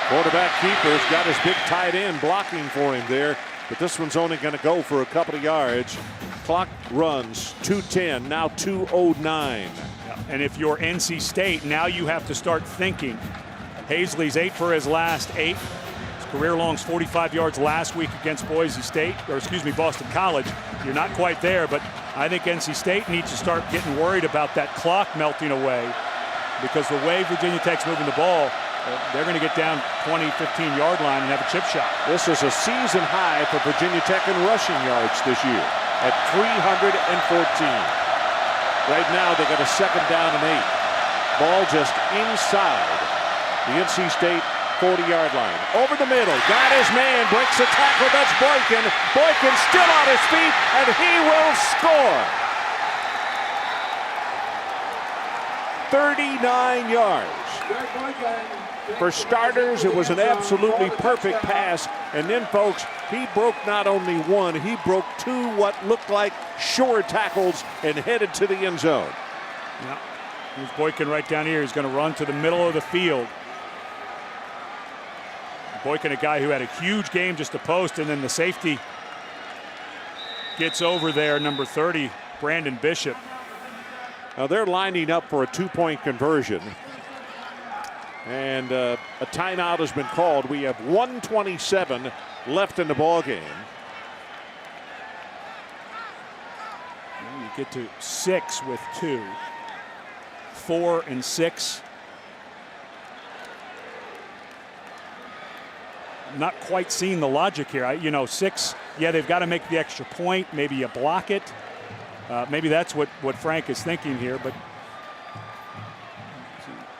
Quarterback keeper's got his big tight end blocking for him there, but this one's only going to go for a couple of yards. Clock runs 2:10, now 2:09. And if you're NC State, now you have to start thinking. Hazley's 8 for his last 8. His career long's 45 yards last week against Boise State, or excuse me, Boston College. You're not quite there, but I think NC State needs to start getting worried about that clock melting away, because the way Virginia Tech's moving the ball, they're going to get down 20, 15-yard line and have a chip shot. This is a season high for Virginia Tech in rushing yards this year at 314. Right now they got a 2nd down and 8. Ball just inside the NC State 40-yard line. Over the middle, got his man, breaks a tackle. That's Boykin. Boykin still on his feet, and he will score. 39 yards. For starters, it was an absolutely perfect pass. And then, folks, he broke not only 1, he broke 2 what looked like sure tackles and headed to the end zone. Yeah. Here's Boykin right down here. He's going to run to the middle of the field. Boykin, a guy who had a huge game just to post, and then the safety gets over there, number 30, Brandon Bishop. Now they're lining up for a 2-point conversion. And a timeout has been called. We have 1:27 left in the ball game. You get to 6 with 2. 4 and 6. Not quite seeing the logic here. 6, yeah, they've got to make the extra point. Maybe you block it. Maybe that's what Frank is thinking here, but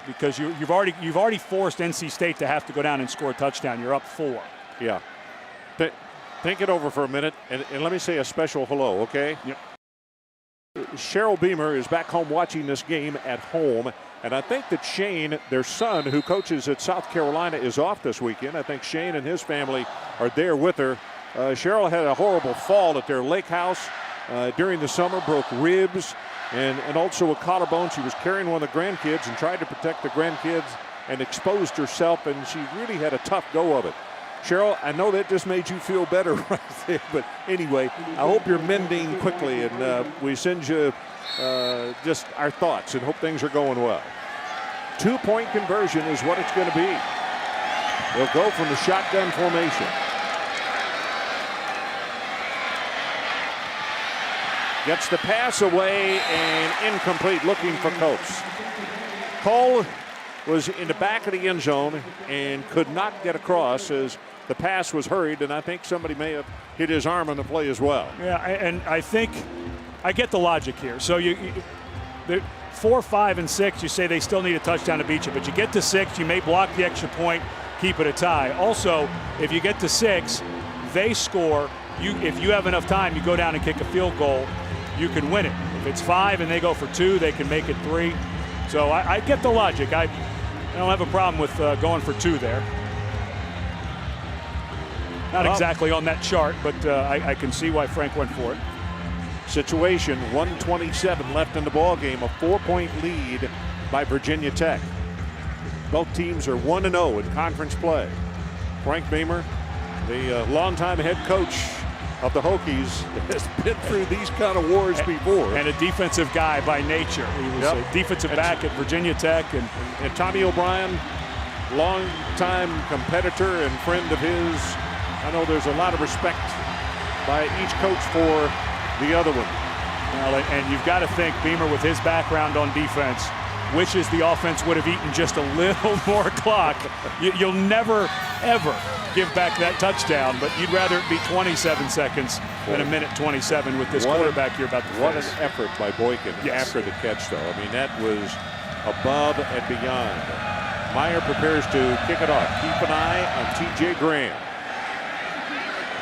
because you've already forced NC State to have to go down and score a touchdown. You're up 4. Yeah. Think it over for a minute, and let me say a special hello, okay? Yep. Cheryl Beamer is back home watching this game at home, and I think that Shane, their son, who coaches at South Carolina, is off this weekend. I think Shane and his family are there with her. Cheryl had a horrible fall at their lake house during the summer, broke ribs and also a collarbone. She was carrying one of the grandkids and tried to protect the grandkids and exposed herself, and she really had a tough go of it. Cheryl, I know that just made you feel better right there, but anyway, I hope you're mending quickly, and we send you just our thoughts and hope things are going well. 2-point conversion is what it's going to be. They'll go from the shotgun formation. Gets the pass away and incomplete, looking for Coates. Cole was in the back of the end zone and could not get across as the pass was hurried, and I think somebody may have hit his arm on the play as well. Yeah, and I think I get the logic here. So the 4, 5, and 6, you say they still need a touchdown to beat you, but you get to 6, you may block the extra point, keep it a tie. Also, if you get to 6, they score. If you have enough time, you go down and kick a field goal, you can win it. If it's 5 and they go for 2, they can make it 3. So I get the logic. I don't have a problem with going for 2 there. Not exactly on that chart, but I can see why Frank went for it. Situation, 1:27 left in the ball game, a 4-point lead by Virginia Tech. Both teams are 1-0 in conference play. Frank Beamer, the longtime head coach of the Hokies, has been through these kind of wars before. And a defensive guy by nature. He was a defensive back at Virginia Tech. And Tommy O'Brien, longtime competitor and friend of his. I know there's a lot of respect by each coach for the other one. Well, and you've got to think Beamer, with his background on defense, wishes the offense would have eaten just a little more clock. You'll never, ever give back that touchdown, but you'd rather it be 27 seconds than a minute 27 with this quarterback you're about to face. What an effort by Boykin after the catch, though. I mean, that was above and beyond. Meyer prepares to kick it off. Keep an eye on T.J. Graham.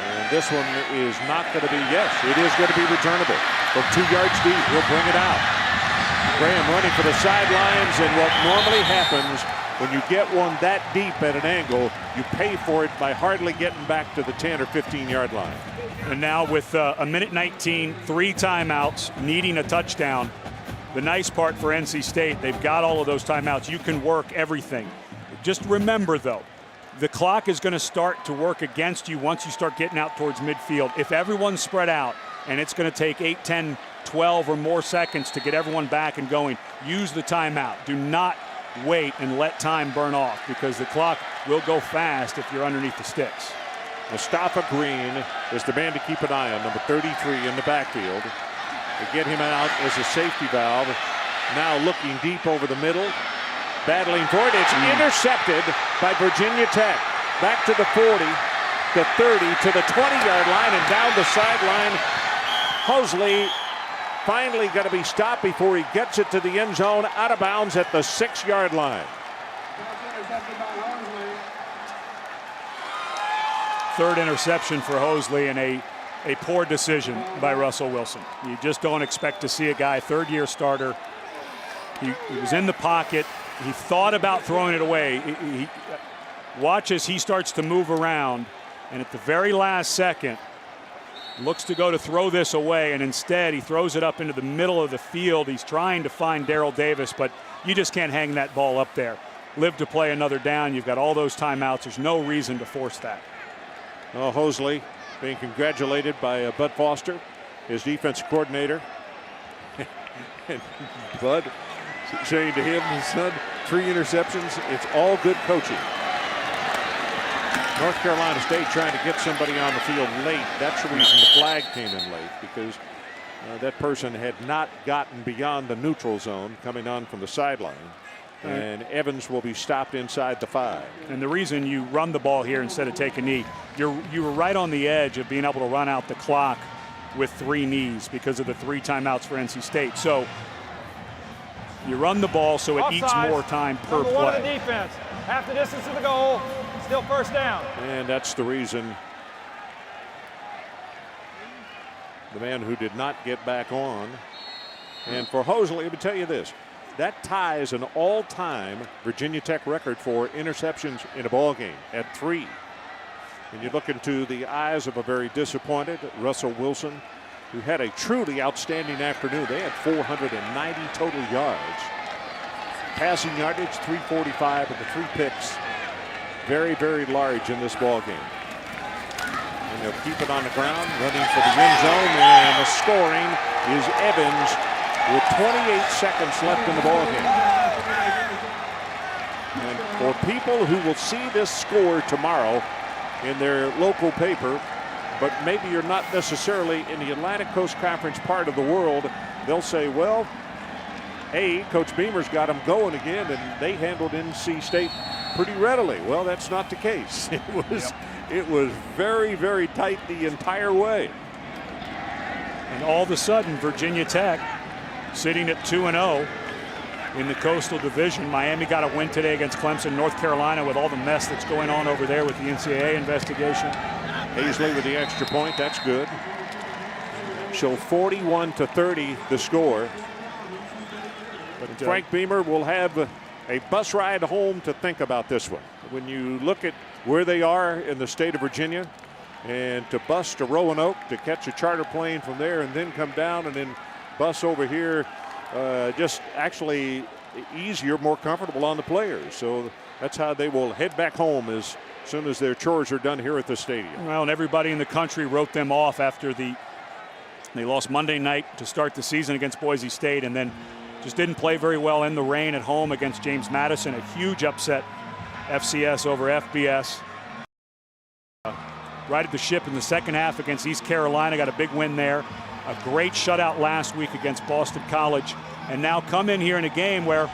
And this one is not going to be, yes, it is going to be returnable. From 2 yards deep, he'll bring it out. Graham running for the sidelines, and what normally happens when you get one that deep at an angle, you pay for it by hardly getting back to the 10 or 15-yard line. And now with a minute 19, 3 timeouts, needing a touchdown. The nice part for NC State, they've got all of those timeouts. You can work everything. Just remember, though, the clock is going to start to work against you once you start getting out towards midfield. If everyone's spread out and it's going to take 8, 10, 12 or more seconds to get everyone back and going, use the timeout. Do not wait and let time burn off, because the clock will go fast if you're underneath the sticks. Mustafa Green is the man to keep an eye on, number 33 in the backfield. They get him out as a safety valve. Now looking deep over the middle, battling for it. It's intercepted by Virginia Tech. Back to the 40, the 30, to the 20-yard line, and down the sideline. Hosley finally got to be stopped before he gets it to the end zone, out of bounds at the 6-yard line. Third interception for Hosley, and a poor decision by Russell Wilson. You just don't expect to see a guy, third-year starter. He was in the pocket. He thought about throwing it away. Watch as he starts to move around, and at the very last second, looks to go to throw this away, and instead he throws it up into the middle of the field. He's trying to find Darrell Davis, but you just can't hang that ball up there. Live to play another down. You've got all those timeouts. There's no reason to force that. Oh, Hosley being congratulated by Bud Foster, his defense coordinator. And Bud saying to him, his son, 3 interceptions. It's all good coaching. North Carolina State trying to get somebody on the field late. That's the reason the flag came in late, because that person had not gotten beyond the neutral zone coming on from the sideline. And Evans will be stopped inside the 5. And the reason you run the ball here instead of take a knee, you were right on the edge of being able to run out the clock with 3 knees because of the 3 timeouts for NC State. So you run the ball so it eats more time per play. play. Number 1 in defense, half the distance to the goal, still first down. And that's the reason the man who did not get back on. And for Hosley, let me tell you this. That ties an all-time Virginia Tech record for interceptions in a ball game at 3. And you look into the eyes of a very disappointed Russell Wilson, who had a truly outstanding afternoon. They had 490 total yards. Passing yardage, 345, and the 3 picks. Very, very large in this ball game. And they'll keep it on the ground, running for the end zone, and the scoring is Evans with 28 seconds left in the ball game. And for people who will see this score tomorrow in their local paper, but maybe you're not necessarily in the Atlantic Coast Conference part of the world, they'll say, well, hey, Coach Beamer's got them going again, and they handled NC State pretty readily. Well, that's not the case. It was very, very tight the entire way. And all of a sudden, Virginia Tech sitting at 2-0 in the Coastal Division. Miami got a win today against Clemson. North Carolina, with all the mess that's going on over there with the NCAA investigation. Hazley with the extra point. That's good. So 41-30 the score. But Frank Beamer will have a bus ride home to think about this one. When you look at where they are in the state of Virginia, and to bus to Roanoke to catch a charter plane from there and then come down and then bus over here, just actually easier, more comfortable on the players. So that's how they will head back home as soon as their chores are done here at the stadium. Well, and everybody in the country wrote them off after they lost Monday night to start the season against Boise State, and then just didn't play very well in the rain at home against James Madison. A huge upset, FCS over FBS. Righted the ship in the second half against East Carolina, got a big win there. A great shutout last week against Boston College, and now come in here in a game where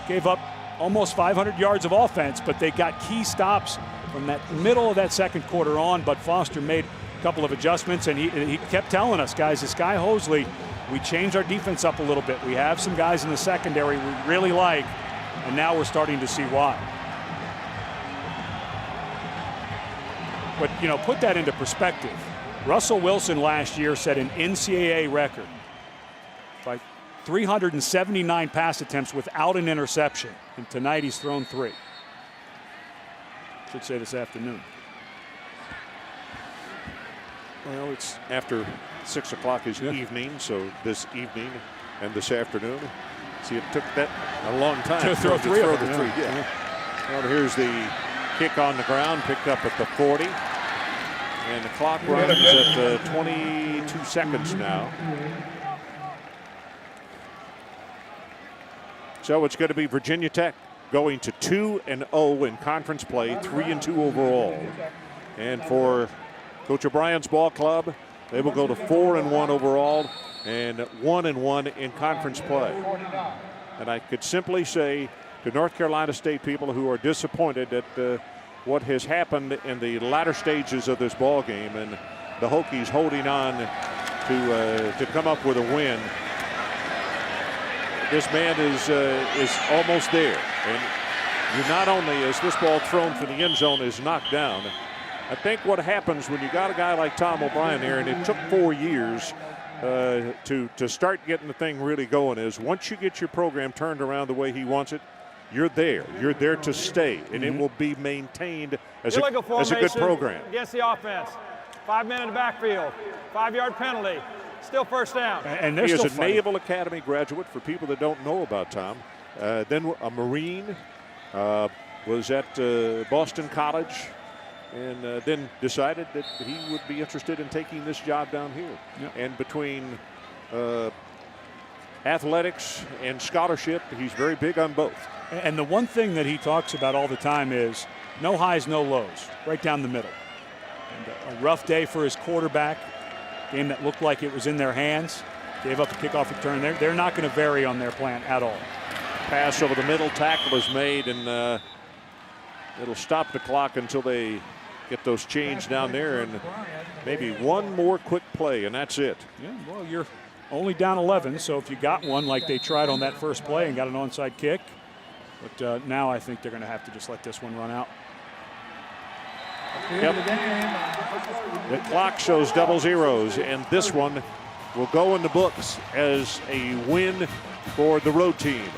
gave up almost 500 yards of offense, but they got key stops from that middle of that second quarter on. But Foster made a couple of adjustments, and he kept telling us, guys, this guy Hosley, we changed our defense up a little bit. We have some guys in the secondary we really like, and now we're starting to see why. But, you know, put that into perspective. Russell Wilson last year set an NCAA record by 379 pass attempts without an interception. And tonight he's thrown 3. Should say this afternoon. Well, it's after 6 o'clock is evening, so this evening and this afternoon. See, it took that a long time to throw 3 of them. Yeah. Well, here's the kick on the ground, picked up at the 40. And the clock runs at 22 seconds now. So it's going to be Virginia Tech going to 2-0 in conference play, 3-2 overall. And for Coach O'Brien's ball club, they will go to 4-1 overall and 1-1 in conference play. And I could simply say to North Carolina State people who are disappointed at what has happened in the latter stages of this ball game, and the Hokies holding on to come up with a win. This man is almost there, and you not only is this ball thrown for the end zone is knocked down. I think what happens when you got a guy like Tom O'Brien here, and it took 4 years to start getting the thing really going, is once you get your program turned around the way he wants it, you're there. You're there to stay, and it will be maintained as a good program. Against the offense. 5 men in the backfield. 5-yard penalty. Still first down. And he is a fighting. Naval Academy graduate, for people that don't know about Tom. Then a Marine, was at Boston College, and then decided that he would be interested in taking this job down here. Yep. And between athletics and scholarship, he's very big on both. And the one thing that he talks about all the time is no highs, no lows, right down the middle. And a rough day for his quarterback, game that looked like it was in their hands, gave up a kickoff return. They're not going to vary on their plan at all. Pass over the middle, tackle is made, and it'll stop the clock until they get those changed down there, and maybe one more quick play, and that's it. Yeah, well, you're only down 11, so if you got one like they tried on that first play and got an onside kick, but now I think they're going to have to just let this one run out. Yep. The clock shows double zeros, and this one will go in the books as a win for the road team.